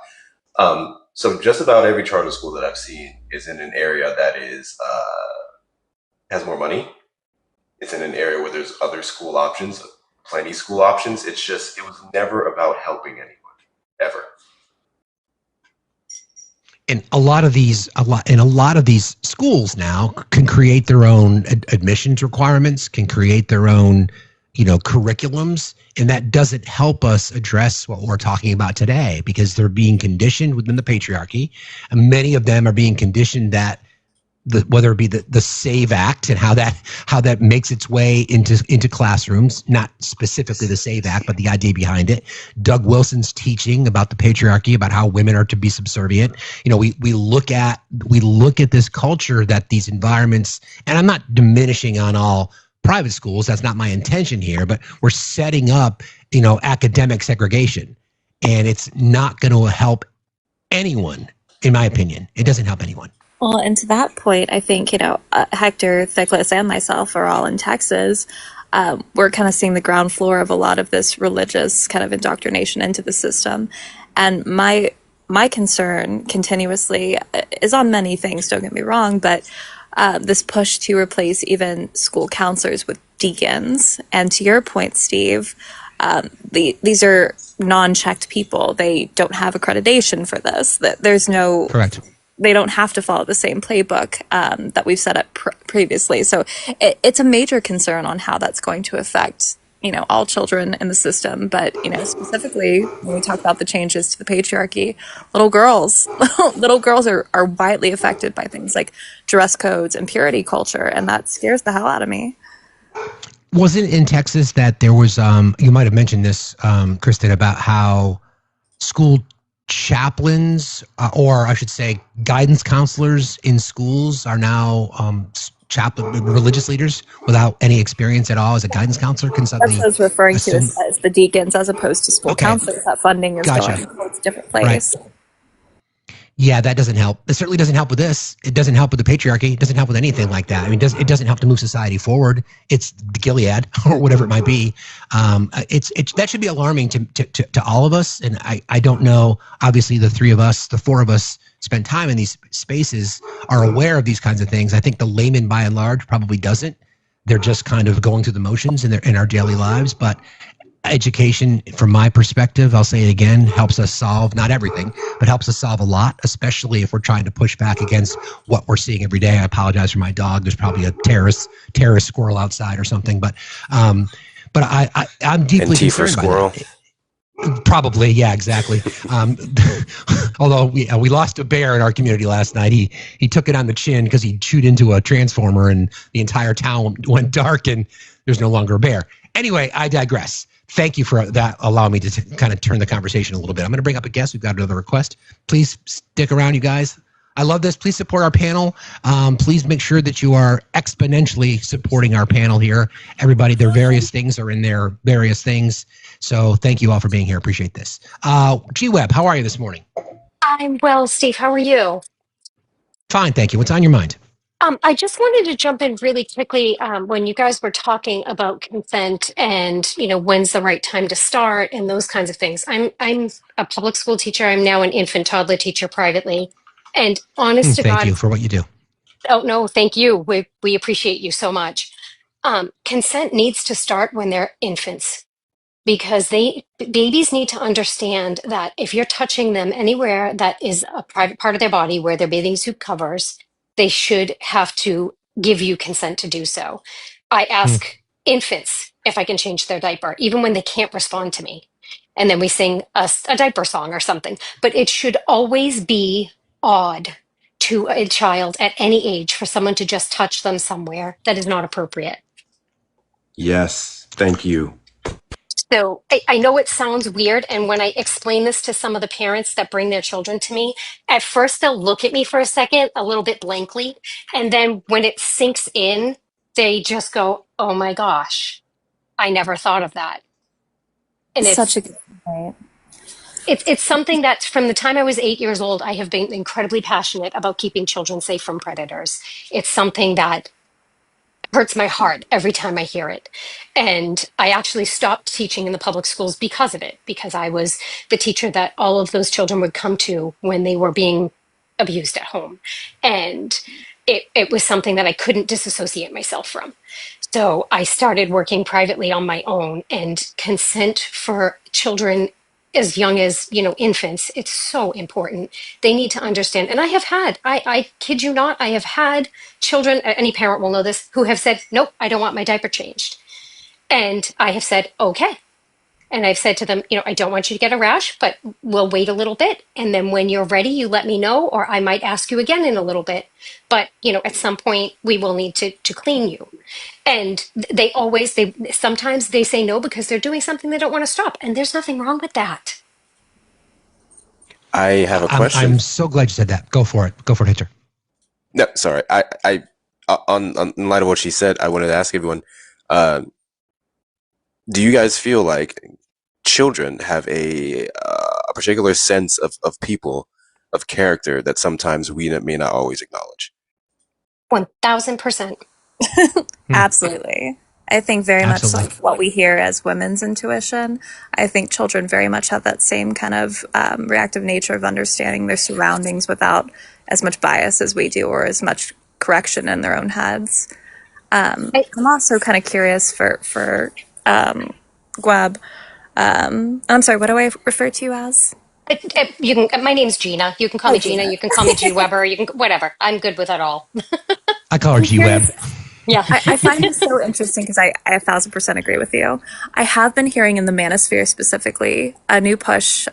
blah. So just about every charter school that I've seen is in an area that is has more money. It's in an area where there's other school options, plenty school options. It was never about helping anyone, ever. And a lot of these schools now can create their own admissions requirements, can create their own, curriculums, and that doesn't help us address what we're talking about today, because they're being conditioned within the patriarchy, and many of them are being conditioned that whether it be the SAVE Act and how that makes its way into classrooms, not specifically the SAVE Act, but the idea behind it. Doug Wilson's teaching about the patriarchy, about how women are to be subservient. We look at this culture, that these environments, and I'm not diminishing on all private schools. That's not my intention here, but we're setting up, academic segregation, and it's not going to help anyone, in my opinion. It doesn't help anyone. Well, and to that point, I think, Hector, Thickless, and myself are all in Texas. We're kind of seeing the ground floor of a lot of this religious kind of indoctrination into the system. And my concern continuously is on many things, don't get me wrong, but this push to replace even school counselors with deacons. And to your point, Steve, these are non-checked people. They don't have accreditation for this. There's no... Correct. They don't have to follow the same playbook that we've set up previously. So it's a major concern on how that's going to affect, all children in the system. But, specifically when we talk about the changes to the patriarchy, little girls are widely affected by things like dress codes and purity culture. And that scares the hell out of me. Was it in Texas that there was, you might have mentioned this, Kristen, about how school chaplains, or I should say guidance counselors in schools, are now religious leaders without any experience at all as a guidance counselor can suddenly... That's what I was referring to as the deacons, as opposed to school counselors. That funding is going to a different place. Right. Yeah, that doesn't help. It certainly doesn't help with this. It doesn't help with the patriarchy. It doesn't help with anything like that. I mean, it doesn't help to move society forward. It's Gilead or whatever it might be. That should be alarming to all of us. And I don't know. Obviously, the four of us spend time in these spaces, are aware of these kinds of things. I think the layman, by and large, probably doesn't. They're just kind of going through the motions in our daily lives. But education, from my perspective, I'll say it again, helps us solve, not everything, but helps us solve a lot, especially if we're trying to push back against what we're seeing every day. I apologize for my dog. There's probably a terrorist squirrel outside or something, but I'm deeply concerned by that. Probably, yeah, exactly. Although we lost a bear in our community last night. He took it on the chin because he chewed into a transformer and the entire town went dark and there's no longer a bear. Anyway, I digress. Thank you for that, allowing me to kind of turn the conversation a little bit. I'm going to bring up a guest. We've got another request. Please stick around, you guys. I love this. Please support our panel. Please make sure that you are exponentially supporting our panel here. Everybody, their various things are in their various things. So thank you all for being here. Appreciate this. G-Web, how are you this morning? I'm well, Steve. How are you? Fine, thank you. What's on your mind? I just wanted to jump in really quickly when you guys were talking about consent and when's the right time to start and those kinds of things. I'm a public school teacher. I'm now an infant toddler teacher privately, and honest to Thank God, you for what you do. oh no, thank you. We appreciate you so much. Consent needs to start when they're infants because babies need to understand that if you're touching them anywhere that is a private part of their body where their bathing suit covers, they should have to give you consent to do so. I ask infants if I can change their diaper, even when they can't respond to me. And then we sing a diaper song or something. But it should always be odd to a child at any age for someone to just touch them somewhere that is not appropriate. Yes, thank you. So I know it sounds weird. And when I explain this to some of the parents that bring their children to me, at first they'll look at me for a second, a little bit blankly. And then when it sinks in, they just go, oh my gosh, I never thought of that. And Such a good point. It's something that from the time I was 8 years old, I have been incredibly passionate about keeping children safe from predators. It's something that hurts my heart every time I hear it. And I actually stopped teaching in the public schools because of it, because I was the teacher that all of those children would come to when they were being abused at home. And it was something that I couldn't disassociate myself from. So I started working privately on my own, and consent for children as young as infants, it's so important. They need to understand. And I kid you not, I have had children, any parent will know this, who have said, nope, I don't want my diaper changed. And I have said, okay. And I've said to them, I don't want you to get a rash, but we'll wait a little bit. And then when you're ready, you let me know, or I might ask you again in a little bit. But, at some point we will need to clean you. And sometimes they say no because they're doing something they don't want to stop. And there's nothing wrong with that. I have a question. I'm so glad you said that. Go for it. Go for it, Hitcher. No, sorry. I in light of what she said, I wanted to ask everyone, do you guys feel like children have a particular sense of people, of character that sometimes we may not always acknowledge? 1000%. Absolutely. I think very much like what we hear as women's intuition. I think children very much have that same kind of reactive nature of understanding their surroundings without as much bias as we do or as much correction in their own heads. I'm also kind of curious for Gwab. I'm sorry, what do I refer to you as? You can. My name's Gina. You can call me Gina. You can call me G Weber. You can whatever. I'm good with it all. I call her G Web. Yeah, I find this so interesting because I 1000% agree with you. I have been hearing in the manosphere specifically a new push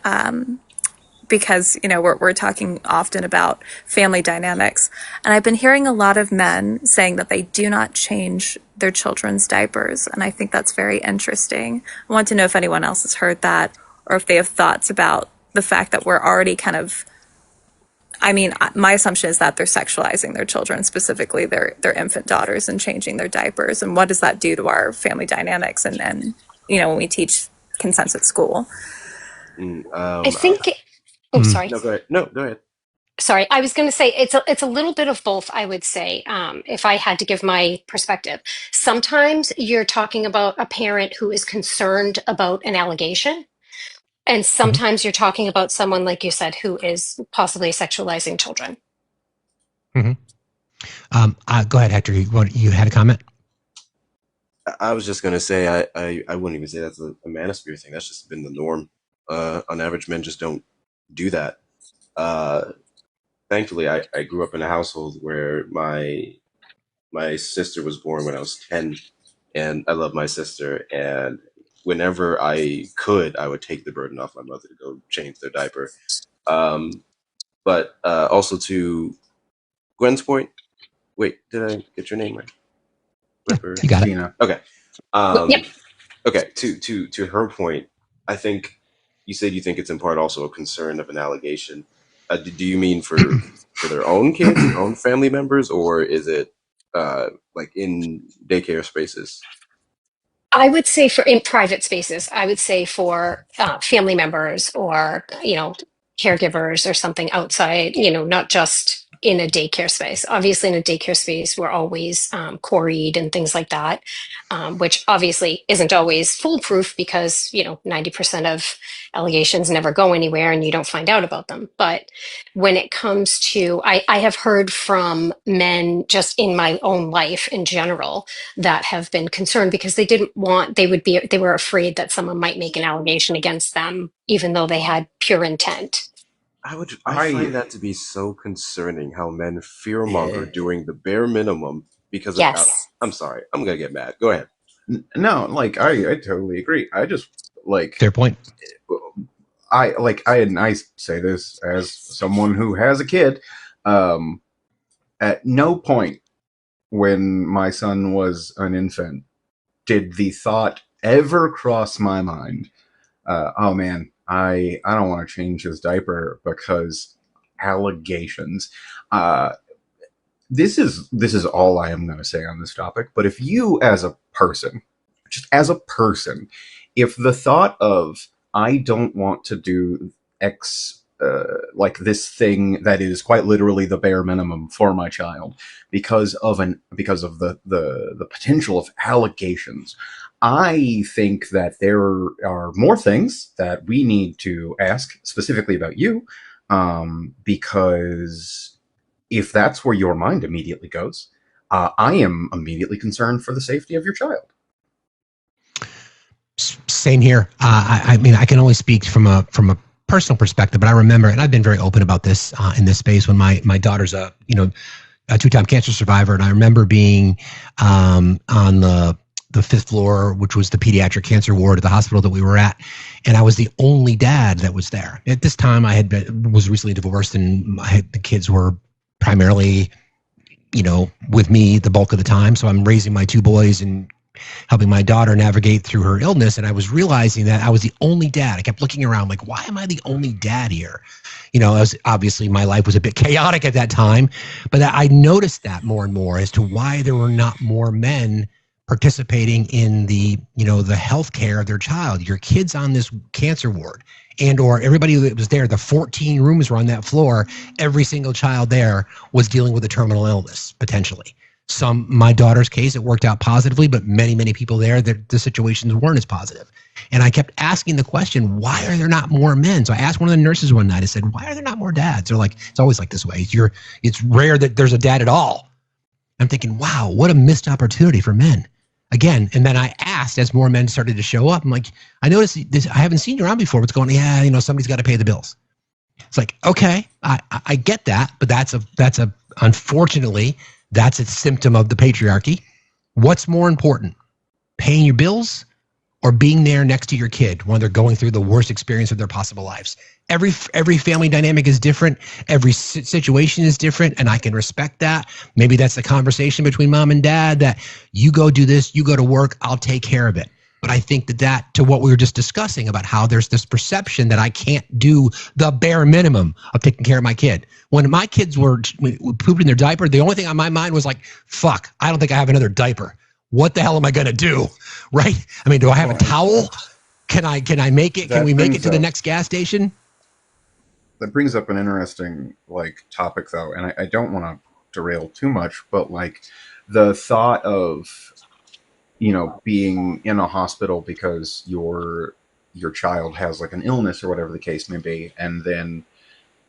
because we're talking often about family dynamics, and I've been hearing a lot of men saying that they do not change their children's diapers, and I think that's very interesting. I want to know if anyone else has heard that or if they have thoughts about the fact that we're already kind of, my assumption is that they're sexualizing their children, specifically their infant daughters, and changing their diapers. And what does that do to our family dynamics? And then, when we teach consent at school. I think. Sorry. No, go ahead. No, go ahead. Sorry, I was going to say it's a little bit of both, I would say, if I had to give my perspective. Sometimes you're talking about a parent who is concerned about an allegation, and sometimes you're talking about someone, like you said, who is possibly sexualizing children. Mm-hmm. Go ahead, Hector. You had a comment? I was just gonna say I wouldn't even say that's a manosphere thing. That's just been the norm. On average, men just don't do that. Thankfully, I grew up in a household where my sister was born when I was 10, and I love my sister. And whenever I could, I would take the burden off my mother to go change their diaper. But also to Gwen's point. Wait, did I get your name right? Yeah, you got Tina. it. Okay. Yep. Okay. To her point, I think you said you think it's in part also a concern of an allegation. Do you mean for their own kids, their own family members, or is it like in daycare spaces? I would say for in private spaces, I would say for family members or, caregivers or something outside, not just in a daycare space. Obviously, in a daycare space, we're always quarried and things like that, which obviously isn't always foolproof because, 90% of allegations never go anywhere and you don't find out about them. But when it comes to, I have heard from men just in my own life in general that have been concerned because they were afraid that someone might make an allegation against them, even though they had pure intent. I find that to be so concerning how men fearmonger doing the bare minimum because of Yes. I'm sorry, I'm gonna get mad. Go ahead. No, like I totally agree. I just like fair point. I say this as someone who has a kid. At no point when my son was an infant did the thought ever cross my mind, oh man, I don't want to change his diaper because allegations. This is all I am going to say on this topic. But if you, as a person, just as a person, if the thought of I don't want to do X, like this thing that is quite literally the bare minimum for my child because of the potential of allegations, I think that there are more things that we need to ask specifically about you, because if that's where your mind immediately goes, I am immediately concerned for the safety of your child. Same here. I mean, I can only speak from a personal perspective, but I remember, and I've been very open about this in this space when my daughter's a 2-time cancer survivor, and I remember being on the 5th floor, which was the pediatric cancer ward at the hospital that we were at, and I was the only dad that was there. At this time, I was recently divorced, and the kids were primarily, with me the bulk of the time. So I'm raising my 2 boys and helping my daughter navigate through her illness. And I was realizing that I was the only dad. I kept looking around like, why am I the only dad here? Obviously my life was a bit chaotic at that time, but I noticed that more and more as to why there were not more men participating in the health care of their child. Your kid's on this cancer ward, or everybody that was there, the 14 rooms were on that floor. Every single child there was dealing with a terminal illness, potentially. My daughter's case, it worked out positively, but many, many people there, the situations weren't as positive. And I kept asking the question, why are there not more men? So I asked one of the nurses one night, I said, why are there not more dads? They're like, it's always like this way. It's rare that there's a dad at all. I'm thinking, wow, what a missed opportunity for men. Again, and then I asked as more men started to show up, I'm like, I noticed this, I haven't seen you around before. What's going on? Yeah, somebody's got to pay the bills. It's like, okay, I get that, but unfortunately, that's a symptom of the patriarchy. What's more important, paying your bills or being there next to your kid when they're going through the worst experience of their possible lives? Every family dynamic is different. Every situation is different, and I can respect that. Maybe that's the conversation between mom and dad that you go do this, you go to work, I'll take care of it. But I think that to what we were just discussing about how there's this perception that I can't do the bare minimum of taking care of my kid. When my kids were pooping in their diaper, the only thing on my mind was like, fuck, I don't think I have another diaper. What the hell am I going to do? Right? I mean, do I have a towel? Can I make it? Can we make it to the next gas station? that brings up an interesting like topic though, and I don't want to derail too much, but like the thought of, you know, being in a hospital because your child has like an illness or whatever the case may be, and then,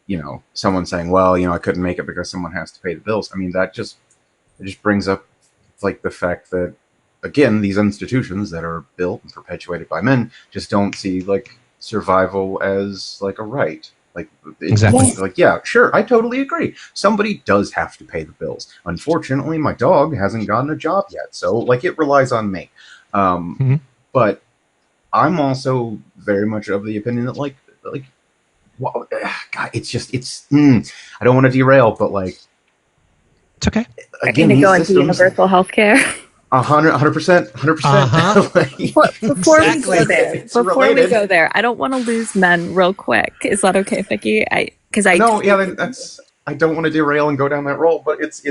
you know, someone saying, well, you know, I couldn't make it because someone has to pay the bills. I mean, it just brings up like the fact that, again, these institutions that are built and perpetuated by men just don't see like survival as like a right. Like, Exactly. like, yeah, sure, I totally agree. Somebody does have to pay the bills. Unfortunately, my dog hasn't gotten a job yet, so like it relies on me. But I'm also very much of the opinion that like well, God, I don't want to derail, but like, it's okay. Again, to these go into systems, universal healthcare. 100%. Before we Exactly. go there, It's before related. we go there, I don't want to lose men real quick. Is that okay, Vicky? I don't want to derail and go down that road, but it's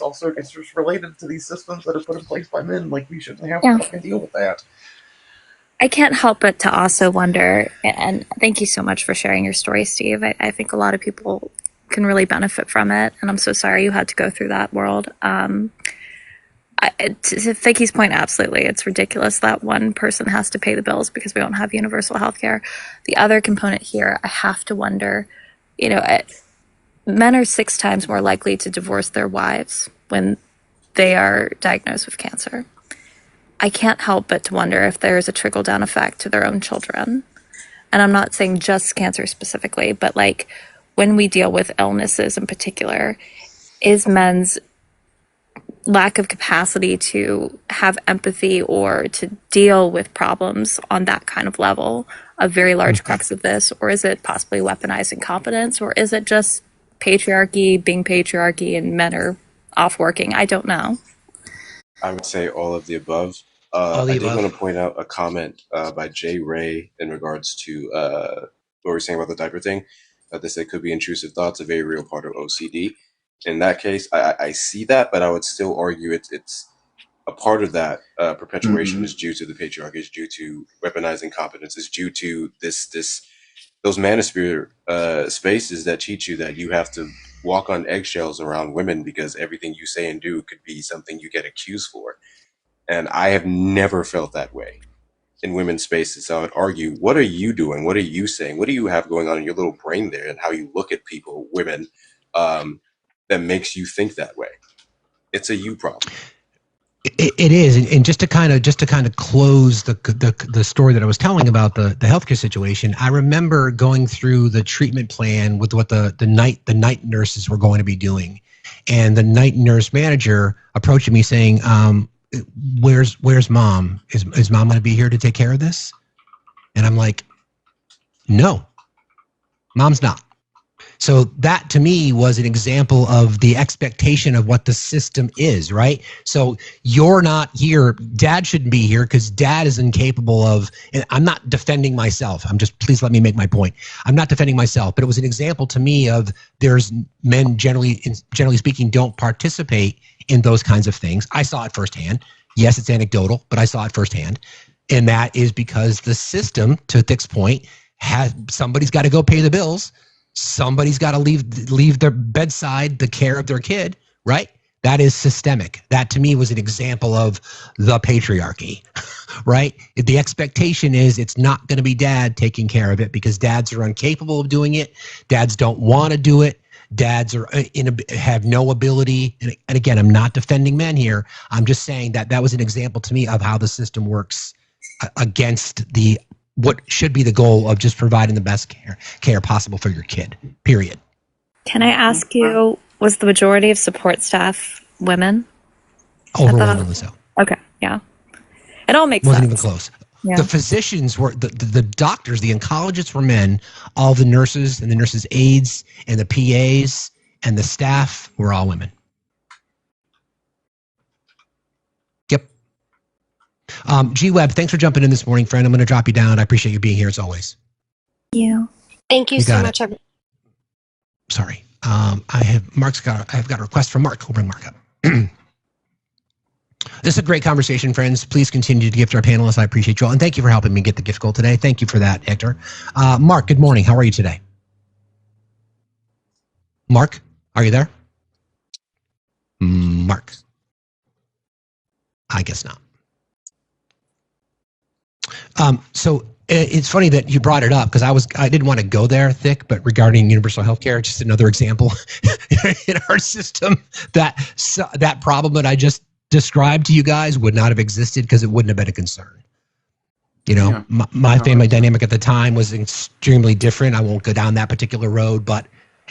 also it's just related to these systems that are put in place by men. Like, we shouldn't have to fucking deal with that. I can't help but to also wonder, and thank you so much for sharing your story, Steve. I think a lot of people can really benefit from it, and I'm so sorry you had to go through that world. To Vicky's point, absolutely, it's ridiculous that one person has to pay the bills because we don't have universal health care. The other component here, I have to wonder, you know, men are 6 times more likely to divorce their wives when they are diagnosed with cancer. I can't help but to wonder if there's a trickle-down effect to their own children. And I'm not saying just cancer specifically, but like when we deal with illnesses in particular, is men's lack of capacity to have empathy or to deal with problems on that kind of level a very large crux of this? Or is it possibly weaponized incompetence? Or is it just patriarchy being patriarchy and men are off working? I don't know. I would say all of the above. All the I did above. want to point out a comment by Jay Ray in regards to what we were saying about the diaper thing. They said could be intrusive thoughts, a very real part of OCD. In that case, I see that, but I would still argue it's a part of that perpetuation is due to the patriarchy, is due to weaponizing competence, is due to those manosphere spaces that teach you that you have to walk on eggshells around women because everything you say and do could be something you get accused for. And I have never felt that way in women's spaces. So I would argue, what are you doing? What are you saying? What do you have going on in your little brain there and how you look at people, women, that makes you think that way? It's a you problem. It is, and just to kind of close the story that I was telling about the healthcare situation. I remember going through the treatment plan with what the night nurses were going to be doing, and the night nurse manager approaching me saying, "Where's mom? Is mom going to be here to take care of this?" And I'm like, "No, mom's not." So that to me was an example of the expectation of what the system is, right? So you're not here. Dad shouldn't be here because dad is incapable of, and I'm not defending myself. Please let me make my point. I'm not defending myself, but it was an example to me of there's men generally speaking don't participate in those kinds of things. I saw it firsthand. Yes, it's anecdotal, but I saw it firsthand. And that is because the system, to Thick's point, somebody's got to go pay the bills. Somebody's got to leave their bedside the care of their kid, right? That is systemic. That to me was an example of the patriarchy, right? The expectation is it's not going to be dad taking care of it because dads are incapable of doing it. Dads don't want to do it. Dads have no ability. And again, I'm not defending men here. I'm just saying that was an example to me of how the system works against what should be the goal of just providing the best care possible for your kid, period. Can I ask you, was the majority of support staff women? Overwhelmingly so. Okay, yeah. It all makes sense. Wasn't even close. Yeah. The physicians were, the doctors, the oncologists were men. All the nurses and the nurses' aides and the PAs and the staff were all women. G-Web, thanks for jumping in this morning, friend. I'm going to drop you down. I appreciate you being here as always. Thank you so much. Sorry. I've got a request from Mark. We'll bring Mark up. This is a great conversation, friends. Please continue to gift our panelists. I appreciate you all. And thank you for helping me get the gift goal today. Thank you for that, Hector. Mark, good morning. How are you today? Mark, are you there? Mark. I guess not. So it's funny that you brought it up because I didn't want to go there, Thick, but regarding universal health care, just another example in our system that problem that I just described to you guys would not have existed because it wouldn't have been a concern. You know, my family dynamic at the time was extremely different. I won't go down that particular road, but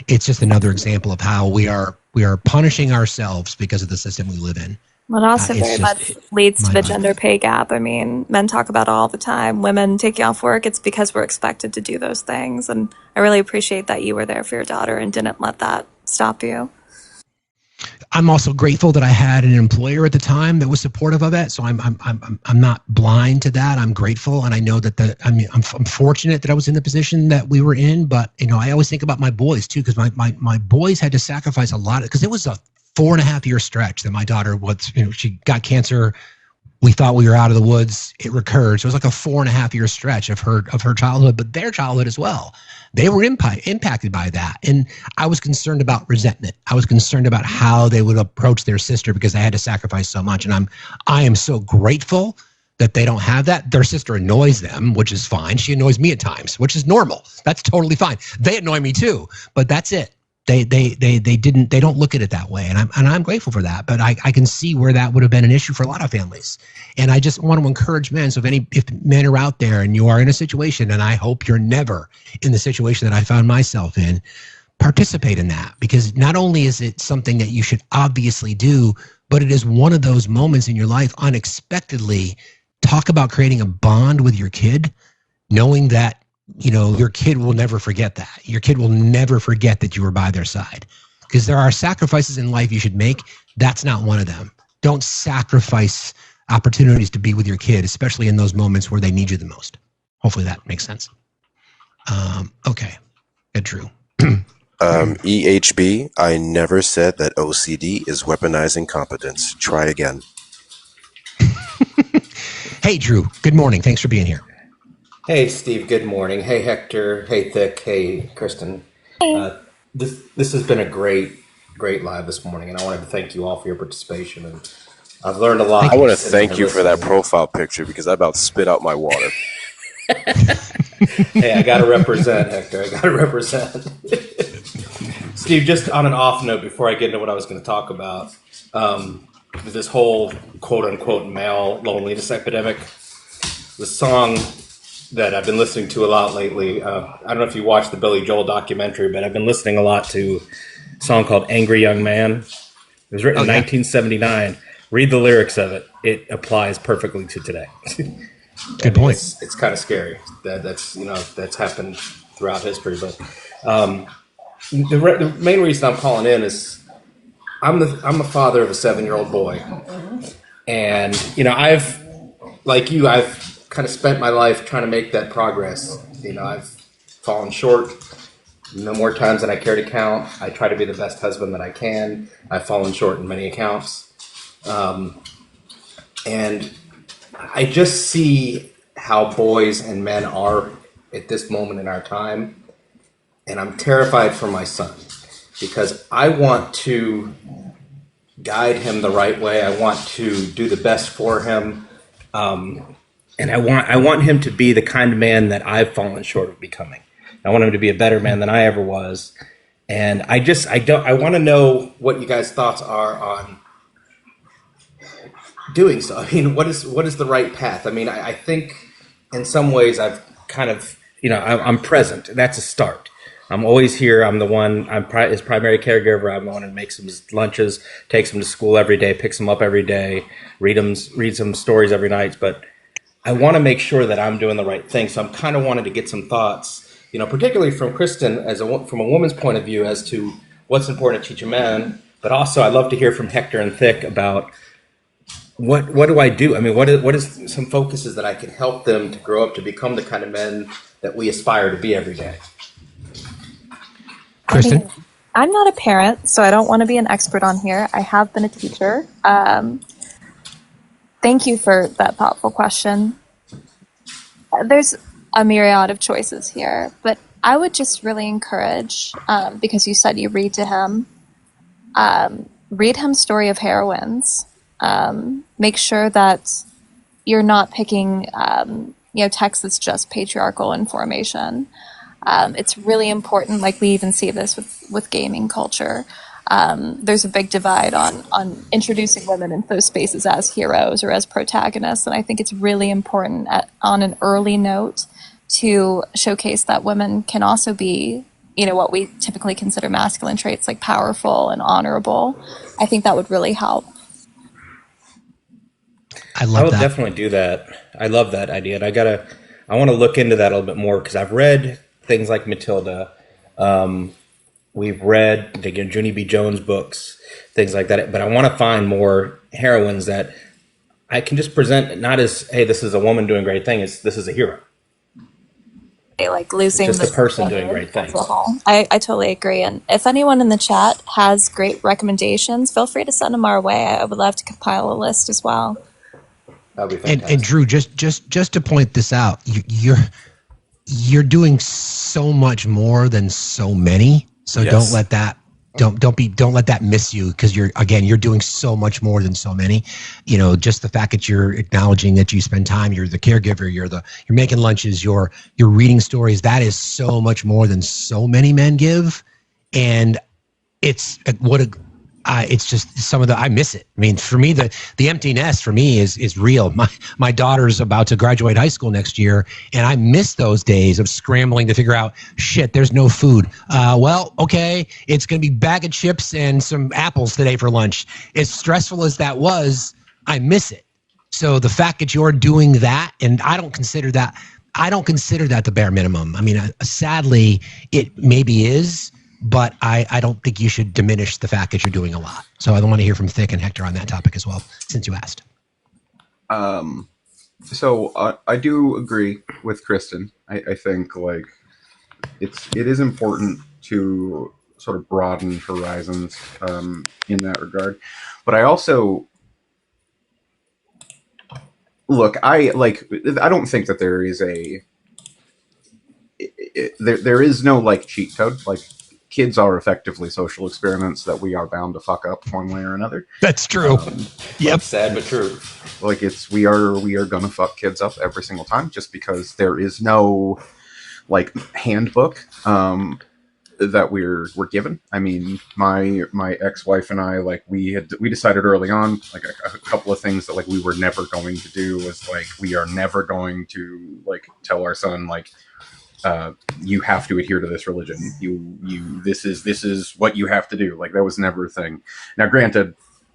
it's just another example of how we are punishing ourselves because of the system we live in. Well, it also very much leads to the gender pay gap. I mean, men talk about it all the time. Women taking off work, it's because we're expected to do those things. And I really appreciate that you were there for your daughter and didn't let that stop you. I'm also grateful that I had an employer at the time that was supportive of it. So I'm not blind to that. I'm grateful, and I know that I'm fortunate that I was in the position that we were in. But you know, I always think about my boys too, because my boys had to sacrifice a lot because it was a 4.5 year stretch that my daughter was. You know, she got cancer. We thought we were out of the woods. It recurred. So it was like a 4.5 year stretch of her childhood, but their childhood as well. They were impacted by that. And I was concerned about resentment. I was concerned about how they would approach their sister because they had to sacrifice so much. And I am so grateful that they don't have that. Their sister annoys them, which is fine. She annoys me at times, which is normal. That's totally fine. They annoy me too, but that's it. They don't look at it that way. And I'm grateful for that. But I can see where that would have been an issue for a lot of families. And I just want to encourage men. So if men are out there and you are in a situation, and I hope you're never in the situation that I found myself in, participate in that, because not only is it something that you should obviously do, but it is one of those moments in your life unexpectedly. Talk about creating a bond with your kid, knowing that, you know, your kid will never forget that. Your kid will never forget that you were by their side, because there are sacrifices in life you should make. That's not one of them. Don't sacrifice opportunities to be with your kid, especially in those moments where they need you the most. Hopefully that makes sense. Okay. Good, Drew. EHB, I never said that OCD is weaponizing competence. Try again. Hey, Drew. Good morning. Thanks for being here. Hey, Steve. Good morning. Hey, Hector. Hey, Thick. Hey, Kristen. This has been a great live this morning, and I wanted to thank you all for your participation. And I've learned a lot. I want to thank you for that profile picture because I about spit out my water. Hey, I got to represent, Hector. I got to represent. Steve, just on an off note before I get into what I was going to talk about, this whole quote-unquote male loneliness epidemic, the song that I've been listening to a lot lately, I don't know if you watched the Billy Joel documentary, but I've been listening a lot to a song called Angry Young Man. It was written in 1979. Read the lyrics of it. It applies perfectly to today. Good point. It's kind of scary that's happened throughout history. But the main reason I'm calling in is I'm a father of a 7-year-old boy, and you know I've kind of spent my life trying to make that progress. You know, I've fallen short no more times than I care to count. I try to be the best husband that I can. I've fallen short in many accounts. And I just see how boys and men are at this moment in our time. And I'm terrified for my son because I want to guide him the right way. I want to do the best for him. And I want him to be the kind of man that I've fallen short of becoming. I want him to be a better man than I ever was. And I want to know what you guys' thoughts are on doing so. I mean, what is the right path? I mean, I think in some ways I've kind of, you know, I'm present. That's a start. I'm always here. I'm the one, his primary caregiver. I'm the one who makes him his lunches, takes him to school every day, picks him up every day, reads him stories every night. But I want to make sure that I'm doing the right thing. So I'm kind of wanted to get some thoughts, you know, particularly from Kristen from a woman's point of view as to what's important to teach a man. But also I'd love to hear from Hector and Thick about what do I do? I mean, what is some focuses that I can help them to grow up to become the kind of men that we aspire to be every day? Kristen? I'm not a parent, so I don't want to be an expert on here. I have been a teacher. Thank you for that thoughtful question. There's a myriad of choices here, but I would just really encourage, because you said you read to him, read him Story of Heroines. Make sure that you're not picking, text that's just patriarchal information. It's really important, like we even see this with gaming culture. There's a big divide on introducing women into those spaces as heroes or as protagonists, and I think it's really important on an early note to showcase that women can also be, what we typically consider masculine traits, like powerful and honorable. I think that would really help. I love will that. definitely do that. I love that idea. And I want to look into that a little bit more because I've read things like Matilda. We've read the Junie B. Jones books, things like that. But I want to find more heroines that I can just present not as, hey, this is a woman doing great things. This is a hero. Like losing it's just a person doing great things. I totally agree. And if anyone in the chat has great recommendations, feel free to send them our way. I would love to compile a list as well. That'd be fantastic. And Drew, just to point this out, you're doing so much more than so many. So Yes. don't let that don't let that miss you, because you're doing so much more than so many. Just the fact that you're acknowledging that you spend time, you're the caregiver, you're making lunches, you're reading stories. That is so much more than so many men give, and it's just some of the, I miss it. I mean, for me, the empty nest for me is real. My daughter's about to graduate high school next year, and I miss those days of scrambling to figure out, shit, there's no food. Well, okay, it's going to be bag of chips and some apples today for lunch. As stressful as that was, I miss it. So the fact that you're doing that, and I don't consider that the bare minimum. I mean, sadly, it maybe is, but I don't think you should diminish the fact that you're doing a lot. So I want to hear from Thick and Hector on that topic as well, since you asked. So I do agree with Kristen. I think like it is important to sort of broaden horizons in that regard. But I also I don't think that there is there is no like cheat code. Like, kids are effectively social experiments that we are bound to fuck up one way or another. That's true. Yep. Sad but true. Like, we are gonna fuck kids up every single time, just because there is no like handbook that we're given. I mean, my ex-wife and I, like, we decided early on, like, a couple of things that like we were never going to do was like, we are never going to like tell our son like, you have to adhere to this religion. This is what you have to do. Like, that was never a thing. Now, granted,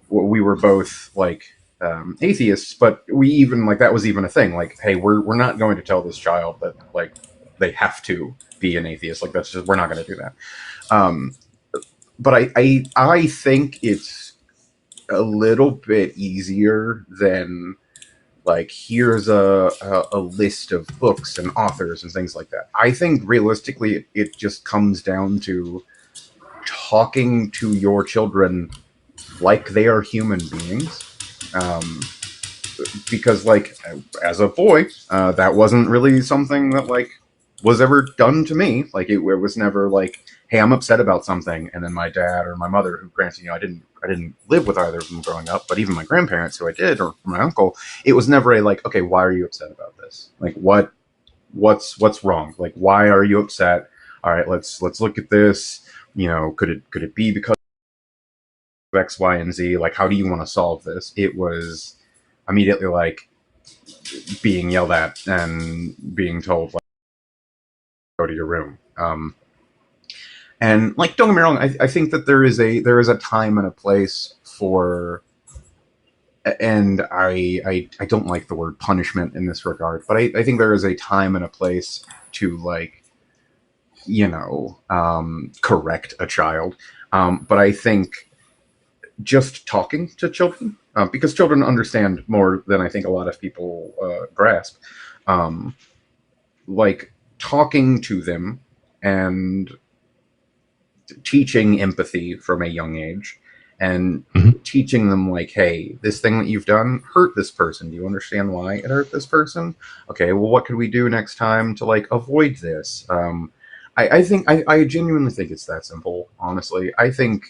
we were both like atheists, but we even like that was even a thing. Like, hey, we're not going to tell this child that like they have to be an atheist. Like, that's just, we're not going to do that. But I think it's a little bit easier than like, here's a list of books and authors and things like that. I think realistically, it just comes down to talking to your children like they are human beings. Because like, as a boy, that wasn't really something that like was ever done to me. Like, it was never like, hey, I'm upset about something, and then my dad or my mother, who, granted, I didn't live with either of them growing up, but even my grandparents, who I did, or my uncle, it was never a like, okay, why are you upset about this? Like, what's wrong? Like, why are you upset? All right, let's look at this. Could it be because of X, Y, and Z? Like, how do you want to solve this? It was immediately like being yelled at and being told like, go to your room. And like, don't get me wrong, I think that there is a time and a place for, and I don't like the word punishment in this regard, but I think there is a time and a place to like, correct a child. But I think just talking to children, because children understand more than I think a lot of people grasp, like, talking to them and teaching empathy from a young age, and teaching them like, hey, this thing that you've done hurt this person. Do you understand why it hurt this person? Okay, well, what could we do next time to like avoid this? I genuinely think it's that simple. Honestly, I think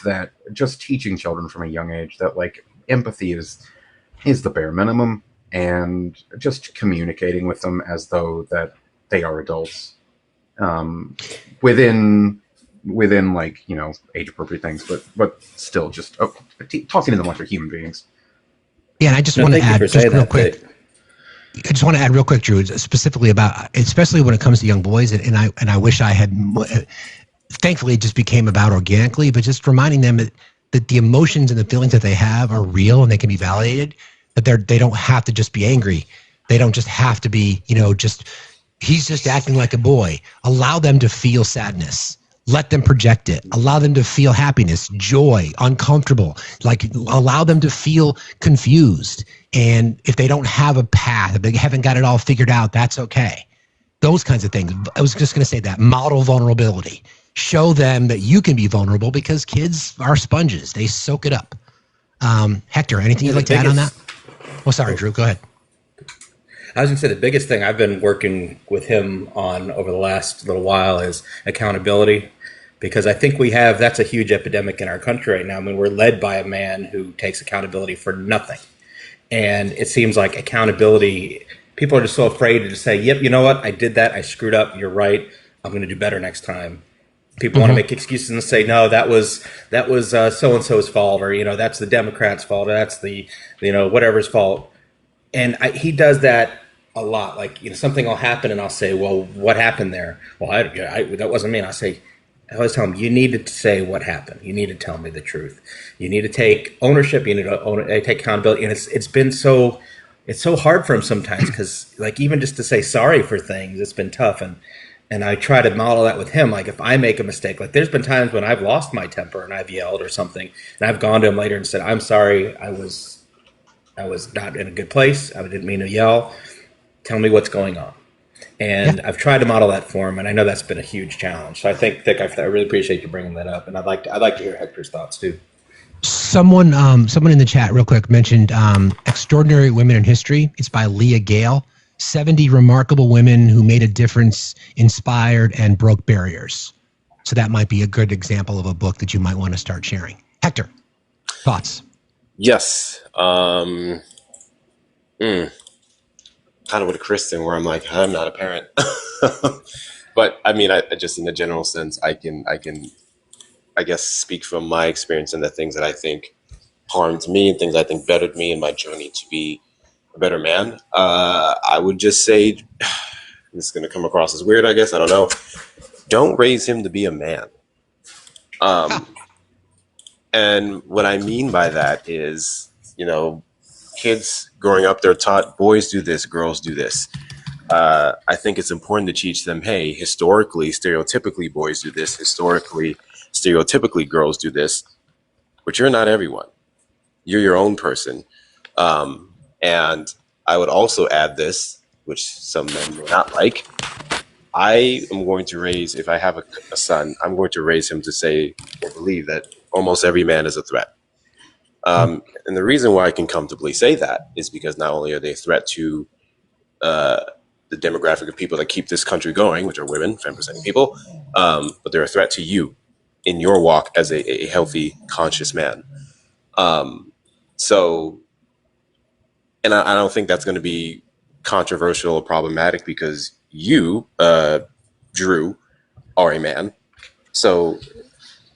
that just teaching children from a young age that like empathy is the bare minimum, and just communicating with them as though that they are adults, within like, you know, age appropriate things, but still just talking to them like they're human beings. Yeah, and I just want to add just real quick. I just want to add real quick, Drew, specifically about, especially when it comes to young boys, and I wish I had. Thankfully, it just became about organically, but just reminding them that the emotions and the feelings that they have are real and they can be validated. That they don't have to just be angry. They don't just have to be, you know, just he's just acting like a boy. Allow them to feel sadness. Let them project it. Allow them to feel happiness, joy, uncomfortable. Like allow them to feel confused. And if they don't have a path, if they haven't got it all figured out, that's okay. Those kinds of things. I was just going to say that. Model vulnerability. Show them that you can be vulnerable because kids are sponges. They soak it up. Hector, anything you'd like to add on that? Oh, sorry, Drew. Go ahead. I was going to say the biggest thing I've been working with him on over the last little while is accountability, because I think that's a huge epidemic in our country right now. I mean, we're led by a man who takes accountability for nothing. And it seems like accountability, people are just so afraid to just say, yep, you know what? I did that. I screwed up. You're right. I'm going to do better next time. People want to make excuses and say, no, that was so-and-so's fault, or, you know, that's the Democrats' fault, or that's the, you know, whatever's fault. And he does that a lot. Like, you know, something will happen and I'll say, well, what happened there? Well, that wasn't me. And I always tell him, you need to say what happened. You need to tell me the truth. You need to take ownership. You need to take accountability. And it's so hard for him sometimes, because like even just to say sorry for things, it's been tough. And I try to model that with him. Like if I make a mistake, like there's been times when I've lost my temper and I've yelled or something, and I've gone to him later and said, I'm sorry, I was not in a good place. I didn't mean to yell. Tell me what's going on. And I've tried to model that for him, and I know that's been a huge challenge. So I think, Vic, I really appreciate you bringing that up, and I'd like to hear Hector's thoughts too. Someone in the chat real quick mentioned Extraordinary Women in History. It's by Leah Gale. 70 remarkable women who made a difference, inspired, and broke barriers. So that might be a good example of a book that you might want to start sharing. Hector, thoughts? Yes. Kind of with Kristen, where I'm like, I'm not a parent. But I mean, I just in the general sense, I can, I guess, speak from my experience and the things that I think harmed me and things I think bettered me in my journey to be a better man. I would just say, this is going to come across as weird, I guess. I don't know. Don't raise him to be a man. And what I mean by that is, you know, kids growing up, they're taught boys do this, girls do this. I think it's important to teach them, hey, historically, stereotypically, boys do this. Historically, stereotypically, girls do this. But you're not everyone. You're your own person. And I would also add this, which some men may not like. I am going to raise, if I have a son, I'm going to raise him to say or believe that almost every man is a threat. And the reason why I can comfortably say that is because not only are they a threat to the demographic of people that keep this country going, which are women, femme-presenting people, but they're a threat to you in your walk as a healthy, conscious man. And I don't think that's going to be controversial or problematic, because you, Drew, are a man. So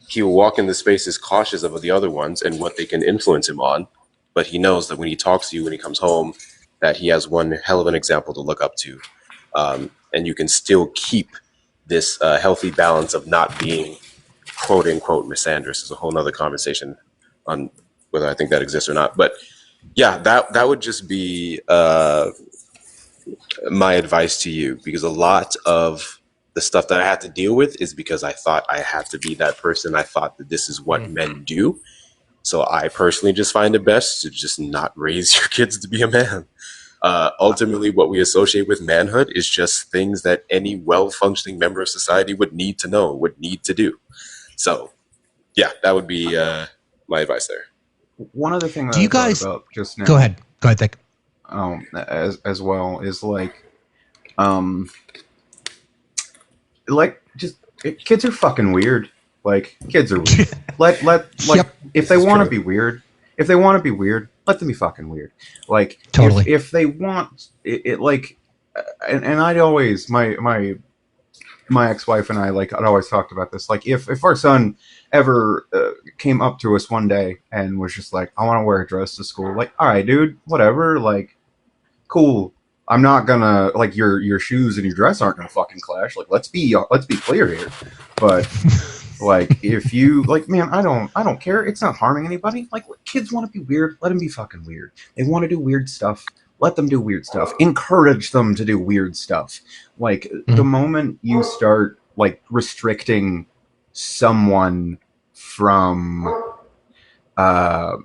he will walk in the spaces cautious of the other ones and what they can influence him on. But he knows that when he talks to you, when he comes home, that he has one hell of an example to look up to. And you can still keep this healthy balance of not being quote unquote misandrous. Is a whole nother conversation on whether I think that exists or not. But yeah, that would just be my advice to you, because a lot of the stuff that I had to deal with is because I thought I had to be that person. I thought that this is what men do. So I personally just find it best to just not raise your kids to be a man. Ultimately, what we associate with manhood is just things that any well-functioning member of society would need to know, would need to do. So yeah, that would be my advice there. One other thing that Do you I thought guys about just now, go ahead, Dick. As well, is like, kids are fucking weird. Like, kids are weird. If they want to be weird, let them be fucking weird. Like, totally. If they want it like, and I'd always my ex-wife and I, like, I'd always talked about this. Like, if our son ever came up to us one day and was just like, I want to wear a dress to school, like, all right, dude, whatever, like, cool. I'm not gonna, like, your shoes and your dress aren't gonna fucking clash. Like, let's be clear here. But like, if you, like, man, I don't care. It's not harming anybody. Like, kids want to be weird, let them be fucking weird. They want to do weird stuff, let them do weird stuff. Encourage them to do weird stuff. Like, the moment you start, like, restricting someone from the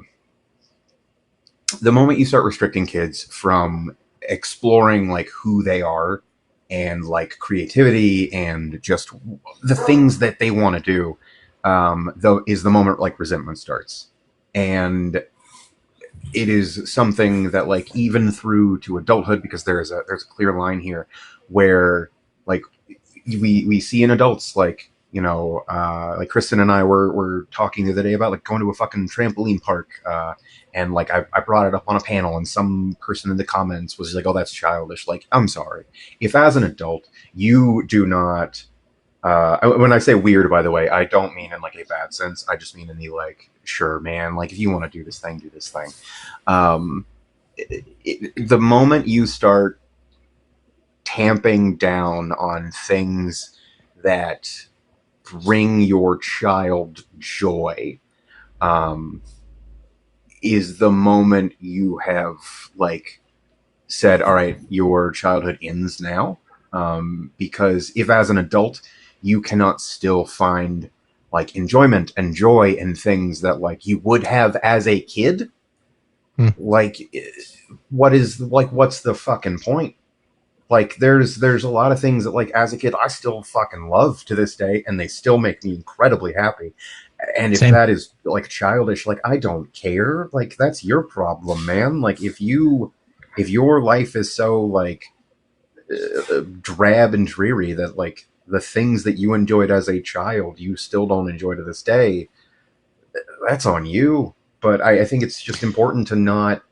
moment you start restricting kids from exploring, like, who they are and, like, creativity and just the things that they want to do, though, is the moment, like, resentment starts. And it is something that, like, even through to adulthood, because there's a clear line here where, like, we see in adults, like, you know, like Kristen and I were talking the other day about, like, going to a fucking trampoline park, and, like, I brought it up on a panel, and some person in the comments was like, oh, that's childish. Like, I'm sorry. If as an adult, you do not, when I say weird, by the way, I don't mean in, like, a bad sense. I just mean in the, like, sure, man, like, if you want to do this thing, do this thing. The moment you start tamping down on things that bring your child joy, is the moment you have, like, said, all right, your childhood ends now. Because if as an adult you cannot still find, like, enjoyment and joy in things that, like, you would have as a kid, like, what's the fucking point? Like, there's a lot of things that, like, as a kid, I still fucking love to this day, and they still make me incredibly happy. And if that is, like, childish, like, I don't care. Like, that's your problem, man. Like, if your life is so, like, drab and dreary that, like, the things that you enjoyed as a child you still don't enjoy to this day, that's on you. But I think it's just important to not,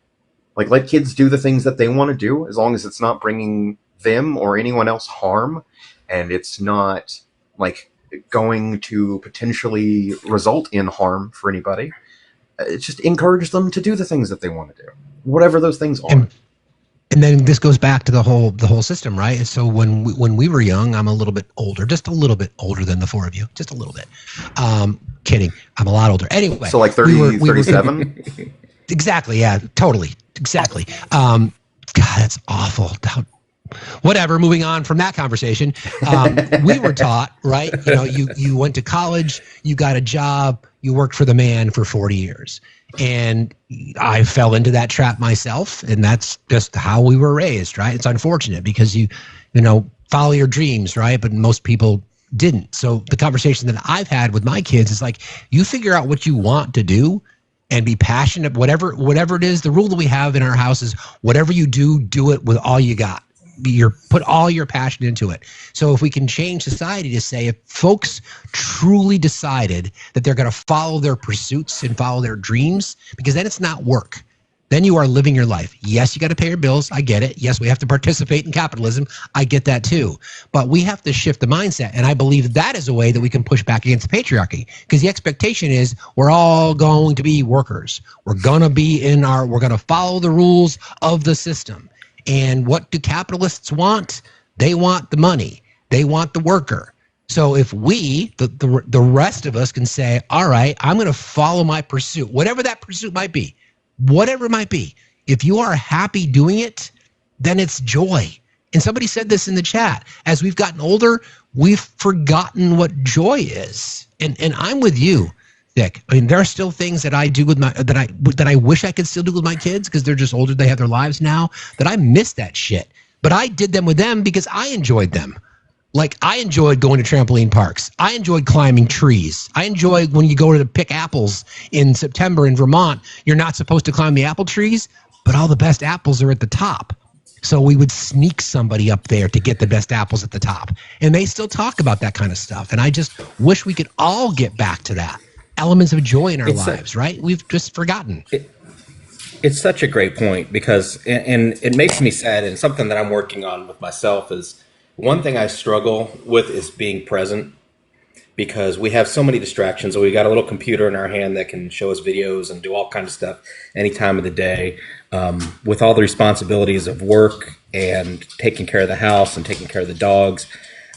like, let kids do the things that they want to do, as long as it's not bringing them or anyone else harm, and it's not, like, going to potentially result in harm for anybody. Just encourage them to do the things that they want to do, whatever those things are. And then this goes back to the whole system, right? So when we were young, I'm a little bit older, just a little bit older than the four of you, just a little bit. Kidding, I'm a lot older. Anyway, so, like, 30, 37. Exactly. Yeah. Totally. Exactly. God, that's awful. Whatever. Moving on from that conversation, we were taught, right? You know, you went to college, you got a job, you worked for the man for 40 years, and I fell into that trap myself, and that's just how we were raised, right? It's unfortunate because you know, follow your dreams, right? But most people didn't. So the conversation that I've had with my kids is like, you figure out what you want to do and be passionate, whatever it is. The rule that we have in our house is whatever you do it with all you got. Put all your passion into it. So if we can change society to say, if folks truly decided that they're going to follow their pursuits and follow their dreams, because then it's not work. Then you are living your life. Yes, you got to pay your bills. I get it. Yes, we have to participate in capitalism. I get that too. But we have to shift the mindset. And I believe that is a way that we can push back against patriarchy, because the expectation is we're all going to be workers. We're going to follow the rules of the system. And what do capitalists want? They want the money. They want the worker. So if we, the rest of us, can say, all right, I'm going to follow my pursuit, whatever that pursuit might be, whatever it might be. If you are happy doing it, then it's joy. And somebody said this in the chat. As we've gotten older, we've forgotten what joy is. And I'm with you, Dick. I mean, there are still things that I do with that I wish I could still do with my kids, because they're just older. They have their lives now, that I miss that shit. But I did them with them because I enjoyed them. Like, I enjoyed going to trampoline parks. I enjoyed climbing trees. I enjoyed when you go to pick apples in September in Vermont. You're not supposed to climb the apple trees, but all the best apples are at the top. So we would sneak somebody up there to get the best apples at the top. And they still talk about that kind of stuff. And I just wish we could all get back to that. Elements of joy in our lives, right? We've just forgotten. It's such a great point because, and it makes me sad, and something that I'm working on with myself is one thing I struggle with is being present because we have so many distractions. So we got a little computer in our hand that can show us videos and do all kinds of stuff any time of the day. With all the responsibilities of work and taking care of the house and taking care of the dogs,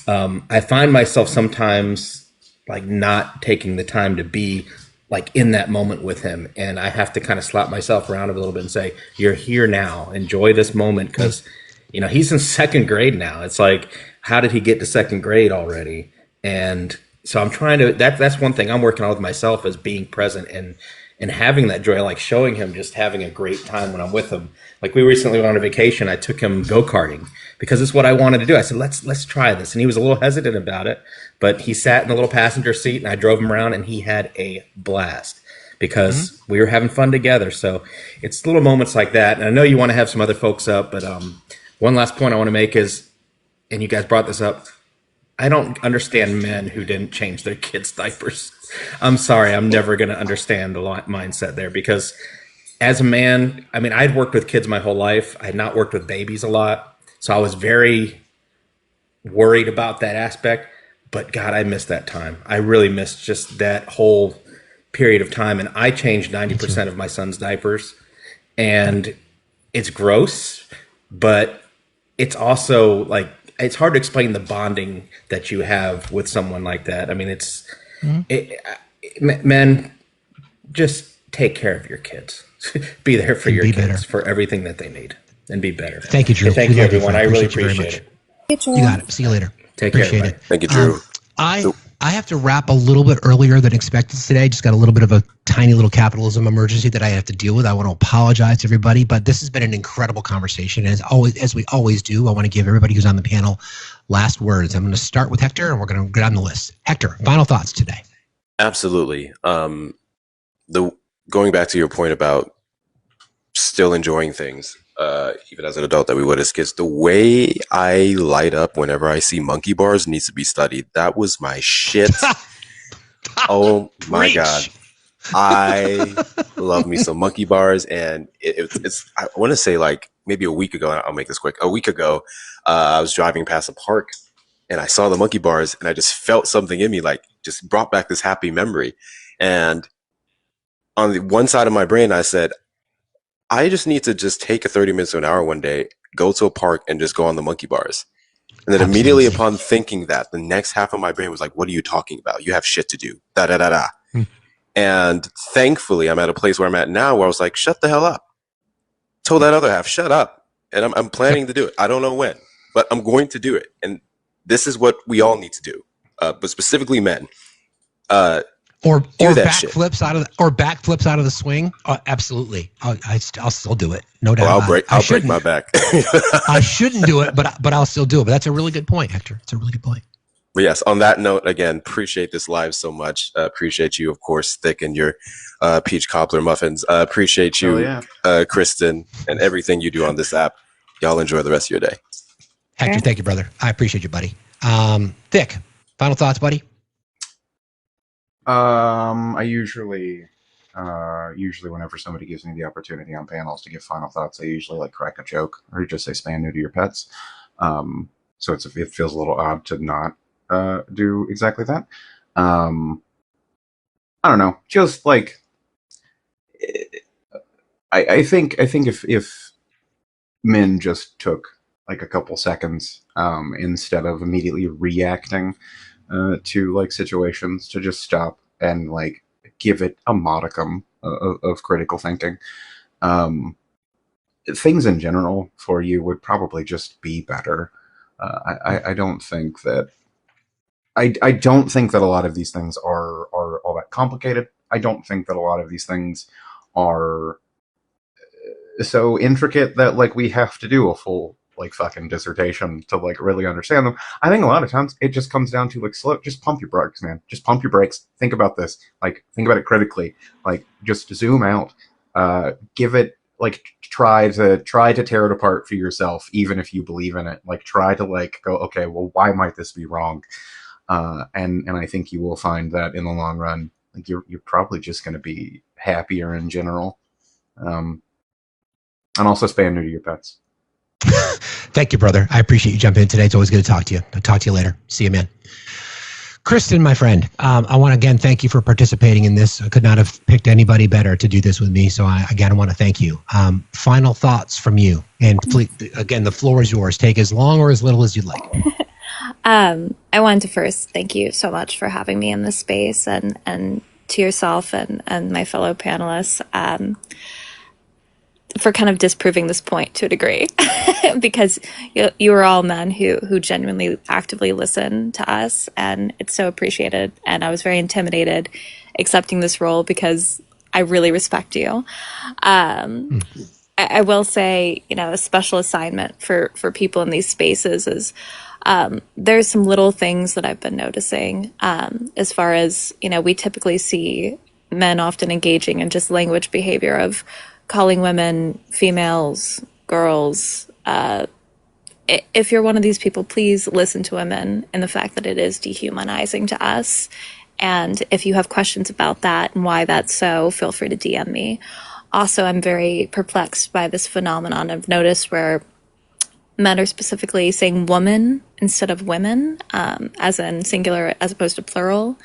I find myself sometimes like not taking the time to be like in that moment with him. And I have to kind of slap myself around a little bit and say, you're here now, enjoy this moment. Cause you know, he's in second grade now. It's like, how did he get to second grade already? And so I'm trying to, that's one thing I'm working on with myself is being present and having that joy, like showing him just having a great time when I'm with him. Like we recently went on a vacation. I took him go-karting because it's what I wanted to do. I said, let's try this. And he was a little hesitant about it, but he sat in the little passenger seat and I drove him around and he had a blast because we were having fun together. So it's little moments like that. And I know you want to have some other folks up, but one last point I want to make is, and you guys brought this up, I don't understand men who didn't change their kids' diapers. I'm sorry, I'm never going to understand the mindset there because as a man, I mean, I'd worked with kids my whole life. I had not worked with babies a lot. So I was very worried about that aspect. But God, I missed that time. I really missed just that whole period of time. And I changed 90% of my son's diapers. And it's gross, but it's also like, it's hard to explain the bonding that you have with someone like that. I mean, men, just take care of your kids. Be there for your kids for everything that they need and be better. Thank you, Drew. And thank you, everyone. I really appreciate it. You got it. See you later. Take care. Appreciate it. Thank you, Drew. I have to wrap a little bit earlier than expected today. Just got a little bit of a tiny little capitalism emergency that I have to deal with. I want to apologize to everybody, but this has been an incredible conversation. As we always do, I want to give everybody who's on the panel last words. I'm going to start with Hector, and we're going to get on the list. Hector, final thoughts today. Absolutely. Going back to your point about still enjoying things, even as an adult that we would as kids, the way I light up whenever I see monkey bars needs to be studied. That was my shit. Oh my God. I love me some monkey bars. And it's I want to say like maybe a week ago, I'll make this quick. A week ago, I was driving past a park and I saw the monkey bars and I just felt something in me, like just brought back this happy memory. And on the one side of my brain, I said, I just need to just take a 30 minutes to an hour one day, go to a park and just go on the monkey bars. And then immediately upon thinking that, the next half of my brain was like, what are you talking about? You have shit to do. Da, da, da, da. And thankfully, I'm at a place where I'm at now where I was like, shut the hell up. Told that other half, shut up. And I'm planning to do it. I don't know when, but I'm going to do it. And this is what we all need to do, but specifically men. Or backflips out of the swing. Absolutely, I'll still do it. No doubt. I'll break my back. I shouldn't do it, but I'll still do it. But that's a really good point, Hector. It's a really good point. But yes, on that note, again, appreciate this live so much. Appreciate you, of course, Thick and your peach cobbler muffins. Appreciate you, Kristen, and everything you do on this app. Y'all enjoy the rest of your day. Hector, thank you, brother. I appreciate you, buddy. Thick, final thoughts, buddy. I usually whenever somebody gives me the opportunity on panels to give final thoughts, I usually like crack a joke or just say spay new to your pets. So it feels a little odd to not do exactly that. I don't know, just like I think if men just took like a couple seconds instead of immediately reacting to like situations, to just stop and like give it a modicum of critical thinking. Things in general for you would probably just be better. I don't think that I don't think that a lot of these things are all that complicated. I don't think that a lot of these things are so intricate that like we have to do a full like fucking dissertation to like really understand them. I think a lot of times it just comes down to like just pump your brakes, man. Just pump your brakes. Think about this. Like think about it critically. Like just zoom out. Give it like try to tear it apart for yourself, even if you believe in it. Like try to like go, okay, well, why might this be wrong? And I think you will find that in the long run, like you're probably just going to be happier in general. And also spay and neuter your pets. Thank you, brother. I appreciate you jumping in today. It's always good to talk to you. I'll talk to you later. See you, man. Kristen, my friend, I want to again thank you for participating in this. I could not have picked anybody better to do this with me. So I want to thank you. Final thoughts from you. And please, again, the floor is yours. Take as long or as little as you'd like. I wanted to first thank you so much for having me in this space, and to yourself and my fellow panelists for kind of disproving this point to a degree, because you are all men who genuinely actively listen to us, and it's so appreciated. And I was very intimidated accepting this role because I really respect you. I will say, a special assignment for people in these spaces is there's some little things that I've been noticing as far as, we typically see men often engaging in just language behavior of calling women females, girls. If you're one of these people, please listen to women and the fact that it is dehumanizing to us. And if you have questions about that and why that's so, feel free to DM me. Also, I'm very perplexed by this phenomenon I've noticed where men are specifically saying woman instead of women, as in singular as opposed to plural.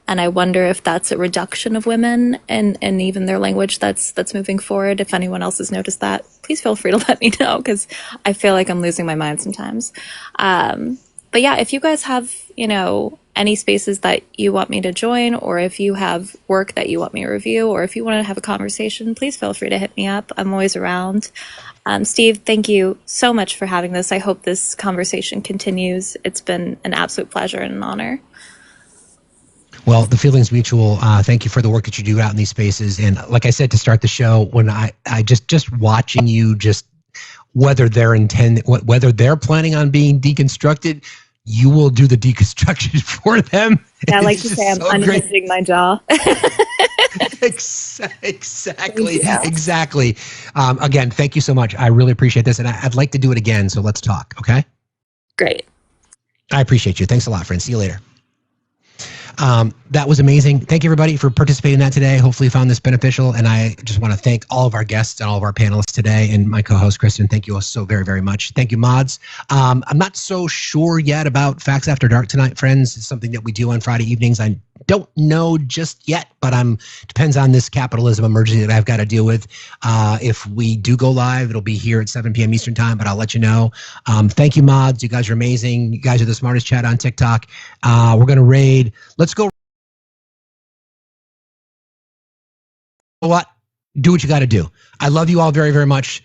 And I wonder if that's a reduction of women and even their language that's moving forward. If anyone else has noticed that, please feel free to let me know, because I feel like I'm losing my mind sometimes. But yeah, if you guys have, any spaces that you want me to join, or if you have work that you want me to review, or if you want to have a conversation, please feel free to hit me up. I'm always around. Steve, thank you so much for having this. I hope this conversation continues. It's been an absolute pleasure and an honor. Well, the feeling's mutual. Thank you for the work that you do out in these spaces. And like I said to start the show, when I just watching you, just whether they're planning on being deconstructed, you will do the deconstruction for them. Yeah, I like to say I'm unhinging my jaw. Exactly. Again, thank you so much. I really appreciate this, and I'd like to do it again. So let's talk. Okay. Great. I appreciate you. Thanks a lot, friend. See you later. That was amazing. Thank you, everybody, for participating in that today. Hopefully you found this beneficial. And I just want to thank all of our guests and all of our panelists today, and my co-host, Kristen. Thank you all so very, very much. Thank you, mods. I'm not so sure yet about Facts After Dark tonight, friends. It's something that we do on Friday evenings. I don't know just yet, but depends on this capitalism emergency that I've got to deal with. If we do go live, it'll be here at 7 p.m. Eastern time, but I'll let you know. Thank you, mods. You guys are amazing. You guys are the smartest chat on TikTok. We're going to raid. Let's go. What? Do what you got to do. I love you all very, very much.